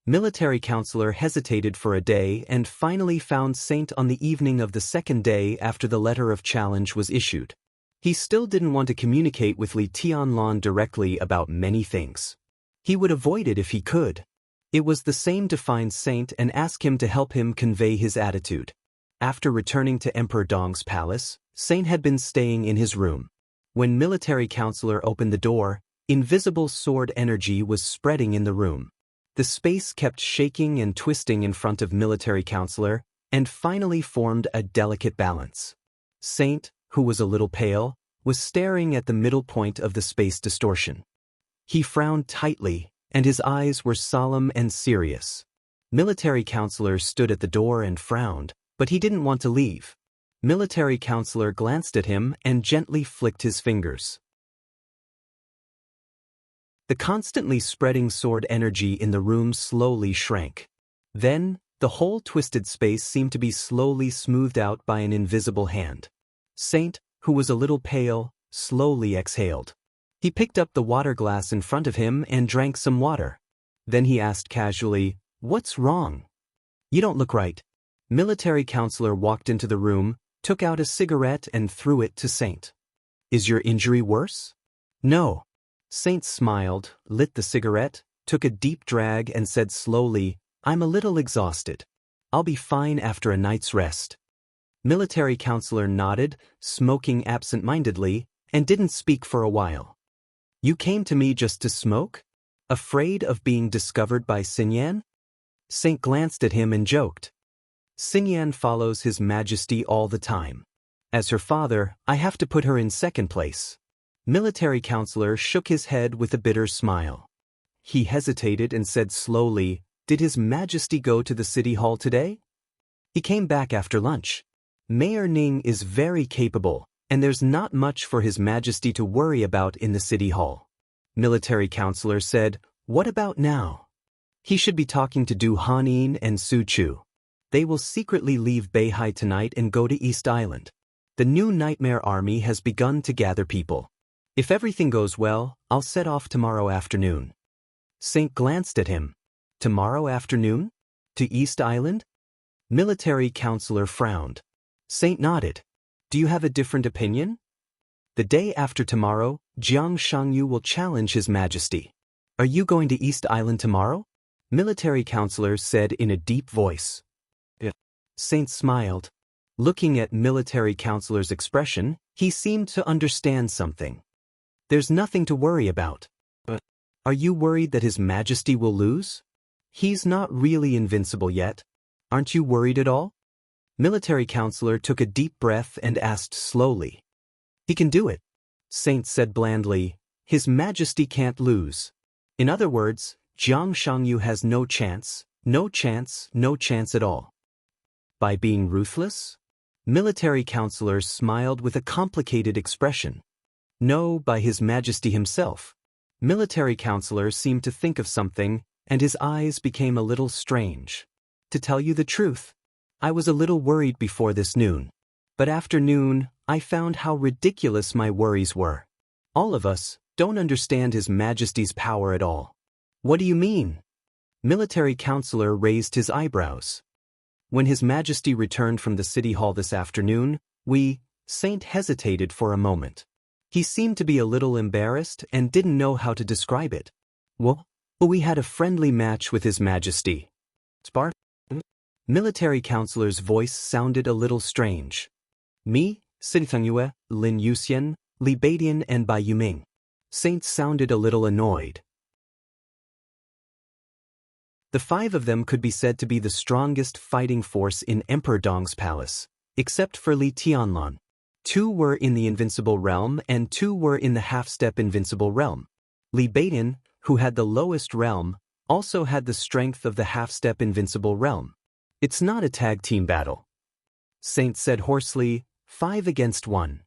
Military counselor hesitated for a day and finally found Saint on the evening of the second day after the letter of challenge was issued. He still didn't want to communicate with Li Tianlan directly about many things. He would avoid it if he could. It was the same to find Saint and ask him to help him convey his attitude. After returning to Emperor Dong's palace, Saint had been staying in his room. When military counselor opened the door, invisible sword energy was spreading in the room. The space kept shaking and twisting in front of military counselor, and finally formed a delicate balance. Saint, who was a little pale, was staring at the middle point of the space distortion. He frowned tightly, and his eyes were solemn and serious. Military counselor stood at the door and frowned, but he didn't want to leave. Military counselor glanced at him and gently flicked his fingers. The constantly spreading sword energy in the room slowly shrank. Then, the whole twisted space seemed to be slowly smoothed out by an invisible hand. Saint, who was a little pale, slowly exhaled. He picked up the water glass in front of him and drank some water. Then he asked casually, "What's wrong? You don't look right." Military counselor walked into the room, took out a cigarette and threw it to Saint. "Is your injury worse?" "No." Saint smiled, lit the cigarette, took a deep drag and said slowly, "I'm a little exhausted. I'll be fine after a night's rest." Military counselor nodded, smoking absent-mindedly, and didn't speak for a while. "You came to me just to smoke? Afraid of being discovered by Xinyan?" Saint glanced at him and joked. "Xinyan follows His Majesty all the time. As her father, I have to put her in second place." Military counselor shook his head with a bitter smile. He hesitated and said slowly, "Did His Majesty go to the city hall today?" "He came back after lunch. Mayor Ning is very capable, and there's not much for His Majesty to worry about in the city hall." Military counselor said, "What about now?" "He should be talking to Du Hanin and Su Chu. They will secretly leave Beihai tonight and go to East Island. The new Nightmare Army has begun to gather people. If everything goes well, I'll set off tomorrow afternoon." Saint glanced at him. "Tomorrow afternoon? To East Island?" Military counselor frowned. Saint nodded. "Do you have a different opinion?" "The day after tomorrow, Jiang Shangyu will challenge His Majesty. Are you going to East Island tomorrow?" Military counselor said in a deep voice. "Yeah." Saint smiled. Looking at military counselor's expression, he seemed to understand something. "There's nothing to worry about. But are you worried that His Majesty will lose? He's not really invincible yet. Aren't you worried at all?" Military counselor took a deep breath and asked slowly. "He can do it," Saint said blandly. "His Majesty can't lose. In other words, Jiang Shangyu has no chance, no chance, no chance at all." "By being ruthless?" Military counselor smiled with a complicated expression. No, by His Majesty himself. Military counselor seemed to think of something, and his eyes became a little strange. To tell you the truth, I was a little worried before this noon. But after noon, I found how ridiculous my worries were. All of us don't understand His Majesty's power at all. What do you mean? Military counselor raised his eyebrows. When His Majesty returned from the city hall this afternoon, Saint hesitated for a moment. He seemed to be a little embarrassed and didn't know how to describe it. Well, we had a friendly match with His Majesty. Spar? Military counselor's voice sounded a little strange. Me, Xinxia, Lin Yuxian, Li Beidian and Bai Yuming. Saint sounded a little annoyed. The five of them could be said to be the strongest fighting force in Emperor Dong's palace, except for Li Tianlan. 2 were in the invincible realm and 2 were in the half-step invincible realm. Li Beidian, who had the lowest realm, also had the strength of the half-step invincible realm. It's not a tag team battle. Saint said hoarsely, 5 against 1.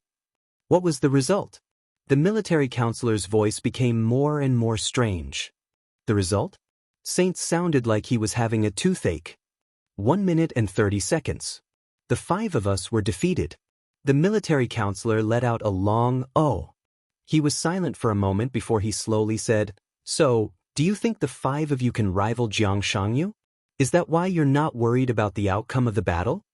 What was the result? The military counselor's voice became more and more strange. The result? Saint sounded like he was having a toothache. 1 minute and 30 seconds. The 5 of us were defeated. The military counselor let out a long "oh." He was silent for a moment before he slowly said, "So, do you think the 5 of you can rival Jiang Shangyu? Is that why you're not worried about the outcome of the battle?"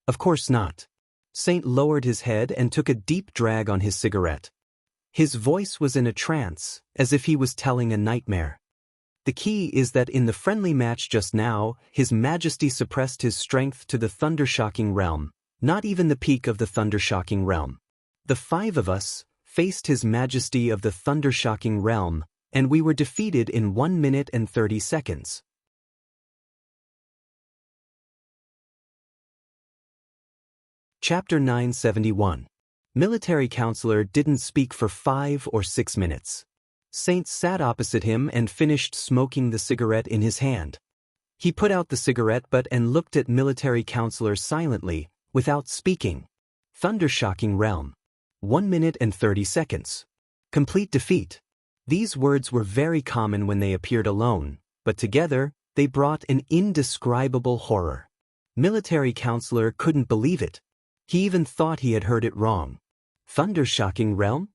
Of course not. Saint lowered his head and took a deep drag on his cigarette. His voice was in a trance, as if he was telling a nightmare. The key is that in the friendly match just now, His Majesty suppressed his strength to the thunder-shocking realm, not even the peak of the thunder-shocking realm. The 5 of us faced His Majesty of the thunder-shocking realm, and we were defeated in 1 minute and 30 seconds. Chapter 971. Military counselor didn't speak for 5 or 6 minutes. Saint sat opposite him and finished smoking the cigarette in his hand. He put out the cigarette butt and looked at military counselor silently, without speaking. Thunder-shocking realm. 1 minute and 30 seconds. Complete defeat. These words were very common when they appeared alone, but together, they brought an indescribable horror. Military counselor couldn't believe it. He even thought he had heard it wrong. Thunder-shocking realm?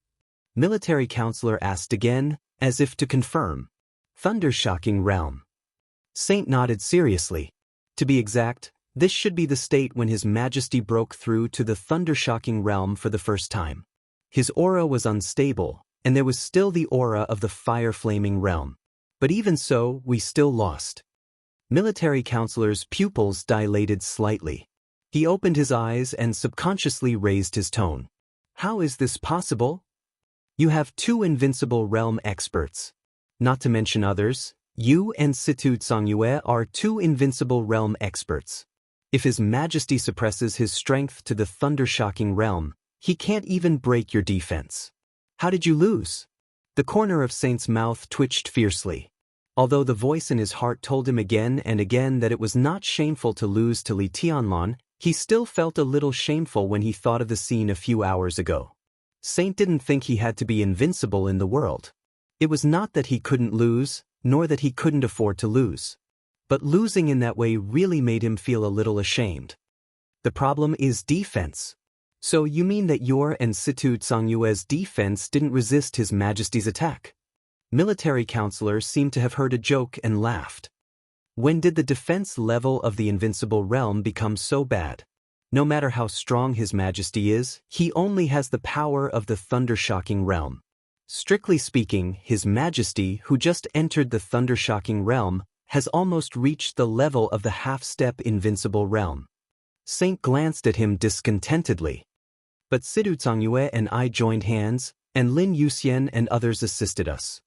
Military counselor asked again, as if to confirm. Thunder-shocking realm. Saint nodded seriously. To be exact, this should be the state when His Majesty broke through to the thunder-shocking realm for the first time. His aura was unstable, and there was still the aura of the fire-flaming realm. But even so, we still lost. Military counselor's pupils dilated slightly. He opened his eyes and subconsciously raised his tone. How is this possible? You have 2 invincible realm experts. Not to mention others, you and Situ Tsongyue are 2 invincible realm experts. If His Majesty suppresses his strength to the thunder-shocking realm, he can't even break your defense. How did you lose? The corner of Saint's mouth twitched fiercely. Although the voice in his heart told him again and again that it was not shameful to lose to Li Tianlan, he still felt a little shameful when he thought of the scene a few hours ago. Saint didn't think he had to be invincible in the world. It was not that he couldn't lose, nor that he couldn't afford to lose. But losing in that way really made him feel a little ashamed. The problem is defense. So you mean that your and Situ Tsongyue's defense didn't resist His Majesty's attack? Military counselor seemed to have heard a joke and laughed. When did the defense level of the invincible realm become so bad? No matter how strong His Majesty is, he only has the power of the thunder-shocking realm. Strictly speaking, His Majesty, who just entered the thunder-shocking realm, has almost reached the level of the half-step invincible realm. Saint glanced at him discontentedly. But Situ Tsongyue and I joined hands, and Lin Yuxian and others assisted us.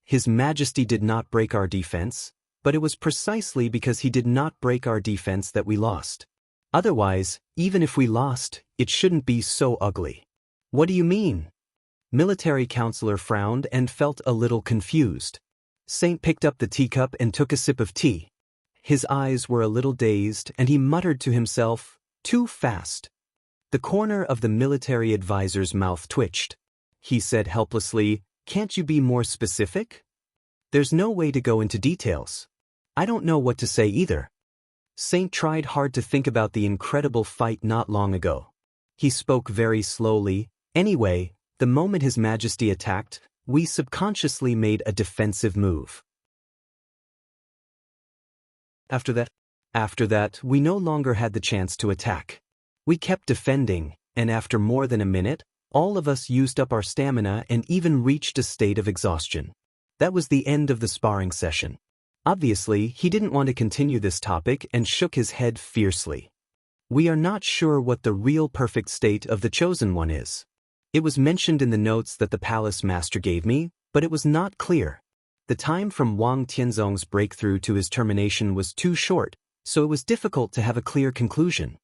His Majesty did not break our defense, but it was precisely because he did not break our defense that we lost. Otherwise, even if we lost, it shouldn't be so ugly. What do you mean? Military counselor frowned and felt a little confused. Saint picked up the teacup and took a sip of tea. His eyes were a little dazed and he muttered to himself, "Too fast." The corner of the military advisor's mouth twitched. he said helplessly. Can't you be more specific? There's no way to go into details. I don't know what to say either. Saint tried hard to think about the incredible fight not long ago. He spoke very slowly. Anyway, the moment His Majesty attacked, we subconsciously made a defensive move. After that, we no longer had the chance to attack. We kept defending, and after more than a minute, all of us used up our stamina and even reached a state of exhaustion. That was the end of the sparring session. Obviously, he didn't want to continue this topic and shook his head fiercely. We are not sure what the real perfect state of the Chosen One is. It was mentioned in the notes that the palace master gave me, but it was not clear. The time from Wang Tianzong's breakthrough to his termination was too short, so it was difficult to have a clear conclusion.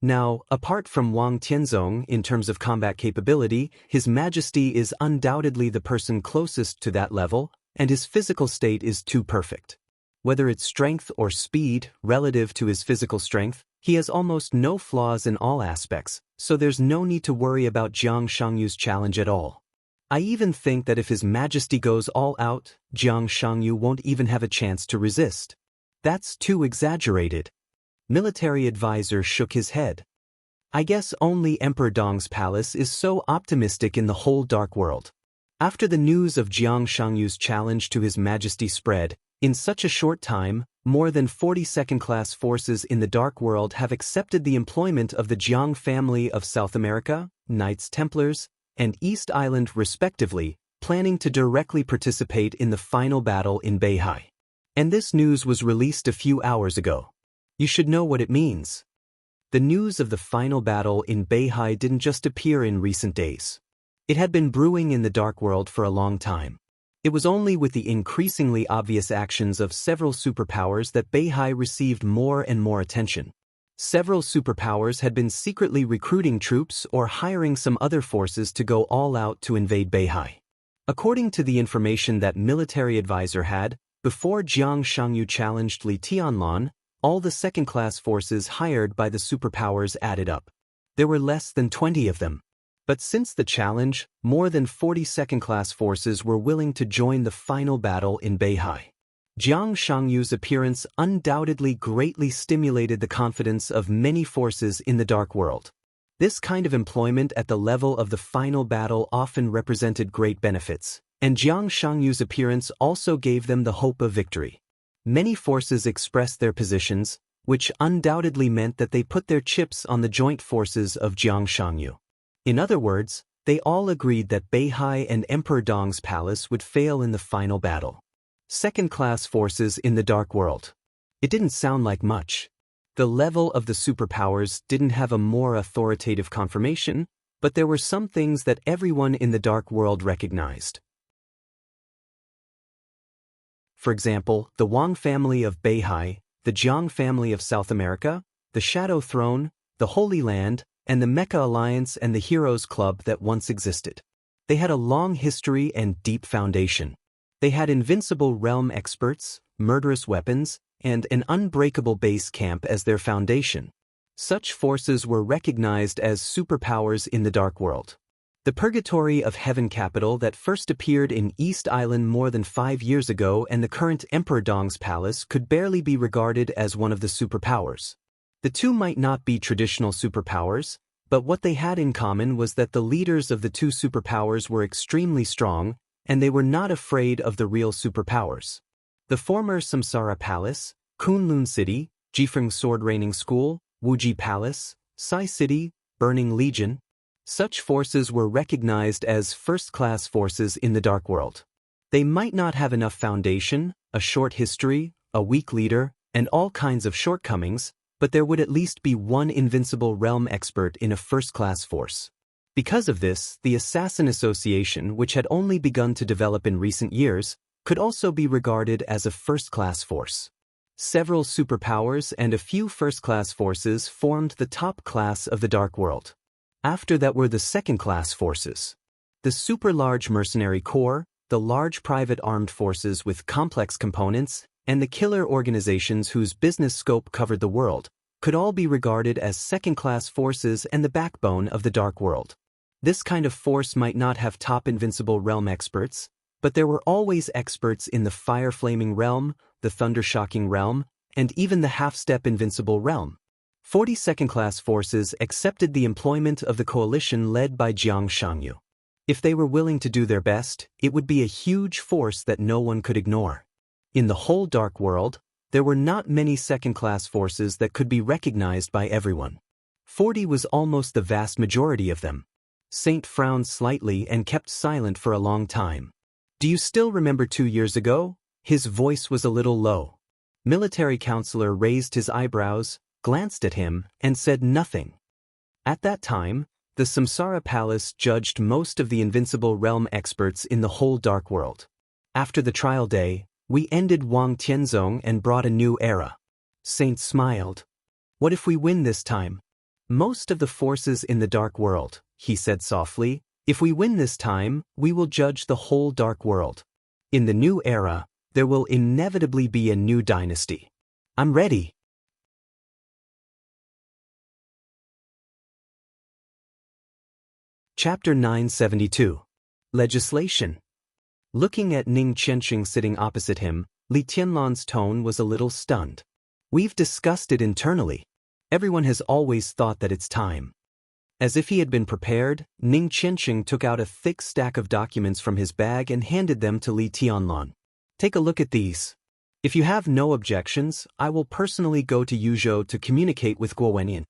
Now, apart from Wang Tianzong in terms of combat capability, His Majesty is undoubtedly the person closest to that level, and his physical state is too perfect. Whether it's strength or speed relative to his physical strength, he has almost no flaws in all aspects, so there's no need to worry about Jiang Shangyu's challenge at all. I even think that if His Majesty goes all out, Jiang Shangyu won't even have a chance to resist. That's too exaggerated. Military advisor shook his head. I guess only Emperor Dong's palace is so optimistic in the whole dark world. After the news of Jiang Shangyu's challenge to His Majesty spread, in such a short time, more than 40 second-class forces in the dark world have accepted the employment of the Jiang family of South America, Knights Templars, and East Island respectively, planning to directly participate in the final battle in Beihai. And this news was released a few hours ago. You should know what it means. The news of the final battle in Beihai didn't just appear in recent days. It had been brewing in the dark world for a long time. It was only with the increasingly obvious actions of several superpowers that Beihai received more and more attention. Several superpowers had been secretly recruiting troops or hiring some other forces to go all out to invade Beihai. According to the information that military advisor had, before Jiang Shangyu challenged Li Tianlan, all the second-class forces hired by the superpowers added up. There were less than 20 of them. But since the challenge, more than 40 second-class forces were willing to join the final battle in Beihai. Jiang Shangyu's appearance undoubtedly greatly stimulated the confidence of many forces in the dark world. This kind of employment at the level of the final battle often represented great benefits, and Jiang Shangyu's appearance also gave them the hope of victory. Many forces expressed their positions, which undoubtedly meant that they put their chips on the joint forces of Jiang Shangyu. In other words, they all agreed that Beihai and Emperor Dong's palace would fail in the final battle. Second-class forces in the dark world. It didn't sound like much. The level of the superpowers didn't have a more authoritative confirmation, but there were some things that everyone in the dark world recognized. For example, the Wang family of Beihai, the Jiang family of South America, the Shadow Throne, the Holy Land, and the Mecha Alliance and the Heroes Club that once existed. They had a long history and deep foundation. They had invincible realm experts, murderous weapons, and an unbreakable base camp as their foundation. Such forces were recognized as superpowers in the dark world. The Purgatory of Heaven capital that first appeared in East Island more than 5 years ago and the current Emperor Dong's palace could barely be regarded as one of the superpowers. The two might not be traditional superpowers, but what they had in common was that the leaders of the two superpowers were extremely strong, and they were not afraid of the real superpowers. The former Samsara Palace, Kunlun City, Jifeng Sword Raining School, Wuji Palace, Sai City, Burning Legion. Such forces were recognized as first-class forces in the dark world. They might not have enough foundation, a short history, a weak leader, and all kinds of shortcomings, but there would at least be one invincible realm expert in a first-class force. Because of this, the Assassin Association, which had only begun to develop in recent years, could also be regarded as a first-class force. Several superpowers and a few first-class forces formed the top class of the dark world. After that were the second-class forces. The super-large mercenary corps, the large private armed forces with complex components, and the killer organizations whose business scope covered the world, could all be regarded as second-class forces and the backbone of the dark world. This kind of force might not have top invincible realm experts, but there were always experts in the fire-flaming realm, the thunder-shocking realm, and even the half-step invincible realm. 40 second-class forces accepted the employment of the coalition led by Jiang Shangyu. If they were willing to do their best, it would be a huge force that no one could ignore. In the whole Dark World, there were not many second-class forces that could be recognized by everyone. 40 was almost the vast majority of them. Saint frowned slightly and kept silent for a long time. Do you still remember 2 years ago? His voice was a little low. Military counselor raised his eyebrows, glanced at him, and said nothing. At that time, the Samsara Palace judged most of the invincible realm experts in the whole Dark World. After the trial day, we ended Wang Tianzong and brought a new era. Saint smiled. What if we win this time? Most of the forces in the Dark World, he said softly, if we win this time, we will judge the whole Dark World. In the new era, there will inevitably be a new dynasty. I'm ready. Chapter 972. Legislation. Looking at Ning Qianxing sitting opposite him, Li Tianlan's tone was a little stunned. We've discussed it internally. Everyone has always thought that it's time. As if he had been prepared, Ning Qianxing took out a thick stack of documents from his bag and handed them to Li Tianlan. Take a look at these. If you have no objections, I will personally go to Yuzhou to communicate with Guo Wenyan.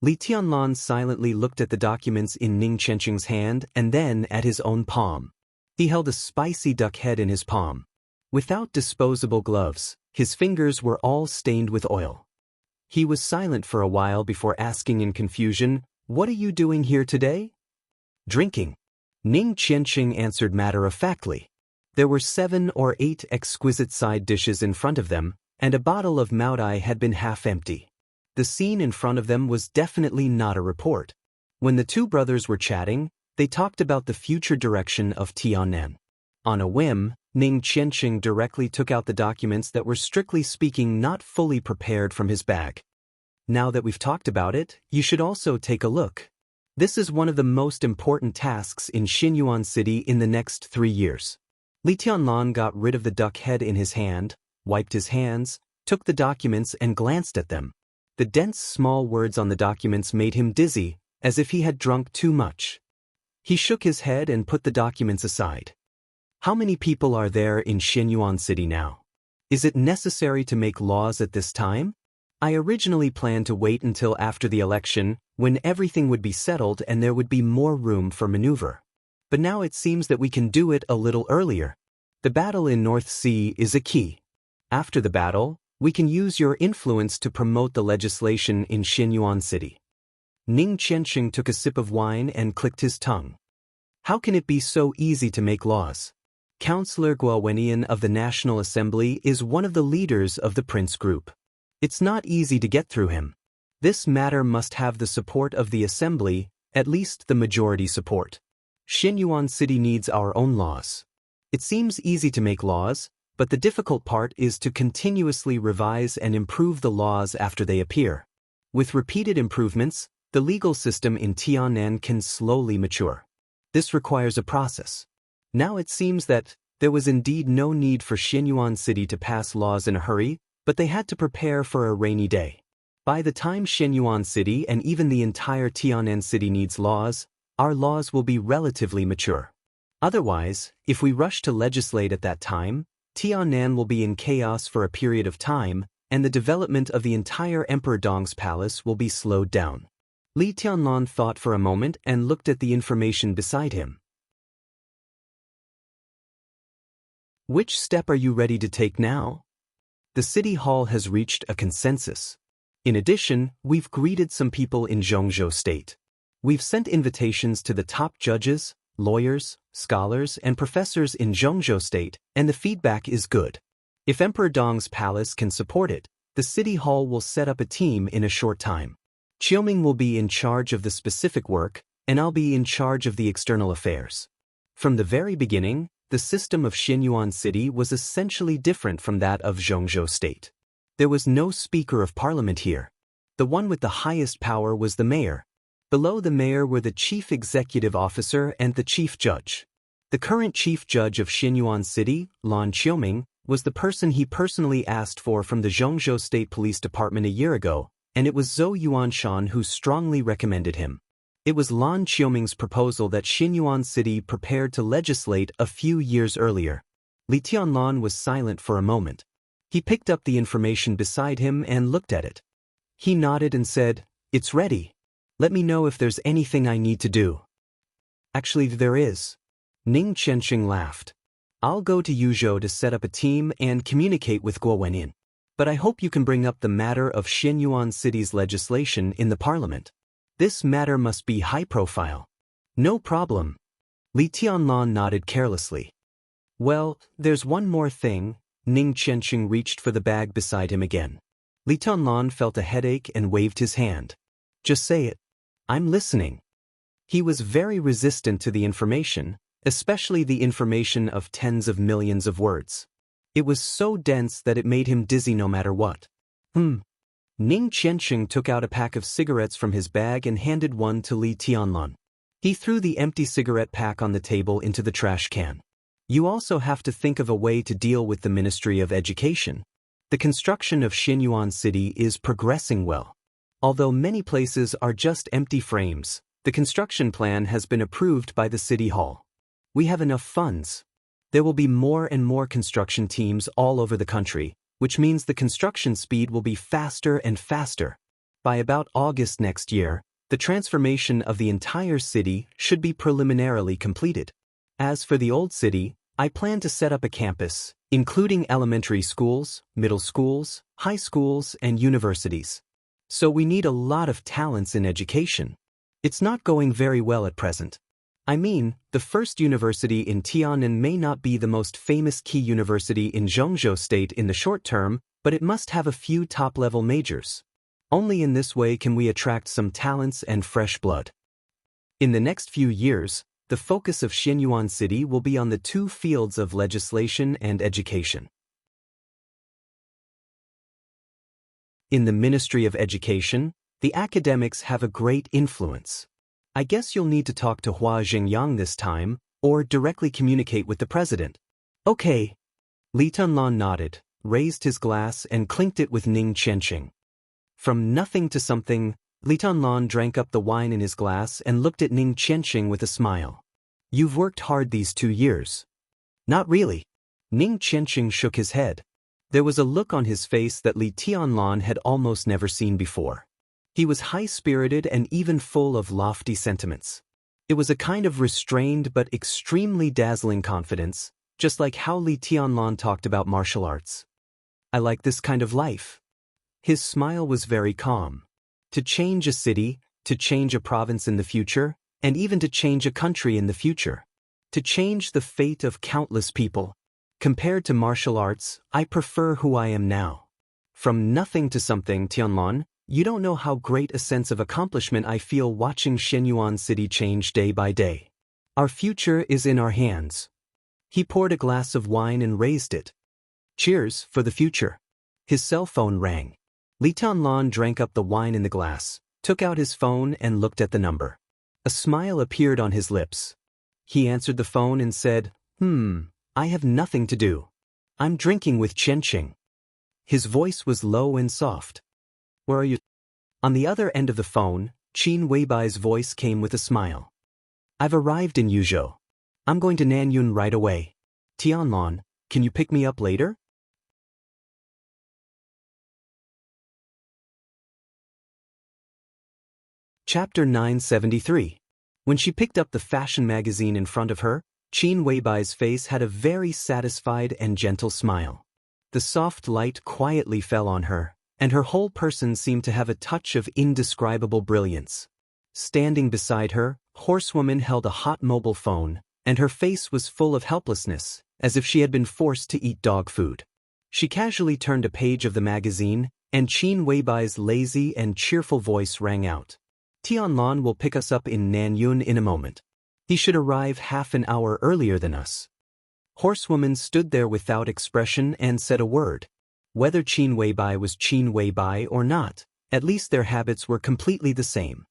Li Tianlan silently looked at the documents in Ning Qianxing's hand and then at his own palm. He held a spicy duck head in his palm. Without disposable gloves, his fingers were all stained with oil. He was silent for a while before asking in confusion, "What are you doing here today?" "Drinking." Ning Qianxing answered matter-of-factly. There were 7 or 8 exquisite side dishes in front of them, and a bottle of Maodai had been half empty. The scene in front of them was definitely not a report. When the two brothers were chatting, they talked about the future direction of Tiannan. On a whim, Ning Qianxing directly took out the documents that were strictly speaking not fully prepared from his bag. Now that we've talked about it, you should also take a look. This is one of the most important tasks in Xinyuan City in the next 3 years. Li Tianlan got rid of the duck head in his hand, wiped his hands, took the documents and glanced at them. The dense small words on the documents made him dizzy, as if he had drunk too much. He shook his head and put the documents aside. How many people are there in Xinyuan City now? Is it necessary to make laws at this time? I originally planned to wait until after the election, when everything would be settled and there would be more room for maneuver. But now it seems that we can do it a little earlier. The battle in North Sea is a key. After the battle, we can use your influence to promote the legislation in Xinyuan City. Ning Qianxing took a sip of wine and clicked his tongue. How can it be so easy to make laws? Councillor Guo Wenyan of the National Assembly is one of the leaders of the Prince Group. It's not easy to get through him. This matter must have the support of the Assembly, at least the majority support. Xinyuan City needs our own laws. It seems easy to make laws, but the difficult part is to continuously revise and improve the laws after they appear. With repeated improvements, the legal system in Tiannan can slowly mature. This requires a process. Now it seems that there was indeed no need for Xinyuan City to pass laws in a hurry, but they had to prepare for a rainy day. By the time Xinyuan City and even the entire Tiannan City needs laws, our laws will be relatively mature. Otherwise, if we rush to legislate at that time, Tiannan will be in chaos for a period of time, and the development of the entire Emperor Dong's palace will be slowed down. Li Tianlan thought for a moment and looked at the information beside him. Which step are you ready to take now? The City Hall has reached a consensus. In addition, we've greeted some people in Zhongzhou State. We've sent invitations to the top judges, lawyers, scholars, and professors in Zhongzhou State, and the feedback is good. If Emperor Dong's palace can support it, the City Hall will set up a team in a short time. Qiuming will be in charge of the specific work, and I'll be in charge of the external affairs. From the very beginning, the system of Xinyuan City was essentially different from that of Zhongzhou State. There was no Speaker of Parliament here. The one with the highest power was the mayor. Below the mayor were the chief executive officer and the chief judge. The current chief judge of Xinyuan City, Lan Qiuming, was the person he personally asked for from the Zhongzhou State Police Department a year ago, and it was Zhou Yuanshan who strongly recommended him. It was Lan Qiuming's proposal that Xinyuan City prepared to legislate a few years earlier. Li Tianlan was silent for a moment. He picked up the information beside him and looked at it. He nodded and said, "It's ready. Let me know if there's anything I need to do." "Actually, there is." Ning Qianxing laughed. "I'll go to Yuzhou to set up a team and communicate with Guo Wenin. But I hope you can bring up the matter of Xinyuan City's legislation in the parliament. This matter must be high profile." "No problem." Li Tianlan nodded carelessly. "Well, there's one more thing." Ning Qianxing reached for the bag beside him again. Li Tianlan felt a headache and waved his hand. "Just say it. I'm listening." He was very resistant to the information, especially the information of tens of millions of words. It was so dense that it made him dizzy no matter what. Ning Qianxing took out a pack of cigarettes from his bag and handed one to Li Tianlan. He threw the empty cigarette pack on the table into the trash can. "You also have to think of a way to deal with the Ministry of Education. The construction of Xinyuan City is progressing well. Although many places are just empty frames, the construction plan has been approved by the City Hall. We have enough funds. There will be more and more construction teams all over the country, which means the construction speed will be faster and faster. By about August next year, the transformation of the entire city should be preliminarily completed. As for the old city, I plan to set up a campus, including elementary schools, middle schools, high schools, and universities. So we need a lot of talents in education. It's not going very well at present. I mean, the first university in Tiannan may not be the most famous key university in Zhongzhou State in the short term, but it must have a few top-level majors. Only in this way can we attract some talents and fresh blood. In the next few years, the focus of Xinyuan City will be on the two fields of legislation and education. In the Ministry of Education, the academics have a great influence. I guess you'll need to talk to Hua Xingyang this time, or directly communicate with the president. Okay. Li Tianlan nodded, raised his glass and clinked it with Ning Qianxing. From nothing to something, Li Tianlan drank up the wine in his glass and looked at Ning Qianxing with a smile. "You've worked hard these 2 years." "Not really." Ning Qianxing shook his head. There was a look on his face that Li Tianlan had almost never seen before. He was high-spirited and even full of lofty sentiments. It was a kind of restrained but extremely dazzling confidence, just like how Li Tianlan talked about martial arts. "I like this kind of life." His smile was very calm. To change a city, to change a province in the future, and even to change a country in the future. To change the fate of countless people. Compared to martial arts, I prefer who I am now. From nothing to something, Tianlan, you don't know how great a sense of accomplishment I feel watching Xinyuan City change day by day. Our future is in our hands. He poured a glass of wine and raised it. "Cheers for the future." His cell phone rang. Li Tianlan drank up the wine in the glass, took out his phone and looked at the number. A smile appeared on his lips. He answered the phone and said, I have nothing to do. I'm drinking with Qianxing." His voice was low and soft. "Where are you?" On the other end of the phone, Qin Weibai's voice came with a smile. "I've arrived in Yuzhou. I'm going to Nanyun right away. Tianlan, can you pick me up later?" Chapter 973. When she picked up the fashion magazine in front of her, Qin Weibai's face had a very satisfied and gentle smile. The soft light quietly fell on her, and her whole person seemed to have a touch of indescribable brilliance. Standing beside her, Horsewoman held a hot mobile phone, and her face was full of helplessness, as if she had been forced to eat dog food. She casually turned a page of the magazine, and Qin Weibai's lazy and cheerful voice rang out. "Tianlan will pick us up in Nanyun in a moment. He should arrive half an hour earlier than us." Horsewoman stood there without expression and said a word. Whether Qin Weibai was Qin Weibai or not, at least their habits were completely the same.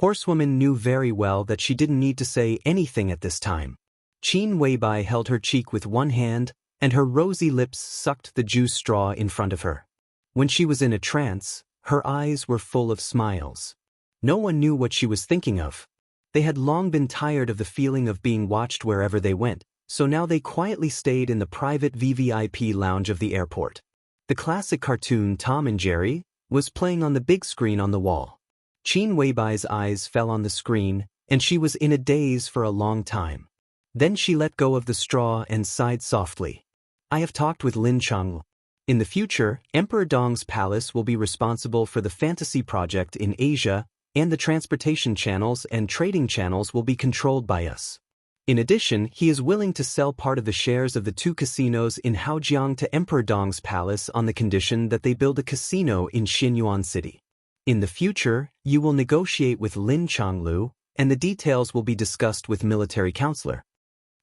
Horsewoman knew very well that she didn't need to say anything at this time. Qin Weibai held her cheek with one hand, and her rosy lips sucked the juice straw in front of her. When she was in a trance, her eyes were full of smiles. No one knew what she was thinking of. They had long been tired of the feeling of being watched wherever they went, so now they quietly stayed in the private VVIP lounge of the airport. The classic cartoon Tom and Jerry was playing on the big screen on the wall. Qin Weibai's eyes fell on the screen, and she was in a daze for a long time. Then she let go of the straw and sighed softly. I have talked with Lin Changlu. In the future, Emperor Dong's palace will be responsible for the fantasy project in Asia, and the transportation channels and trading channels will be controlled by us. In addition, he is willing to sell part of the shares of the 2 casinos in Haojiang to Emperor Dong's palace on the condition that they build a casino in Xinyuan City. In the future, you will negotiate with Lin Changlu, and the details will be discussed with military counselor.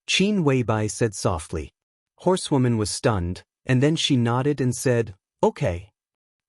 Qin Weibai said softly. Horsewoman was stunned, and then she nodded and said, okay.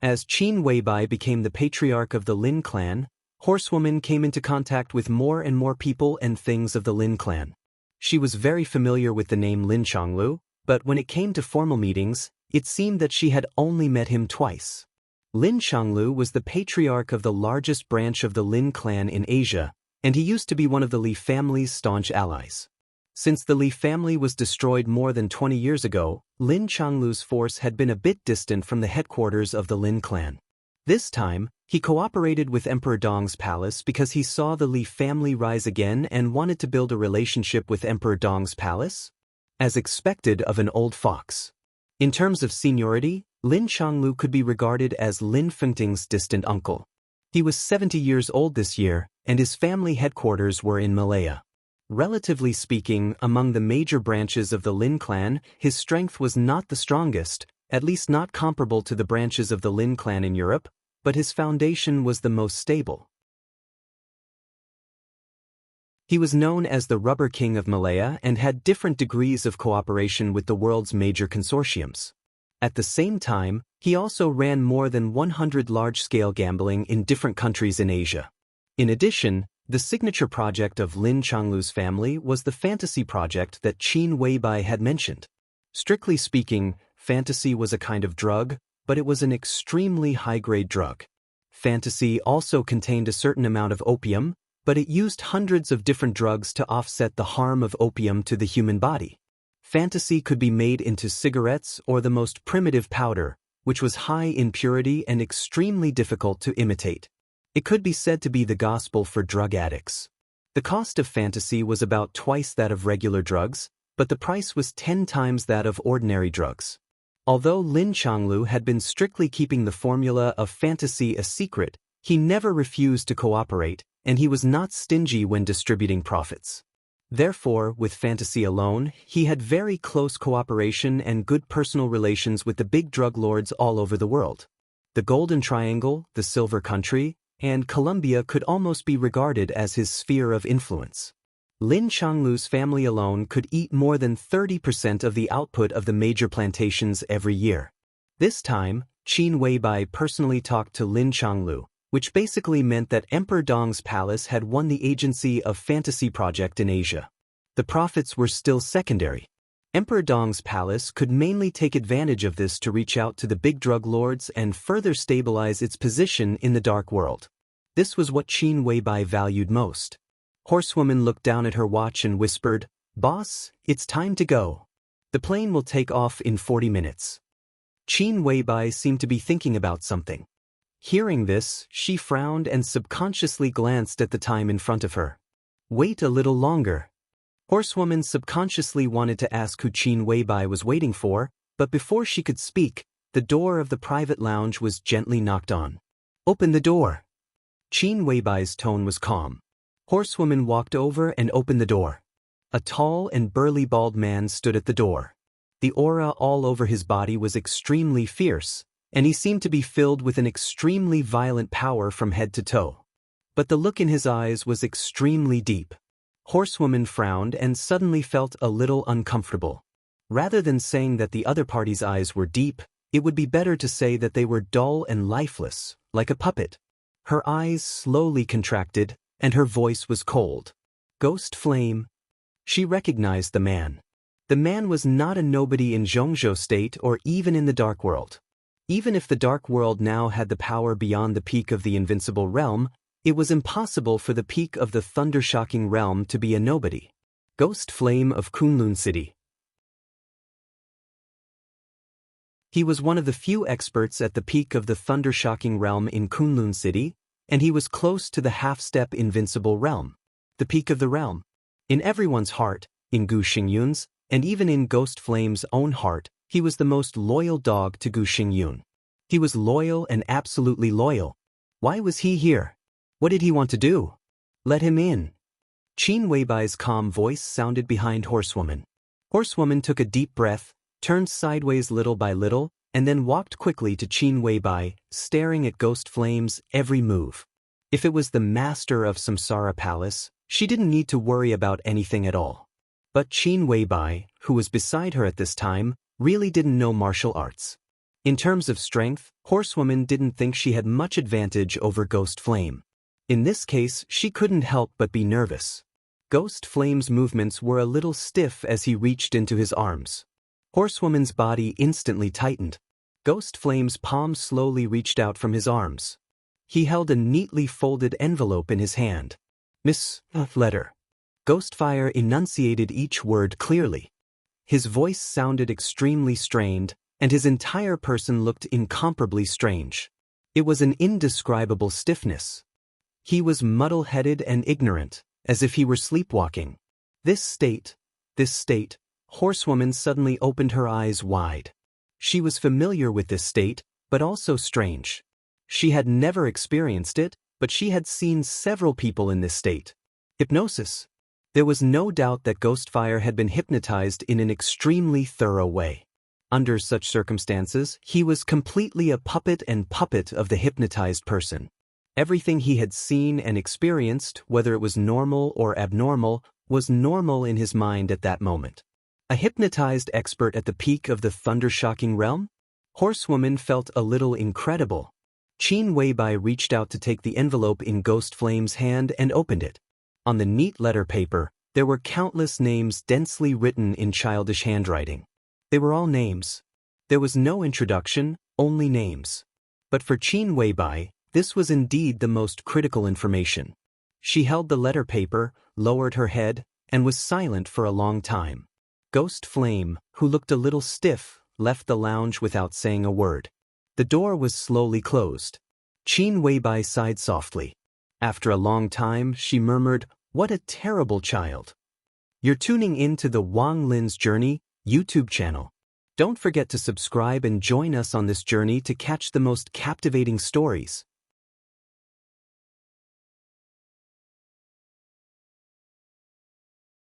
As Qin Weibai became the patriarch of the Lin clan, Horsewoman came into contact with more and more people and things of the Lin clan. She was very familiar with the name Lin Changlu, but when it came to formal meetings, it seemed that she had only met him twice. Lin Changlu was the patriarch of the largest branch of the Lin clan in Asia, and he used to be one of the Li family's staunch allies. Since the Li family was destroyed more than 20 years ago, Lin Changlu's force had been a bit distant from the headquarters of the Lin clan. This time, he cooperated with Emperor Dong's palace because he saw the Li family rise again and wanted to build a relationship with Emperor Dong's palace, as expected of an old fox. In terms of seniority, Lin Changlu could be regarded as Lin Fengting's distant uncle. He was 70 years old this year, and his family headquarters were in Malaya. Relatively speaking, among the major branches of the Lin clan, his strength was not the strongest, at least not comparable to the branches of the Lin clan in Europe, but his foundation was the most stable. He was known as the Rubber King of Malaya and had different degrees of cooperation with the world's major consortiums. At the same time, he also ran more than 100 large-scale gambling in different countries in Asia. In addition, the signature project of Lin Changlu's family was the fantasy project that Qin Weibai had mentioned. Strictly speaking, fantasy was a kind of drug, but it was an extremely high-grade drug. Fantasy also contained a certain amount of opium, but it used hundreds of different drugs to offset the harm of opium to the human body. Fantasy could be made into cigarettes or the most primitive powder, which was high in purity and extremely difficult to imitate. It could be said to be the gospel for drug addicts. The cost of fantasy was about twice that of regular drugs, but the price was 10 times that of ordinary drugs. Although Lin Changlu had been strictly keeping the formula of fantasy a secret, he never refused to cooperate, and he was not stingy when distributing profits. Therefore, with fantasy alone, he had very close cooperation and good personal relations with the big drug lords all over the world. The Golden Triangle, the Silver Country, and Colombia could almost be regarded as his sphere of influence. Lin Changlu's family alone could eat more than 30% of the output of the major plantations every year. This time, Qin Weibai personally talked to Lin Changlu, which basically meant that Emperor Dong's palace had won the agency of fantasy project in Asia. The profits were still secondary. Emperor Dong's palace could mainly take advantage of this to reach out to the big drug lords and further stabilize its position in the dark world. This was what Qin Weibai valued most. Horsewoman looked down at her watch and whispered, "Boss, it's time to go. The plane will take off in 40 minutes." Qin Weibai seemed to be thinking about something. Hearing this, she frowned and subconsciously glanced at the time in front of her. Wait a little longer. Horsewoman subconsciously wanted to ask who Qin Weibai was waiting for, but before she could speak, the door of the private lounge was gently knocked on. "Open the door." Qin Weibai's tone was calm. Horsewoman walked over and opened the door. A tall and burly bald man stood at the door. The aura all over his body was extremely fierce, and he seemed to be filled with an extremely violent power from head to toe. But the look in his eyes was extremely deep. Horsewoman frowned and suddenly felt a little uncomfortable. Rather than saying that the other party's eyes were deep, it would be better to say that they were dull and lifeless, like a puppet. Her eyes slowly contracted, and her voice was cold. Ghost Flame. She recognized the man. The man was not a nobody in Zhongzhou State or even in the Dark World. Even if the Dark World now had the power beyond the peak of the Invincible Realm, it was impossible for the peak of the Thundershocking Realm to be a nobody. Ghost Flame of Kunlun City. He was one of the few experts at the peak of the Thundershocking Realm in Kunlun City, and he was close to the half-step Invincible Realm, the peak of the realm. In everyone's heart, in Gu Xingyun's, and even in Ghost Flame's own heart, he was the most loyal dog to Gu Xingyun. He was loyal and absolutely loyal. Why was he here? What did he want to do? Let him in. Qin Weibai's calm voice sounded behind Horsewoman. Horsewoman took a deep breath, turned sideways little by little, and then walked quickly to Qin Weibai, staring at Ghost Flame's every move. If it was the master of Samsara Palace, she didn't need to worry about anything at all. But Qin Weibai, who was beside her at this time, really didn't know martial arts. In terms of strength, Horsewoman didn't think she had much advantage over Ghost Flame. In this case, she couldn't help but be nervous. Ghost Flame's movements were a little stiff as he reached into his arms. Horsewoman's body instantly tightened. Ghost Flame's palm slowly reached out from his arms. He held a neatly folded envelope in his hand. Miss Letter. Ghostfire enunciated each word clearly. His voice sounded extremely strained, and his entire person looked incomparably strange. It was an indescribable stiffness. He was muddle-headed and ignorant, as if he were sleepwalking. This state, Horsewoman suddenly opened her eyes wide. She was familiar with this state, but also strange. She had never experienced it, but she had seen several people in this state. Hypnosis. There was no doubt that Ghostfire had been hypnotized in an extremely thorough way. Under such circumstances, he was completely a puppet of the hypnotized person. Everything he had seen and experienced, whether it was normal or abnormal, was normal in his mind at that moment. A hypnotized expert at the peak of the Thundershocking Realm? Horsewoman felt a little incredible. Qin Weibai reached out to take the envelope in Ghost Flame's hand and opened it. On the neat letter paper, there were countless names densely written in childish handwriting. They were all names. There was no introduction, only names. But for Qin Weibai, this was indeed the most critical information. She held the letter paper, lowered her head, and was silent for a long time. Ghost Flame, who looked a little stiff, left the lounge without saying a word. The door was slowly closed. Qin Weibai sighed softly. After a long time, she murmured, "What a terrible child." You're tuning in to the Wang Lin's Journey YouTube channel. Don't forget to subscribe and join us on this journey to catch the most captivating stories.